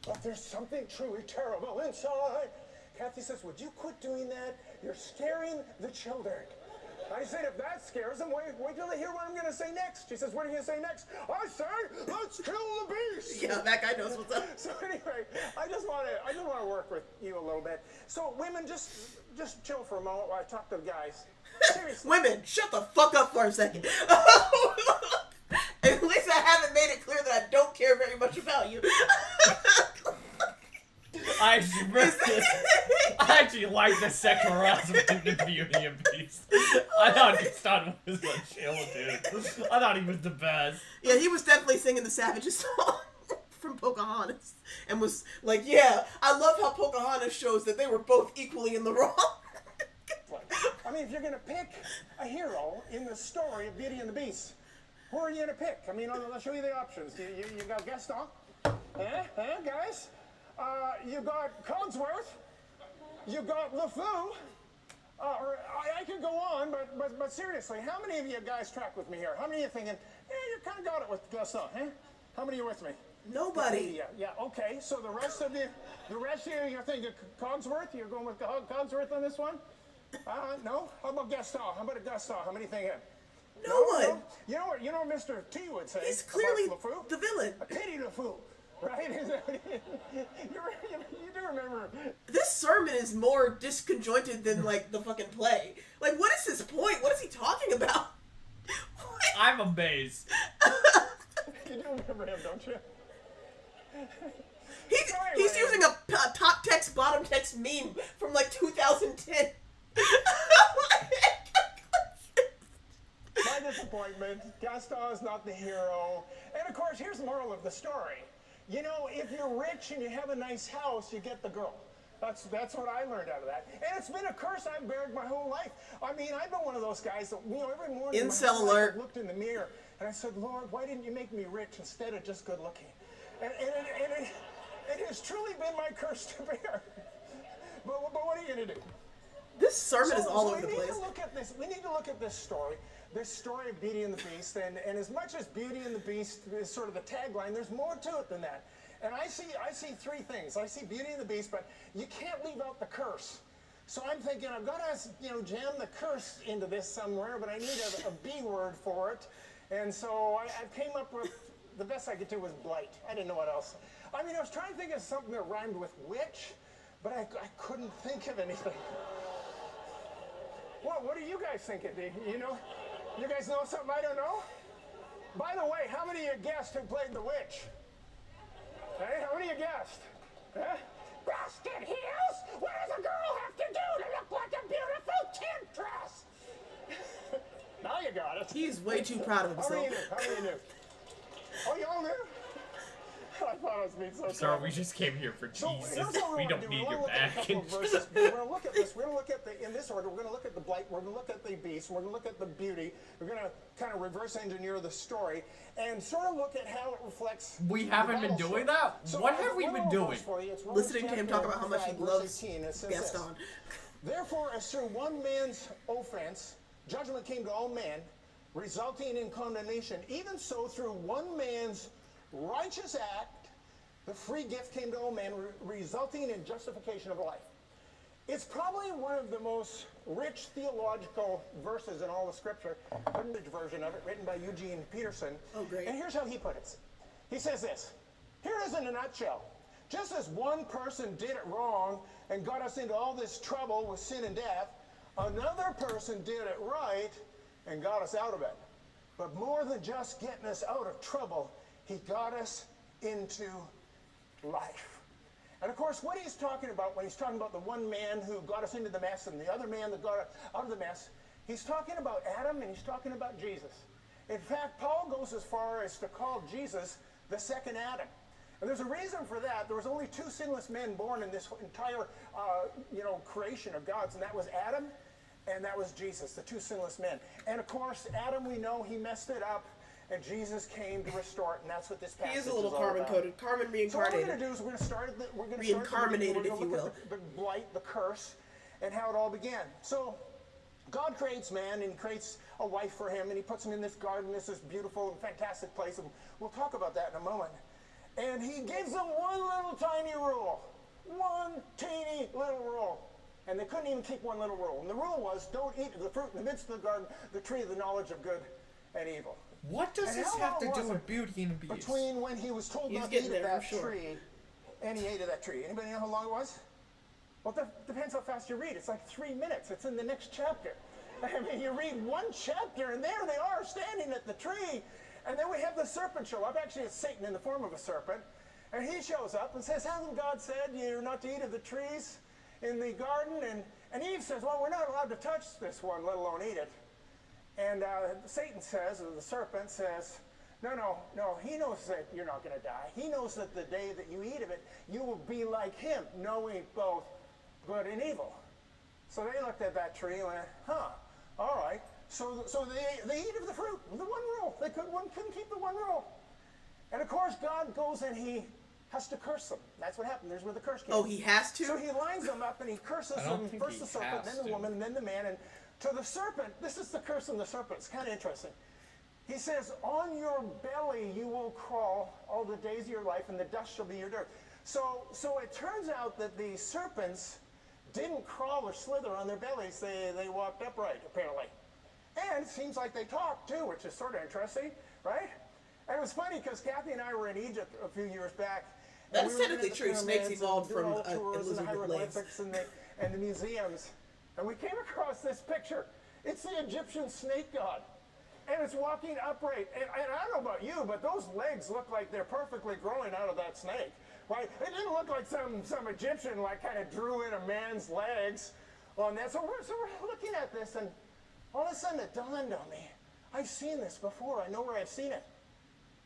But there's something truly terrible inside. Kathy says, would you quit doing that? You're scaring the children. I said, if that scares them, wait till they hear what I'm going to say next. She says, what are you going to say next? I say, let's kill the beast. Yeah, that guy knows what's up. So anyway, I just want to work with you a little bit. So women, just chill for a moment while I talk to the guys. Seriously. Women, shut the fuck up for a second. At least I haven't made it clear that I don't care very much about you. I actually like the sexual harassment in the Beauty and Beast. I thought Gaston was a chill dude. I thought he was the best. Yeah, he was definitely singing the Savages song from Pocahontas. And was like, yeah, I love how Pocahontas shows that they were both equally in the wrong. I mean, if you're going to pick a hero in the story of Beauty and the Beast, who are you going to pick? I mean, I'll show you the options. You got Gaston. Guys? You got Cogsworth. You got LeFou. I could go on, but seriously, how many of you guys track with me here? How many of you thinking, you kind of got it with Gaston, huh? How many are with me? Nobody. Yeah, okay. So the rest of you, you're thinking Cogsworth? You're going with Cogsworth on this one? No? How about Gaston? How about Gaston? How many thinking? No one. No? You know what Mr. T would say? He's clearly about LeFou? the villain. A pity LeFou. Right? You do remember. This sermon is more disconjointed than, like, the fucking play. Like, what is his point? What is he talking about? I'm amazed. You do remember him, don't you? He's using a top text, bottom text meme from, like, 2010. My disappointment. Gaston is not the hero. And, of course, here's the moral of the story. You know, if you're rich and you have a nice house, you get the girl. That's what I learned out of that. And it's been a curse I've bared my whole life. I mean, I've been one of those guys that, you know, every morning Incel alert. I looked in the mirror and I said, Lord, why didn't you make me rich instead of just good looking? And it has truly been my curse to bear. But what are you going to do? This sermon is all over the we need place. to look at this. We need to look at this story of Beauty and the Beast. And as much as Beauty and the Beast is sort of the tagline, there's more to it than that. And I see three things. I see Beauty and the Beast, but you can't leave out the curse. So I'm thinking I've got to, you know, jam the curse into this somewhere, but I need a B word for it. And so I came up with, the best I could do was blight. I didn't know what else. I mean, I was trying to think of something that rhymed with witch, but I couldn't think of anything. What do you guys think it'd be? You know? You guys know something I don't know? By the way, how many of you guessed who played the witch? Hey, how many of you guessed? Huh? Busted heels? What does a girl have to do to look like a beautiful temptress? Now you got it. He's way too proud of himself. How many knew? Oh, y'all knew? I thought I was being so Sorry, we just came here for Jesus. We don't need your package. We're going to look at this. We're going to look at in this order, we're going to look at the blight, we're going to look at the beast, we're going to look at the beauty, we're going to kind of reverse engineer the story, and sort of look at how it reflects. We haven't been doing that? So what have we been doing? Listening to him talk about how much he loves Gaston. Therefore, as through one man's offense, judgment came to all men, resulting in condemnation, even so through one man's righteous act, the free gift came to all men, resulting in justification of life. It's probably one of the most rich theological verses in all of Scripture, a version of it, written by Eugene Peterson. Oh, great. And here's how he put it. He says this, here it is in a nutshell. Just as one person did it wrong and got us into all this trouble with sin and death, another person did it right and got us out of it. But more than just getting us out of trouble, he got us into life. And of course, what he's talking about when he's talking about the one man who got us into the mess and the other man that got us out of the mess, he's talking about Adam and he's talking about Jesus. In fact, Paul goes as far as to call Jesus the second Adam. And there's a reason for that. There was only two sinless men born in this entire creation of God's, and that was Adam and that was Jesus, the two sinless men. And of course, Adam, we know he messed it up, and Jesus came to restore it, and that's what this passage is all about. He is a little carbon-coded, carbon reincarnated. So what we're going to do is we're going to start reincarnated, if you will. The blight, the curse, and how it all began. So God creates man, and he creates a wife for him, and he puts him in this garden, this beautiful and fantastic place, and we'll talk about that in a moment. And he gives them one little tiny rule. One teeny little rule. And they couldn't even keep one little rule. And the rule was, don't eat of the fruit in the midst of the garden, the tree of the knowledge of good and evil. What does this have to do with Beauty and the Beast? Between when he was told not to eat of that tree, and he ate of that tree. Anybody know how long it was? Well, it depends how fast you read. It's like 3 minutes. It's in the next chapter. I mean, you read one chapter, and there they are standing at the tree. And then we have the serpent show up. Actually, it's Satan in the form of a serpent. And he shows up and says, hasn't God said you're not to eat of the trees in the garden? And Eve says, well, we're not allowed to touch this one, let alone eat it. And Satan says, or the serpent says, no, he knows that you're not going to die. He knows that the day that you eat of it, you will be like him, knowing both good and evil. So they looked at that tree and went, all right. So they eat of the fruit, the one rule. They couldn't keep the one rule. And of course, God goes and he has to curse them. That's what happened. There's where the curse came. Oh, he has to? So he lines them up and he curses them. First the serpent, then the woman, and then the man. And to the serpent, this is the curse on the serpent. It's kind of interesting. He says, on your belly you will crawl all the days of your life, and the dust shall be your dirt. So it turns out that the serpents didn't crawl or slither on their bellies. They walked upright, apparently. And it seems like they talked, too, which is sort of interesting, right? And it was funny because Kathy and I were in Egypt a few years back. That's technically true. Snakes evolved from a lizard with legs. And the museums. And we came across this picture. It's the Egyptian snake god. And it's walking upright. And I don't know about you, but those legs look like they're perfectly growing out of that snake. Right? It didn't look like some Egyptian kind of drew in a man's legs on that. So we're looking at this, and all of a sudden it dawned on me. I've seen this before. I know where I've seen it.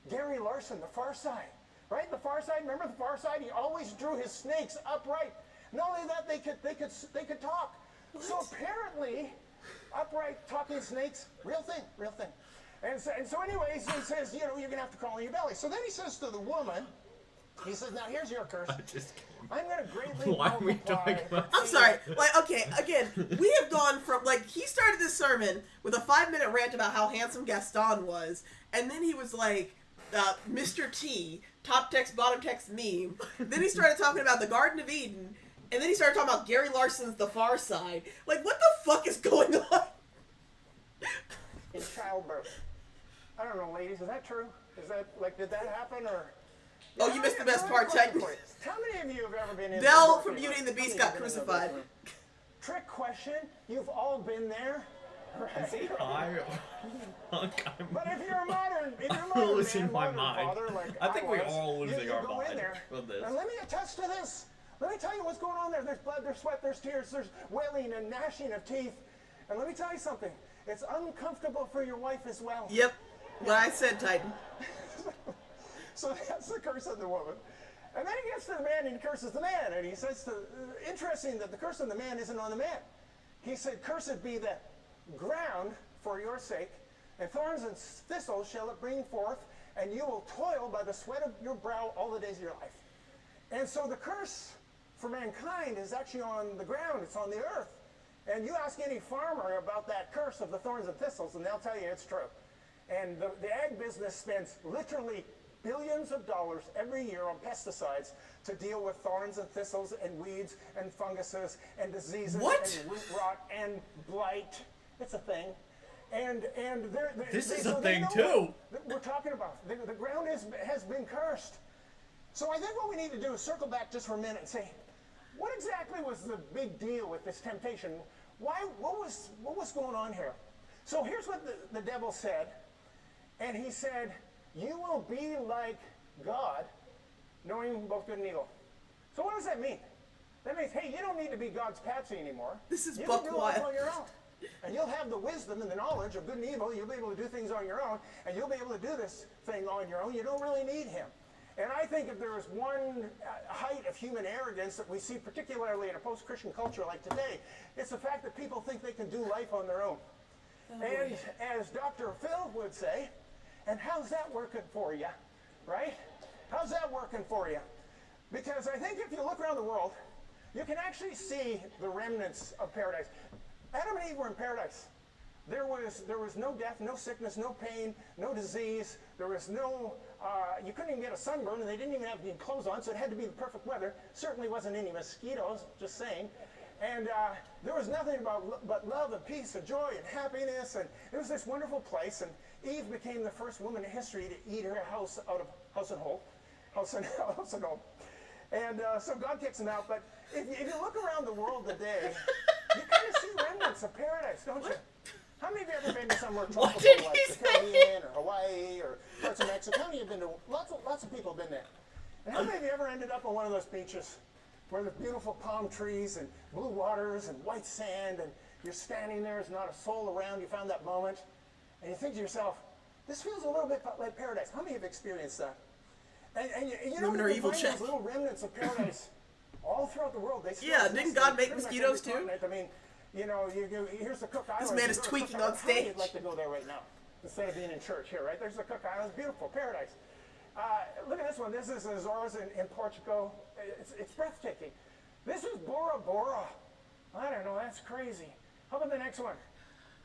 Gary Larson, The Far Side. right? The Far Side, remember the Far Side? He always drew his snakes upright. Not only that, they could talk. What? So apparently, upright talking snakes, real thing. And so anyways, he says, you know, you're gonna have to crawl on your belly. So then he says to the woman, he says, now here's your curse. I'm gonna greatly Why are we talking about? I'm sorry. Like, okay, again, we have gone from, like, he started this sermon with a 5-minute rant about how handsome Gaston was, and then he was like, Mr. T, top text, bottom text meme. Then he started talking about the Garden of Eden, and then he started talking about Gary Larson's The Far Side. Like, what the fuck is going on? In childbirth. I don't know, ladies, is that true? Is that, like, did that happen, or... Oh, you missed the best part, Titan. How many of you have ever been in... Belle from Beauty and the Beast got crucified. Trick question. You've all been there. Right? Say hi. But if you're a modern, I'm losing man, my modern mind. father, like I think we're was, all losing you our go in mind there, with this. and let me attest to this. Let me tell you what's going on there. There's blood, there's sweat, there's tears, there's wailing and gnashing of teeth. And let me tell you something. It's uncomfortable for your wife as well. Yep. What I said, Titan. So that's the curse of the woman. And then he gets to the man and he curses the man. And he says, interesting that the curse of the man isn't on the man. He said, cursed be the ground for your sake, and thorns and thistles shall it bring forth, and you will toil by the sweat of your brow all the days of your life. And so the curse for mankind is actually on the ground. It's on the earth. And you ask any farmer about that curse of the thorns and thistles, and they'll tell you it's true. And the ag business spends literally billions of dollars every year on pesticides to deal with thorns and thistles and weeds and funguses and diseases and root rot and blight. It's a thing. And this is a thing too. We're talking about the ground has been cursed. So I think what we need to do is circle back just for a minute and say, what exactly was the big deal with this temptation? What was going on here? So here's what the devil said. And he said, you will be like God, knowing both good and evil. So what does that mean? That means, hey, you don't need to be God's patsy anymore. This is you buck can do wild. it on your own. And you'll have the wisdom and the knowledge of good and evil. You'll be able to do things on your own. And you'll be able to do this thing on your own. You don't really need him. And I think if there is one height of human arrogance that we see particularly in a post-Christian culture like today, it's the fact that people think they can do life on their own. Oh, and as Dr. Phil would say, and how's that working for you, right? How's that working for you? Because I think if you look around the world, you can actually see the remnants of paradise. Adam and Eve were in paradise. There was no death, no sickness, no pain, no disease. There was no, you couldn't even get a sunburn, and they didn't even have any clothes on, so it had to be the perfect weather. Certainly wasn't any mosquitoes, just saying. And there was nothing but love and peace and joy and happiness, and it was this wonderful place. And Eve became the first woman in history to eat her house out of house and home. And so God kicks them out. But if you look around the world today, you kind of see remnants of paradise, don't you? How many of you have ever been to somewhere tropical like the Caribbean or Hawaii or parts of Mexico? How many have been to? Lots of people have been there. And how many of you ever ended up on one of those beaches where there's beautiful palm trees and blue waters and white sand, and you're standing there, there's not a soul around, you found that moment, and you think to yourself, this feels a little bit like paradise. How many have experienced that? And you know, you can find those little remnants of paradise all throughout the world. Didn't God make mosquitoes too? I mean, you know, here's the Cook Islands. This man is tweaking on stage. You'd like to go there right now instead of being in church here, right? There's the Cook Islands, beautiful paradise. Look at this one. This is Azores in Portugal. It's breathtaking. This is Bora Bora. I don't know. That's crazy. How about the next one?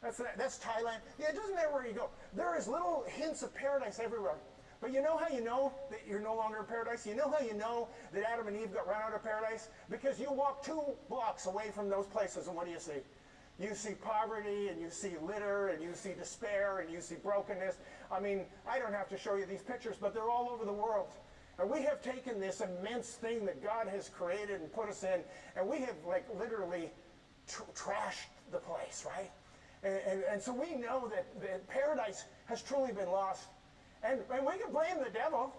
That's Thailand. Yeah, it doesn't matter where you go. There is little hints of paradise everywhere. But you know how you know that you're no longer in paradise? You know how you know that Adam and Eve got run out of paradise? Because you walk 2 blocks away from those places, and what do you see? You see poverty, and you see litter, and you see despair, and you see brokenness. I mean, I don't have to show you these pictures, but they're all over the world. And we have taken this immense thing that God has created and put us in, and we have, like, literally trashed the place, right? And so we know that paradise has truly been lost. And we can blame the devil,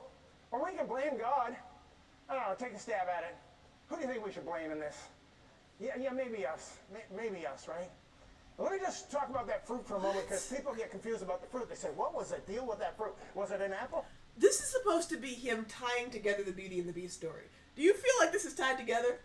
or we can blame God. I don't know, take a stab at it. Who do you think we should blame in this? Yeah, maybe us. Maybe us, right? Let me just talk about that fruit for a moment, because people get confused about the fruit. They say, what was the deal with that fruit? Was it an apple? this is supposed to be him tying together the Beauty and the Beast story. Do you feel like this is tied together?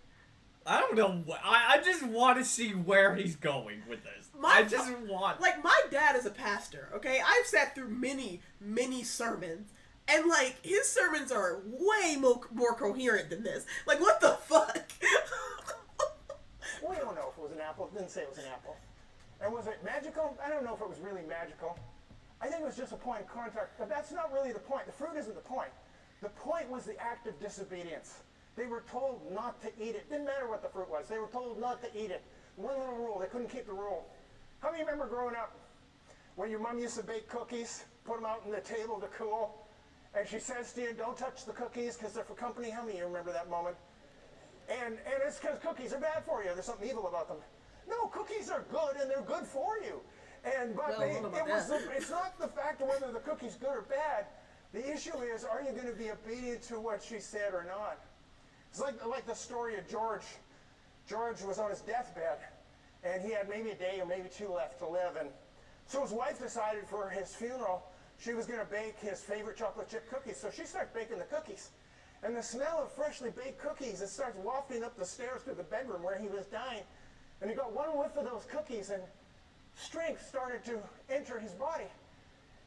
I don't know. I just want to see where he's going with this. I just want... Like, my dad is a pastor, okay? I've sat through many, many sermons, and, like, his sermons are way more coherent than this. Like, what the fuck? We don't know if it was an apple. It didn't say it was an apple. And was it magical? I don't know if it was really magical. I think it was just a point of contact, but that's not really the point. The fruit isn't the point. The point was the act of disobedience. They were told not to eat it. Didn't matter what the fruit was. They were told not to eat it. One little rule. They couldn't keep the rule. How many remember growing up when your mom used to bake cookies, put them out on the table to cool, and she says to you, don't touch the cookies because they're for company? How many of you remember that moment? And it's because cookies are bad for you. There's something evil about them. No, cookies are good, and they're good for you. It's not the fact of whether the cookie's good or bad. The issue is, are you going to be obedient to what she said or not? It's like the story of George. George was on his deathbed, and he had maybe a day or maybe two left to live. And so his wife decided for his funeral, she was going to bake his favorite chocolate chip cookies. So she starts baking the cookies. And the smell of freshly baked cookies, it starts wafting up the stairs to the bedroom where he was dying. And he got one whiff of those cookies, and strength started to enter his body.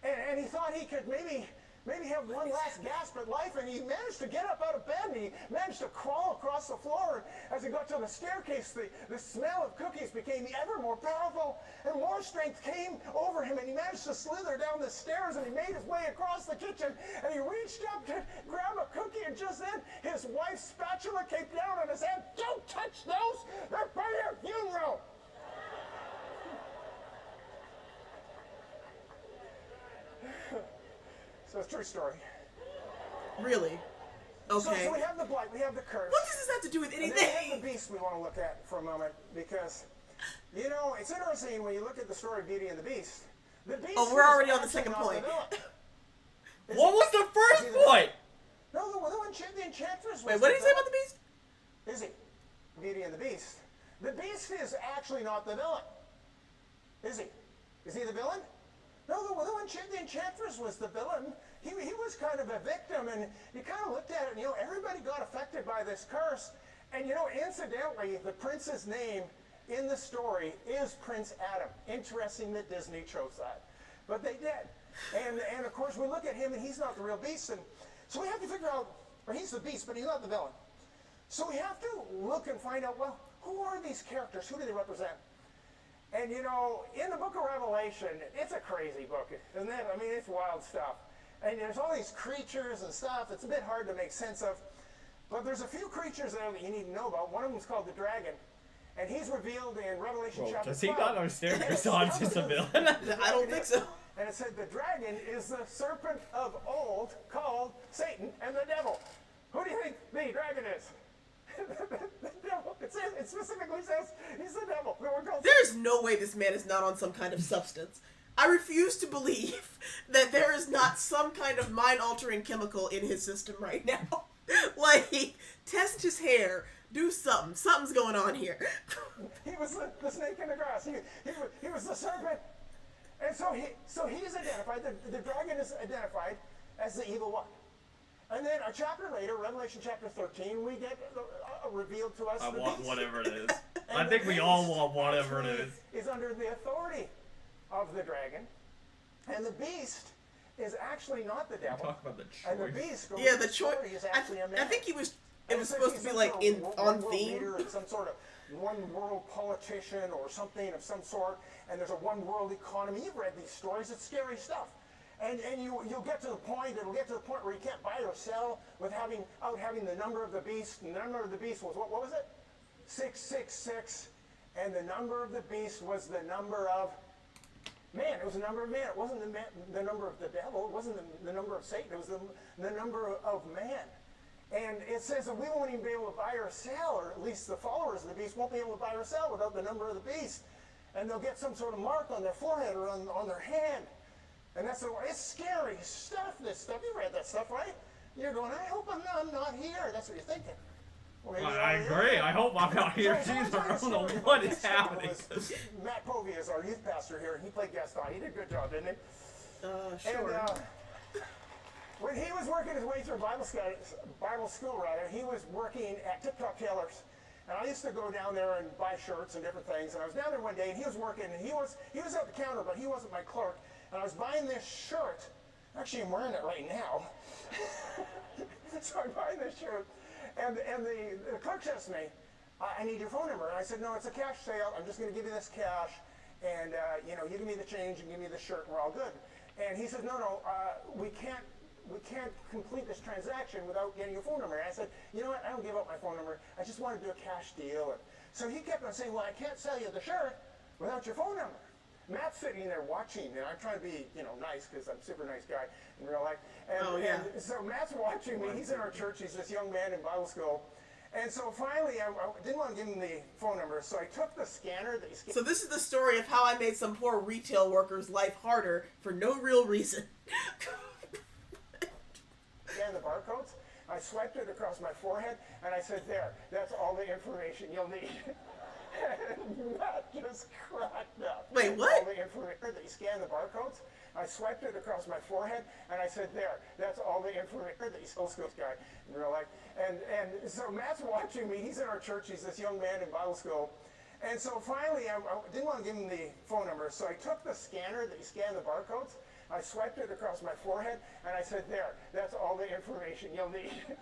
And he thought he could maybe have one last gasp at life, and he managed to get up out of bed, and he managed to crawl across the floor. And as he got to the staircase, the smell of cookies became ever more powerful, and more strength came over him, and he managed to slither down the stairs, and he made his way across the kitchen, and he reached up to grab a cookie, and just then his wife's spatula came down on his hand. Don't touch those! They're for your funeral! So it's a true story. Really? Okay. So we have the blight, we have the curse. What does this have to do with anything? And then we have the beast we want to look at for a moment, because, you know, it's interesting when you look at the story of Beauty and the Beast. The beast we're already on the second point. What was the first point? No, the Enchantress was... Wait, what did he say about the Beast? Is he? Beauty and the Beast. The Beast is actually not the villain. Is he? Is he the villain? No, the Enchantress was the villain. He was kind of a victim, and you kind of looked at it, and, you know, everybody got affected by this curse. And, you know, incidentally, the prince's name in the story is Prince Adam. Interesting that Disney chose that. But they did. And of course, we look at him, and he's not the real beast. And so we have to figure out, or he's the beast, but he's not the villain. So we have to look and find out, well, who are these characters? Who do they represent? And, you know, in the book of Revelation, it's a crazy book, isn't it? I mean, it's wild stuff. And there's all these creatures and stuff. It's a bit hard to make sense of. But there's a few creatures there that you need to know about. One of them is called the dragon. And he's revealed in Revelation chapter 12. Does he not understand Croissant's is a villain? I don't think so. And it said the dragon is the serpent of old called Satan and the devil. Who do you think the dragon is? The devil. It specifically says he's the devil. There's no way this man is not on some kind of substance. I refuse to believe that there is not some kind of mind-altering chemical in his system right now. Like, test his hair, do something. Something's going on here. He was the snake in the grass. He was the serpent. And so he's identified. The dragon is identified as the evil one. And then a chapter later, Revelation chapter 13, we get revealed to us. I want whatever it is. I think we all want whatever it is. Is under the authority of the dragon, and the beast is actually not the devil. Talk about the choice. And the beast, the choice. is actually a man. I think it was supposed to be like on theme. Some sort of one world politician or something of some sort, and there's a one world economy. You've read these stories. It's scary stuff. And you'll get to the point, it'll get to the point where you can't buy or sell without having the number of the beast. And the number of the beast was, what was it? 666. And the number of the beast was the number of man. It was the number of man. It wasn't the number of the devil. It wasn't the number of Satan. It was the number of man. And it says that we won't even be able to buy or sell, or at least the followers of the beast won't be able to buy or sell without the number of the beast. And they'll get some sort of mark on their forehead or on their hand. And it's scary stuff, this stuff. You read that stuff, right? You're going, I hope I'm not here. That's what you're thinking. Well, I agree. I hope I'm not here either. I don't know what is happening. Matt Povey is our youth pastor here, and he played Gaston. He did a good job, didn't he? Sure. And, when he was working his way through Bible school, he was working at Tip Top Tailors. And I used to go down there and buy shirts and different things. And I was down there one day, and he was working, and he was at the counter, but he wasn't my clerk. And I was buying this shirt. Actually, I'm wearing it right now. So I'm buying this shirt, and the clerk says to me, I need your phone number. And I said, no, it's a cash sale. I'm just going to give you this cash, and you know, you give me the change and give me the shirt, and we're all good. And he says, no, we can't complete this transaction without getting your phone number. And I said, you know what, I don't give up my phone number. I just want to do a cash deal. And so he kept on saying, well, I can't sell you the shirt without your phone number. Matt's sitting there watching, and I'm trying to be, you know, nice because I'm a super nice guy in real life. And, and so Matt's watching me. He's in our church. He's this young man in Bible school. And so finally, I didn't want to give him the phone number, so I took the scanner that he scanned. So this is the story of how I made some poor retail worker's life harder for no real reason. Scanned the barcodes. I swiped it across my forehead, and I said, there, that's all the information you'll need. And Matt just cracked up. Wait, what? All the information that he scanned the barcodes. I swiped it across my forehead, and I said, there, that's all the information that he's a school guy in real life. And so Matt's watching me. He's in our church. He's this young man in Bible school. And so finally, I didn't want to give him the phone number, so I took the scanner that he scanned the barcodes. I swiped it across my forehead, and I said, there, that's all the information you'll need.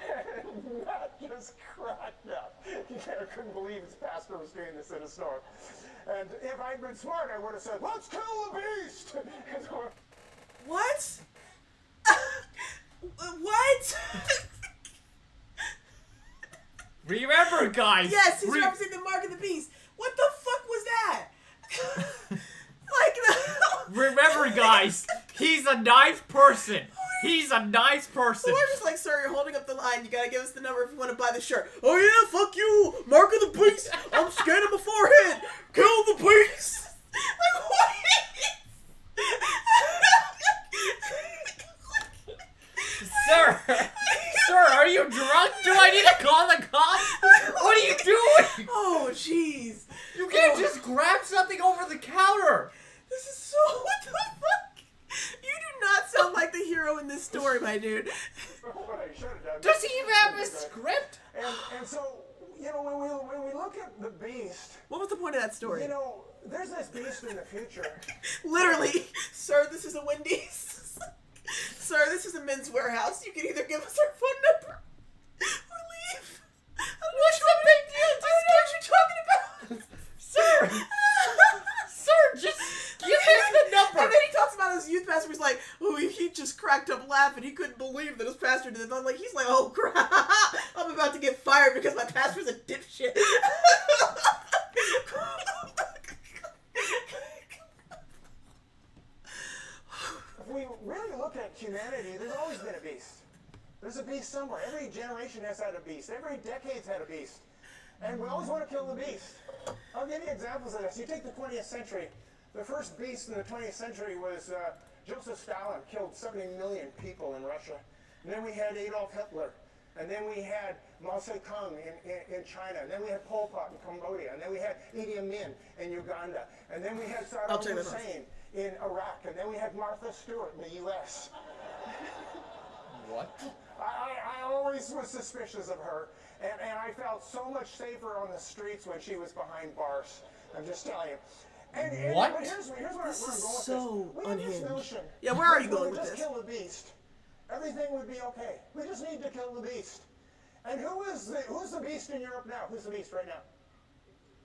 And Matt just cracked up. He couldn't believe his pastor was doing this in a store. And if I'd been smart, I would have said, let's kill the beast! What? What? Remember, guys! Yes, he's representing the mark of the beast. What the fuck was that? Remember, guys, he's a nice person. He's a nice person. We're just like, sir, you're holding up the line. You gotta give us the number if you want to buy the shirt. Oh yeah, fuck you, mark of the beast. I'm scanning my forehead. Kill the beast. Like what? Sir, are you drunk? Do I need to call the cops? What are you doing? Oh, jeez. You can't just grab something over the counter. This is so... What the fuck? You do not sound like the hero in this story, my dude. What I should have done. Does he even have a script? And so, you know, when we look at the beast... What was the point of that story? You know, there's this beast in the future. Literally. Sir, this is a Wendy's. Sir, this is a Men's Warehouse. You can either give us our phone number or leave. What's the big deal? I don't know what you're talking about. Sir! Sir, just give us the number. And then he talks about his youth pastor. He's like, oh, he just cracked up laughing. He couldn't believe that his pastor did it. I'm like, he's like, oh, crap. I'm about to get fired because my pastor's a dipshit. If we really look at humanity, there's always been a beast. There's a beast somewhere. Every generation has had a beast. Every decade's had a beast. And we always want to kill the beast. I'll give you examples of this. You take the 20th century. The first beast in the 20th century was Joseph Stalin, killed 70 million people in Russia. And then we had Adolf Hitler. And then we had Mao Zedong in China. And then we had Pol Pot in Cambodia. And then we had Idi Amin in Uganda. And then we had Saddam Hussein in Iraq. And then we had Martha Stewart in the U.S. What? I always was suspicious of her. And I felt so much safer on the streets when she was behind bars. I'm just telling you. And what? But here's where I'm going with this. So We have unhinged. this notion. Yeah, where are you that going if we with just this? kill the beast, everything would be okay. We just need to kill the beast. And who's the beast in Europe now? Who's the beast right now?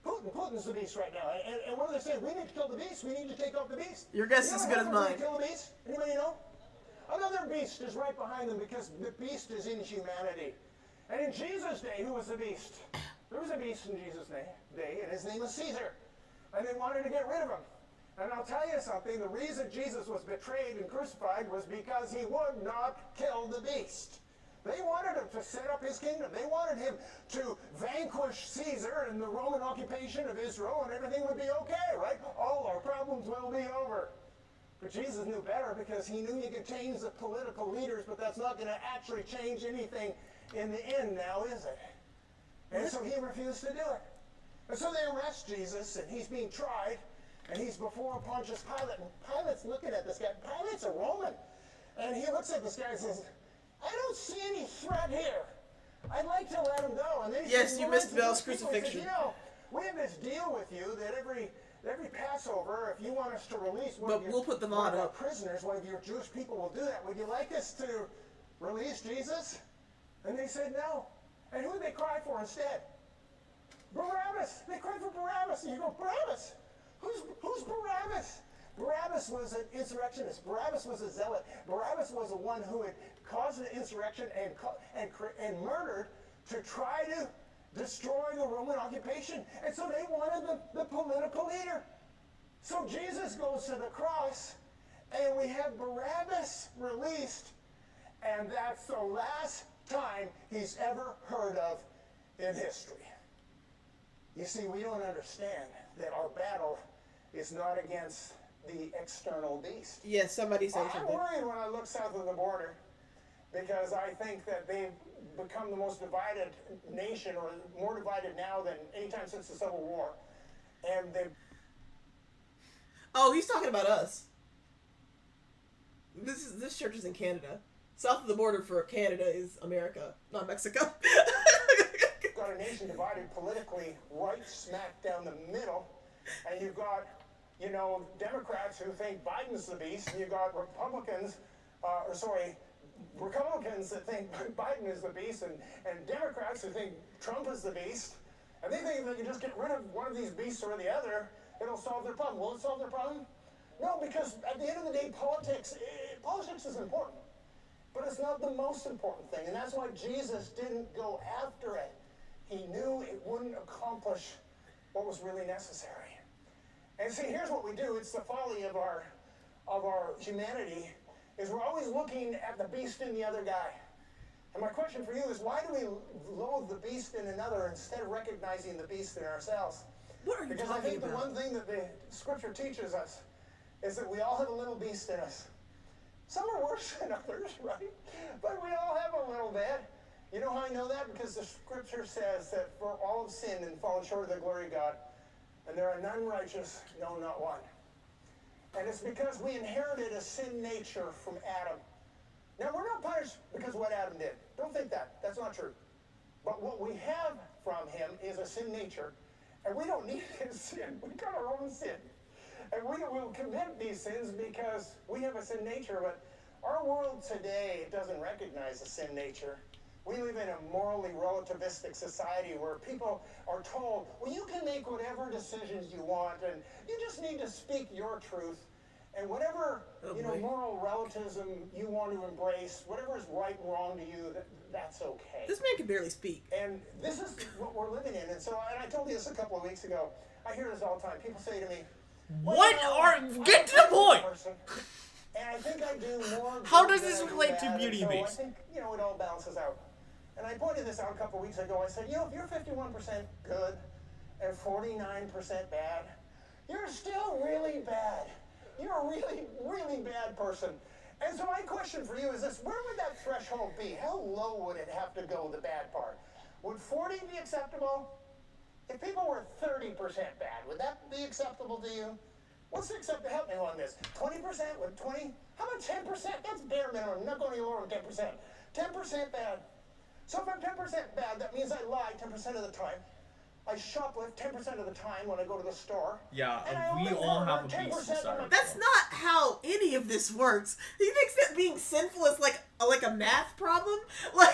Putin. Putin's the beast right now. And what are they saying? We need to kill the beast. We need to take out the beast. Your guess is as good as mine. Kill the beast? Anybody know? Another beast is right behind them because the beast is in humanity. And in Jesus' day, who was the beast? There was a beast in Jesus' day, and his name was Caesar. And they wanted to get rid of him. And I'll tell you something, the reason Jesus was betrayed and crucified was because he would not kill the beast. They wanted him to set up his kingdom. They wanted him to vanquish Caesar and the Roman occupation of Israel, and everything would be okay, right? All our problems will be over. But Jesus knew better because he knew you could change the political leaders, but that's not going to actually change anything in the end now, is it? And so he refused to do it. And so they arrest Jesus, and he's being tried, and he's before Pontius Pilate, and Pilate's looking at this guy. Pilate's a Roman. And he looks at this guy and says, I don't see any threat here. I'd like to let him go. And then he Yes, says, you "Well, missed to Bell's those people," he says, crucifixion. you know, we have this deal with you that every Passover, if you want us to release one But of your, we'll put the one VOD of our up. prisoners, one of your Jewish people will do that. Would you like us to release Jesus? And they said no. And who did they cry for instead? Barabbas. They cried for Barabbas. And you go, Barabbas? Who's Barabbas? Barabbas was an insurrectionist. Barabbas was a zealot. Barabbas was the one who had caused an insurrection and murdered to try to destroy the Roman occupation. And so they wanted the political leader. So Jesus goes to the cross, and we have Barabbas released, and that's the last time he's ever heard of in history. You see, we don't understand that our battle is not against the external beast. Yes, somebody said I'm something. worried when I look south of the border because I think that they've become the most divided nation, or more divided now than any time since the Civil War. And they... Oh, he's talking about us. This church is in Canada. South of the border for Canada is America, not Mexico. got a nation divided politically right smack down the middle, and you've got, you know, Democrats who think Biden's the beast, and you've got Republicans that think Biden is the beast, and Democrats who think Trump is the beast, and they think if they can just get rid of one of these beasts or the other, it'll solve their problem. Will it solve their problem? No, because at the end of the day, politics is important, but it's not the most important thing, and that's why Jesus didn't go after it. He knew it wouldn't accomplish what was really necessary. And see, here's what we do. It's the folly of our humanity, is we're always looking at the beast in the other guy. And my question for you is, why do we loathe the beast in another instead of recognizing the beast in ourselves? What are you Because I talking think about? the one thing that the scripture teaches us is that we all have a little beast in us. Some are worse than others, right? But we all have a little bit. You know how I know that? Because the scripture says that for all have sinned and fallen short of the glory of God, and there are none righteous, no, not one. And it's because we inherited a sin nature from Adam. Now, we're not punished because of what Adam did. Don't think that. That's not true. But what we have from him is a sin nature, and we don't need his sin. We've got our own sin. And we will commit these sins because we have a sin nature, but our world today doesn't recognize a sin nature. We live in a morally relativistic society where people are told, well, you can make whatever decisions you want, and you just need to speak your truth. And whatever, moral relativism you want to embrace, whatever is right and wrong to you, that's okay. This man can barely speak. And this is what we're living in. And so, and I told you this a couple of weeks ago. I hear this all the time. People say to me, get to the point! And I think I do more. How does this relate to Beauty and Beast? I think, it all balances out. And I pointed this out a couple of weeks ago. I said, if you're 51% good and 49% bad, you're still really bad. You're a really, really bad person. And so my question for you is this: where would that threshold be? How low would it have to go, the bad part? Would 40 be acceptable? If people were 30% bad, would that be acceptable to you? What's acceptable? Help me on this. 20%? Would 20? How about 10%? That's bare minimum. I'm not going any lower than 10%. 10% bad. So if I'm 10% bad, that means I lie 10% of the time. I shoplift 10% of the time when I go to the store. Yeah, and I we only all murder have a beast 10% inside. of That's not how any of this works. He thinks that being sinful is like a math problem. Like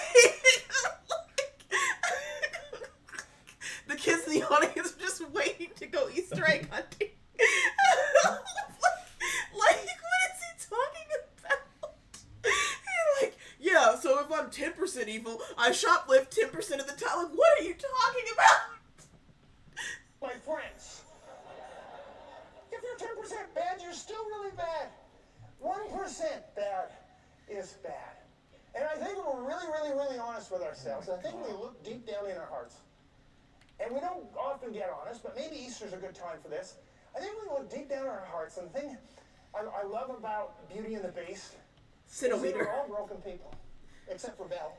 the kids in the audience are just waiting to go Easter egg hunting. Like, what is he talking about? He's like, yeah, so if I'm 10% evil, I shoplift 10% of the time. Like, what are you talking about? My friends, if you're 10% bad, you're still really bad. 1% bad is bad. And I think if we're really, really, really honest with ourselves, I think we look deep down in our hearts, and we don't often get honest, but maybe Easter's a good time for this. I think we look deep down in our hearts, and the thing I love about Beauty and the Beast is they were all broken people, except for Belle.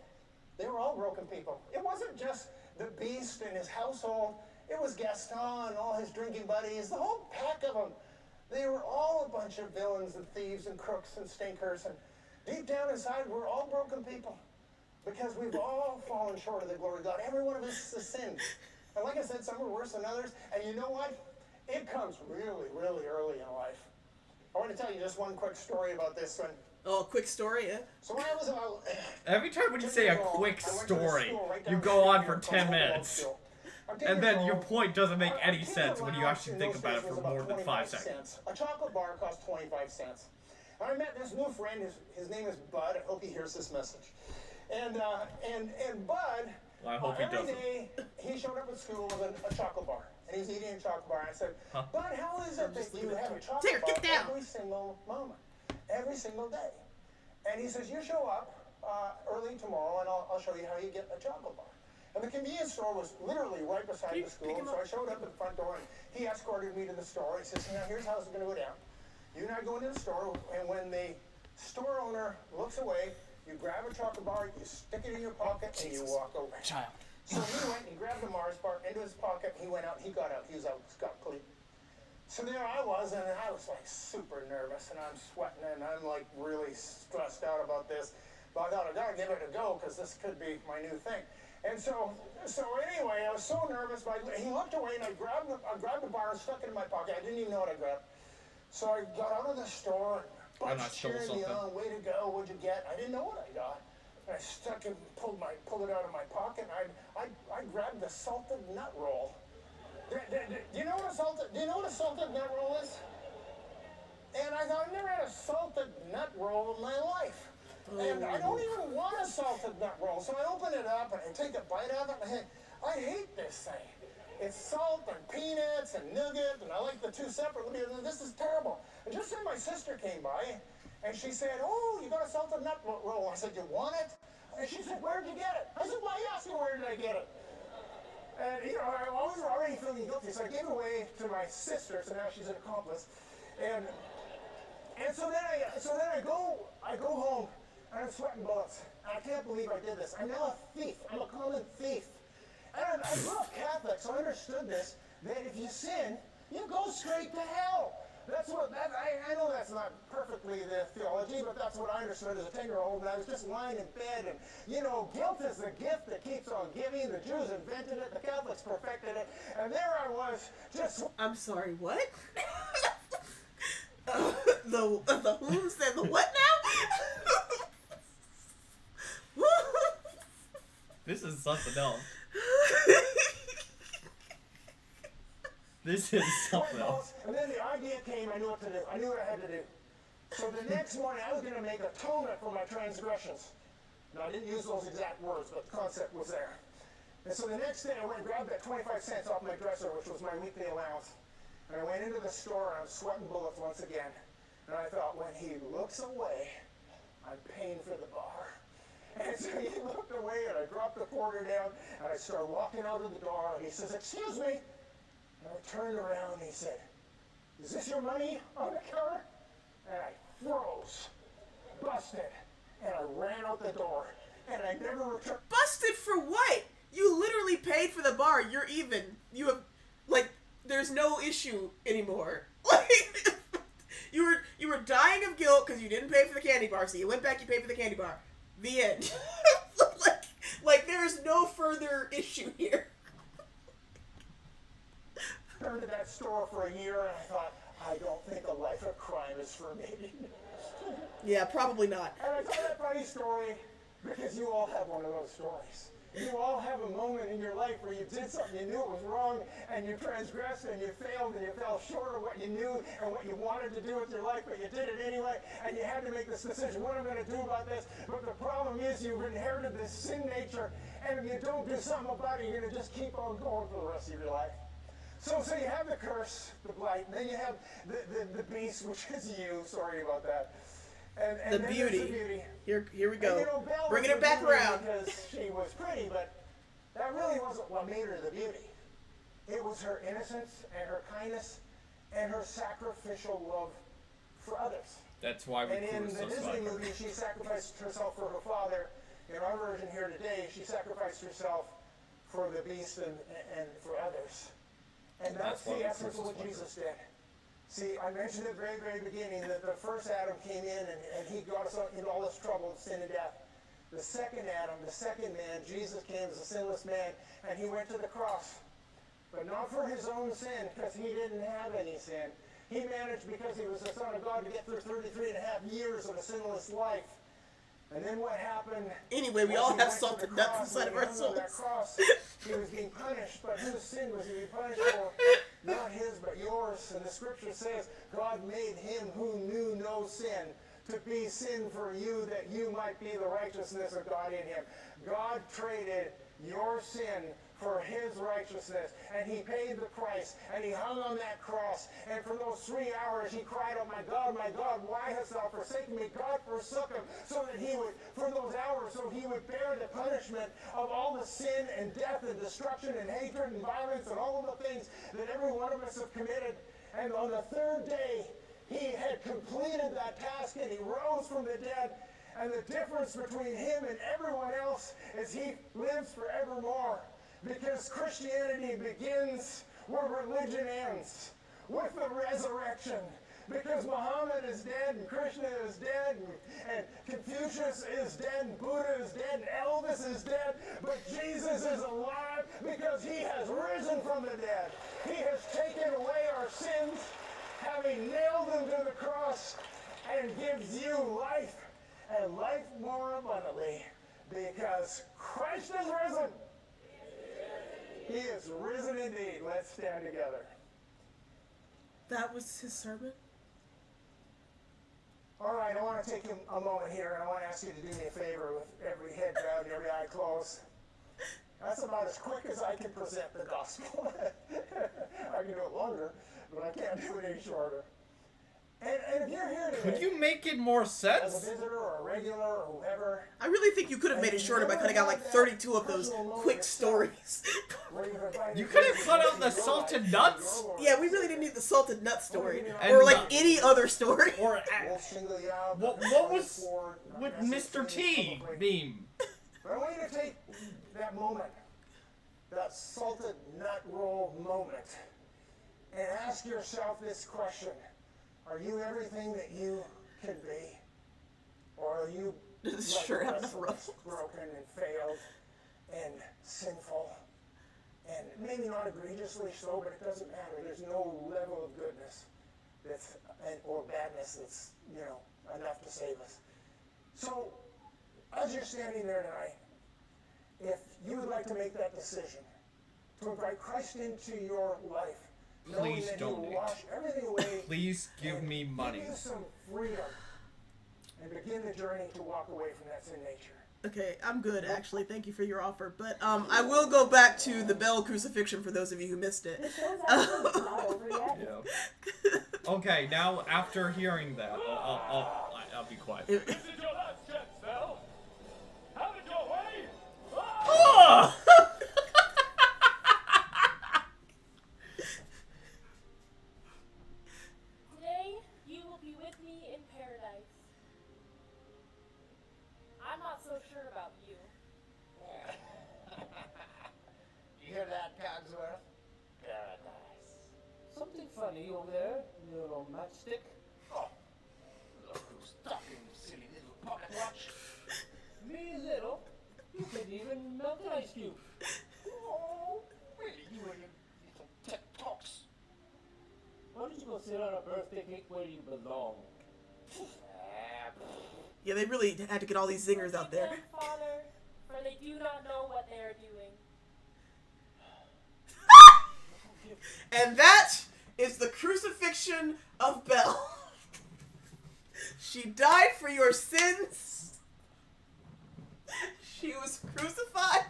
They were all broken people. It wasn't just the Beast and his household. It was Gaston, all his drinking buddies, the whole pack of them. They were all a bunch of villains and thieves and crooks and stinkers. And Deep down inside, we're all broken people. Because we've all fallen short of the glory of God. Every one of us has sinned. And like I said, some are worse than others. And you know what? It comes really, really early in life. I want to tell you just one quick story about this one. Oh, a quick story, yeah? So when I was about... Every time when you say a quick story, you go on for 10 minutes. And then your point doesn't make any sense when you actually think about it for more than 5 seconds. A chocolate bar cost 25 cents. And I met this new friend. His name is Bud. I hope he hears this message. And Bud, Well, I hope he every doesn't. day he showed up at school with a chocolate bar. And he's eating a chocolate bar. I said, Bud, how is it that you have a chocolate bar every single moment? Every single day. And he says, you show up early tomorrow and I'll show you how you get a chocolate bar. And the convenience store was literally right beside the school. So I showed up at the front door and he escorted me to the store. He says, now here's how it's going to go down. You and I go into the store, and when the store owner looks away, you grab a chocolate bar, you stick it in your pocket, and you walk away. Child. So he went and grabbed the Mars bar into his pocket. He went out. He got out. He was out scot-free. So there I was, and I was like super nervous, and I'm sweating, and I'm like really stressed out about this. But I gotta give it a go because this could be my new thing. And so anyway, I was so nervous. But he looked away, and I grabbed the bar and stuck it in my pocket. I didn't even know what I grabbed. So I got out of the store. And I stole something. Way to go! What'd you get? I didn't know what I got. And I stuck it, pulled it out of my pocket, and I grabbed the salted nut roll. Do you know what a salted nut roll is? And I thought, I've never had a salted nut roll in my life. And I don't even want a salted nut roll. So I open it up and I take a bite of it, and I hate this thing. It's salt and peanuts and nougat, and I like the two separately. And this is terrible. And just then my sister came by, and she said, oh, you got a salted nut roll. I said, you want it? And she said, where'd you get it? I said, why you asked me where did I get it? And, you know, I was already feeling guilty, so I gave it away to my sister, so now she's an accomplice. And so then I go home, and I'm sweating bullets. And I can't believe I did this. I'm now a thief. I'm a common thief. And I grew up Catholic, so I understood this, that if you sin, you go straight to hell. I know that's not perfectly the theology, but that's what I understood as a 10-year-old, and I was just lying in bed, and, you know, guilt is the gift that keeps on giving. The Jews invented it, the Catholics perfected it, and there I was, just... I'm sorry, what? The who said the what now? This is something else. This is something else. And then the idea came, I knew what to do. I knew what I had to do. So the next morning, I was going to make atonement for my transgressions. Now, I didn't use those exact words, but the concept was there. And so the next day, I went and grabbed that 25 cents off my dresser, which was my weekly allowance. And I went into the store, and I was sweating bullets once again. And I thought, when he looks away, I'm paying for the bar. And so he looked away, and I dropped the quarter down, and I started walking out of the door, and he says, excuse me. And I turned around, and he said, is this your money on the counter? And I froze, busted, and I ran out the door, and I never returned. Busted for what? You literally paid for the bar. You're even. You have, like, there's no issue anymore. Like, you were dying of guilt because you didn't pay for the candy bar, so you went back, you paid for the candy bar. The end. like there is no further issue here. I turned to that store for a year, and I thought, I don't think a life of crime is for me. Yeah, probably not. And I tell that funny story because you all have one of those stories. You all have a moment in your life where you did something you knew it was wrong, and you transgressed, and you failed, and you fell short of what you knew and what you wanted to do with your life, but you did it anyway, and you had to make this decision. What am I going to do about this? But the problem is you've inherited this sin nature, and if you don't do something about it, you're going to just keep on going for the rest of your life. So you have the curse, the blight, and then you have the beast, which is you. Sorry about that. And the then beauty. there's the beauty. Here we go. And, you know, Belle Bringing was it back the beauty around. because she was pretty, but that really wasn't what made her the beauty. It was her innocence and her kindness and her sacrificial love for others. That's why we And in the crucified Disney her. movie, she sacrificed herself for her father. In our version here today, she sacrificed herself for the beast and for others. And that's why we the essence of what crucified her. Jesus did. See, I mentioned at the very, very beginning that the first Adam came in and he got us into all this trouble of sin and death. The second Adam, the second man, Jesus came as a sinless man, and he went to the cross. But not for his own sin, because he didn't have any sin. He managed, because he was the Son of God, to get through 33 and a half years of a sinless life. And then what happened? Anyway, we all have salted nuts inside of our souls. He was being punished, but whose sin was he being punished for? Not his, but yours. And the scripture says, God made him who knew no sin to be sin for you, that you might be the righteousness of God in him. God traded your sin for his righteousness, and he paid the price, and he hung on that cross, and for those 3 hours he cried out, my God, why hast thou forsaken me? God forsook him so that he would, for those hours, so he would bear the punishment of all the sin and death and destruction and hatred and violence and all of the things that every one of us have committed. And on the third day, he had completed that task, and he rose from the dead. And the difference between him and everyone else is he lives forevermore. Because Christianity begins where religion ends, with the resurrection. Because Muhammad is dead, and Krishna is dead, and Confucius is dead, and Buddha is dead, and Elvis is dead, but Jesus is alive because he has risen from the dead. He has taken away our sins, having nailed them to the cross, and gives you life, and life more abundantly, because Christ is risen. He is risen indeed. Let's stand together. That was his sermon? All right, I want to take a moment here, and I want to ask you to do me a favor with every head bowed and every eye closed. That's about as quick as I can present the gospel. I can do it longer, but I can't do it any shorter. And if you're here today, could you make it more sense? As a visitor or a regular or whoever, I really think you could have made it shorter by cutting out like 32 of those quick stories. You could have cut out the salted nuts. Yeah, we really didn't need the salted nut story, And or like any other story. Or what was with Mr. T meme? But I want you to take that moment, that salted nut roll moment, and ask yourself this question. Are you everything that you can be? Or are you sure like enough broken and failed and sinful? And maybe not egregiously so, but it doesn't matter. There's no level of goodness or badness that's, enough to save us. So, as you're standing there tonight, if you would like to make that decision, to invite Christ into your life, Please that donate. He will wash everything away. Please give me money. Give you some freedom and begin the journey to walk away from that sin nature. Okay, I'm good actually. Thank you for your offer, but I will go back to the Bell crucifixion for those of you who missed it. The show's actually not over yet. Yeah. Okay, now after hearing that, I'll be quiet. This is your last chance, Bell. Have it your way. Oh! Today, you will be with me in paradise. I'm not so sure about you. You hear that, Cogsworth? Paradise. Something funny over there, little matchstick? Oh, look who's talking, you silly little pocket watch. Me little? You could even melt an ice cube. Oh, really, you and your little tech talks. Why don't you go sit on a birthday cake where you belong? Yeah, they really had to get all these zingers out there. Forgive them, Father, for they do not know what they are doing. And that is the crucifixion of Belle. She died for your sins. She was crucified.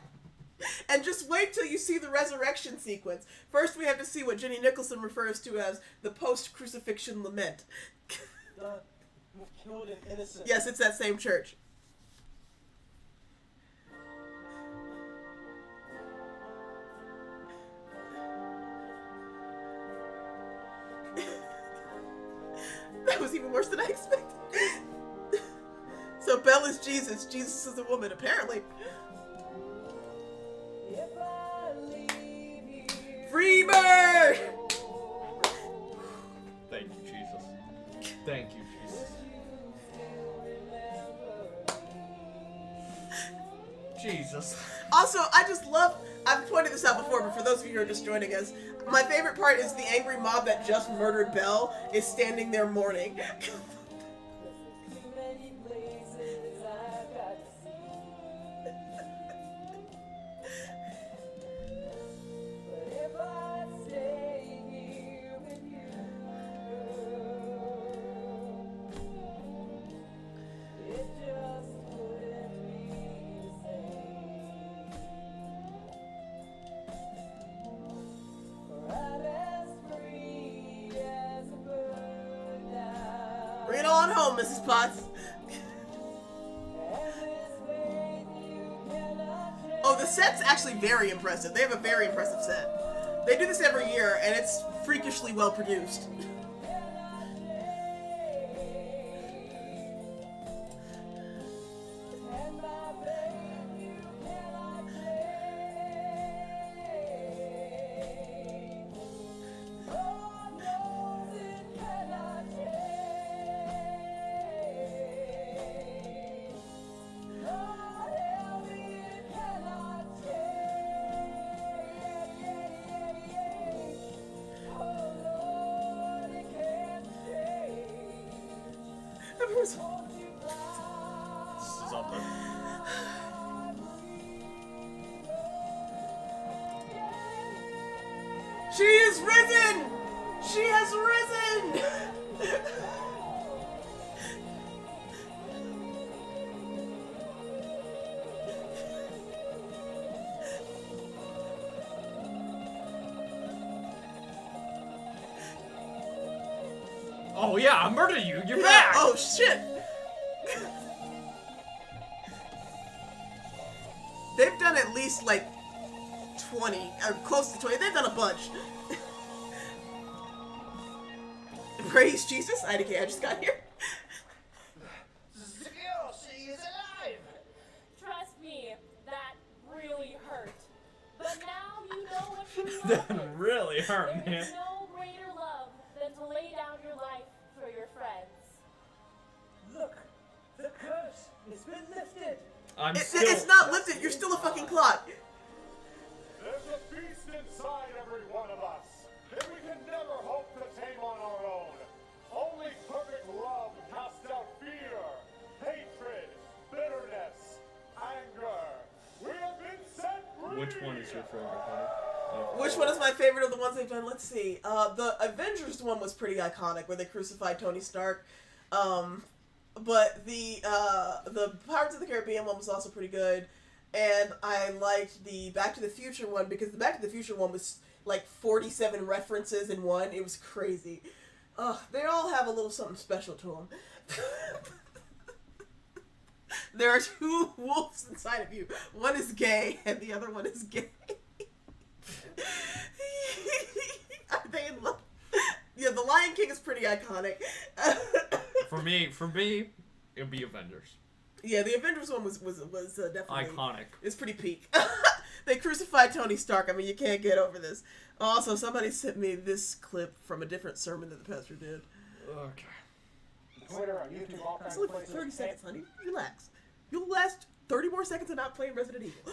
And just wait till you see the resurrection sequence. First, we have to see what Jenny Nicholson refers to as the post-crucifixion lament. God, you've killed an innocent. Yes, it's that same church. That was even worse than I expected. So Belle is Jesus. Jesus is a woman, apparently. Freebird! Thank you. those of you who are just joining us, my favorite part is the angry mob that just murdered Belle is standing there mourning. Bring it on home, Mrs. Potts. Oh, the set's actually very impressive. They have a very impressive set. They do this every year, and it's freakishly well produced. This is up there. She is risen! She has risen! Oh yeah, I murdered you. You're back. Oh shit! They've done at least like 20, or close to 20. They've done a bunch. Praise Jesus. IDK, I just got here. The girl, she is alive! Trust me, that really hurt. But now you know what true love That is. really hurt, There man. is no greater love than to lay down your life for your friends. Look, the curse has been lifted. It's not lifted. You're still a fucking clot. There's a beast inside every one of us that we can never hope to tame on our own. Only perfect love casts out fear, hatred, bitterness, anger. We have been set free. Which one is your favorite, honey? Which one is my favorite of the ones they've done? Let's see. The Avengers one was pretty iconic, where they crucified Tony Stark. But the Pirates of the Caribbean one was also pretty good. And I liked the Back to the Future one, because the Back to the Future one was like 47 references in one. It was crazy. They all have a little something special to them. There are two wolves inside of you. One is gay, and the other one is gay. Are they in love? Yeah, The Lion King is pretty iconic. For me, it would be Avengers. Yeah, the Avengers one was definitely Iconic. It's pretty peak. They crucified Tony Stark. I mean, you can't get over this. Also, somebody sent me this clip from a different sermon that the pastor did. Okay. Twitter, on YouTube, all It's kinds only of for places. 30 seconds, honey. Relax. You'll last 30 more seconds of not playing Resident Evil.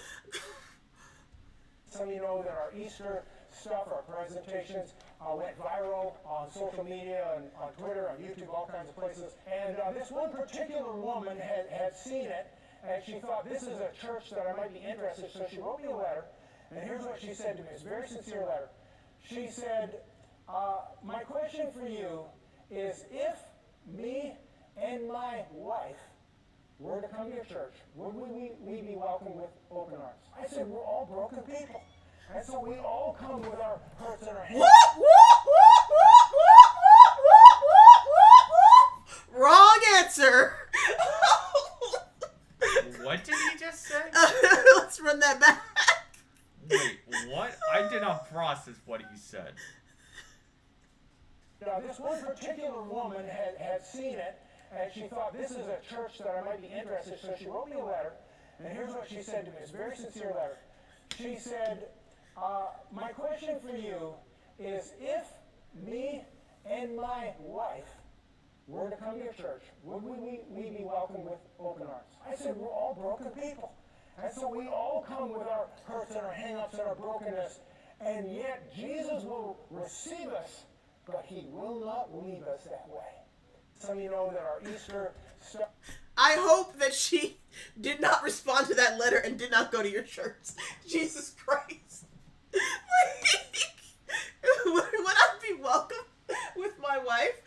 Some of you know that our Easter stuff, our presentations, went viral on social media and on Twitter, on YouTube, all kinds of places. And this one particular woman had seen it, and she thought, this is a church that I might be interested. So she wrote me a letter, and here's what she said to me. It's a very sincere letter. She said, my question for you is, if me and my wife were to come to your church, would we be welcomed with open arms? I said, we're all broken people. And so we all come with our hurts and our hands. Wrong answer. What did he just say? Let's run that back. Wait, what? I did not process what he said. Now, this one particular woman had seen it, and she thought, this is a church that I might be interested. So she wrote me a letter, and here's what she said to me. It's a very sincere letter. She said, my question for you is, if me and my wife were to come to your church, would we be welcomed with open arms? I said, we're all broken people. And so we all come with our hurts and our hang-ups and our brokenness. And yet Jesus will receive us, but he will not leave us that way. Some of you know that our Easter stuff. I hope that she did not respond to that letter and did not go to your church. Jesus Christ. Would I be welcome with my wife?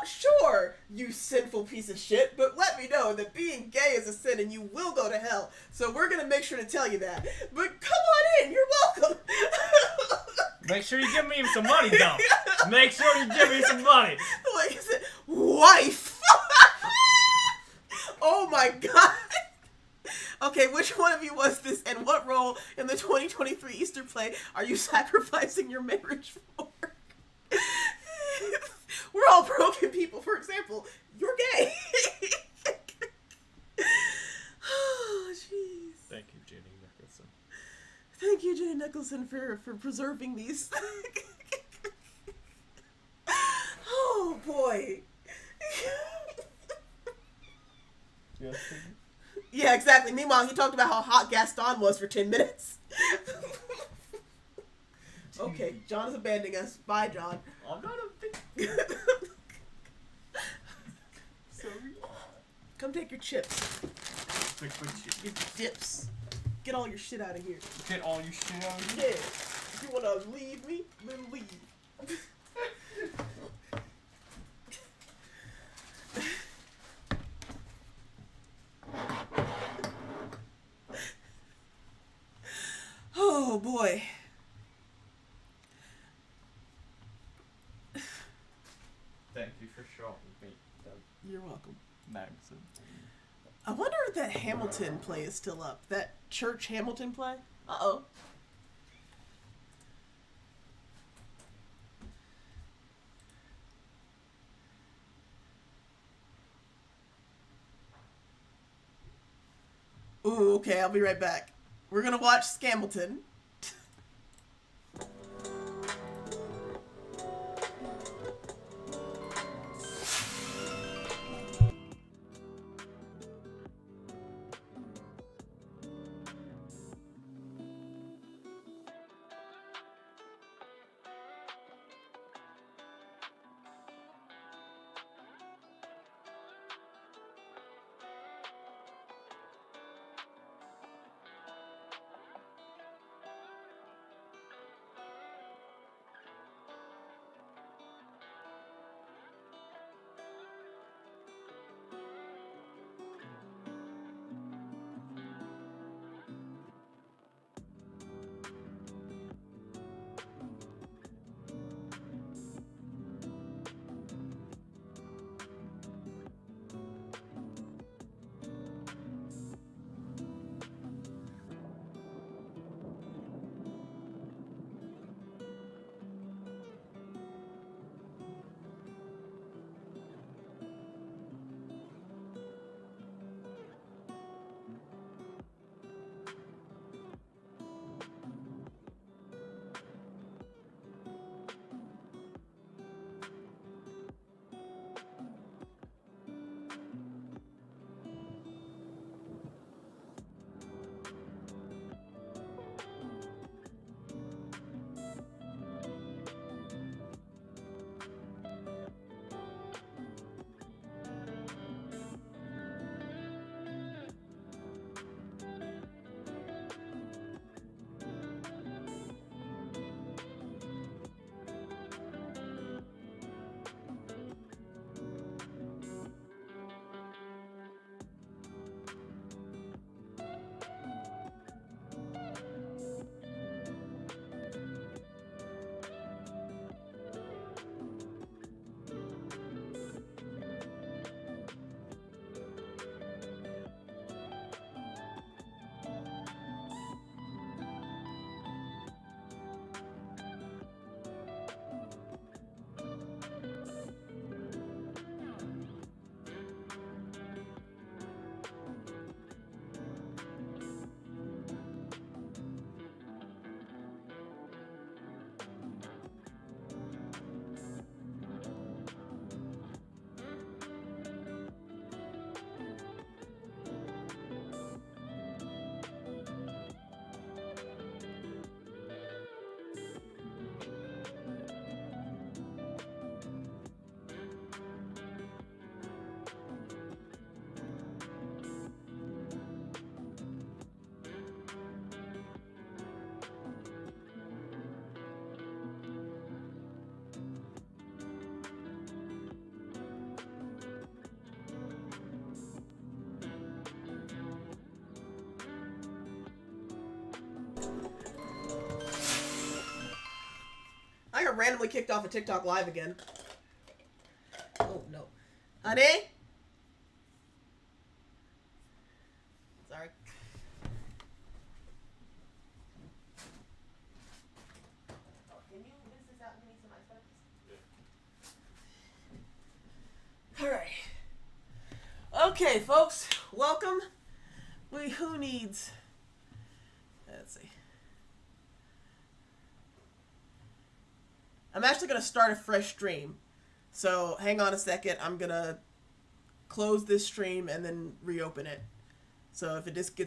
Sure, you sinful piece of shit, but let me know that being gay is a sin and you will go to hell. So we're gonna make sure to tell you that. But come on in, you're welcome. Make sure you give me some money, though. Make sure you give me some money. Like I said, wife. Oh my god. Okay, which one of you was this, and what role in the 2023 Easter play are you sacrificing your marriage for? We're all broken people. For example, you're gay. Oh, jeez. Thank you, Jenny Nicholson. Thank you, Jenny Nicholson, for preserving these. Oh, boy. Yes, Yeah, exactly. Meanwhile, he talked about how hot Gaston was for 10 minutes. Okay, John is abandoning us. Bye, John. I'm not a big... Sorry. Come take your chips. Big shit. Get your dips. Get all your shit out of here. Get all your shit out of here? Yeah. If you want to leave me, then leave. Oh, boy. Thank you for showing me that You're welcome. magazine. I wonder if that Hamilton play is still up. That church Hamilton play? Uh-oh. Ooh, okay, I'll be right back. We're gonna watch Scamilton. got randomly kicked off of TikTok Live again. Oh, no. Honey? Sorry. Oh, can you rinse this out and give me some ice water? Alright. Okay, folks. Welcome. Who needs... Let's see. I'm actually going to start a fresh stream. So, hang on a second. I'm going to close this stream and then reopen it. So, if it just gets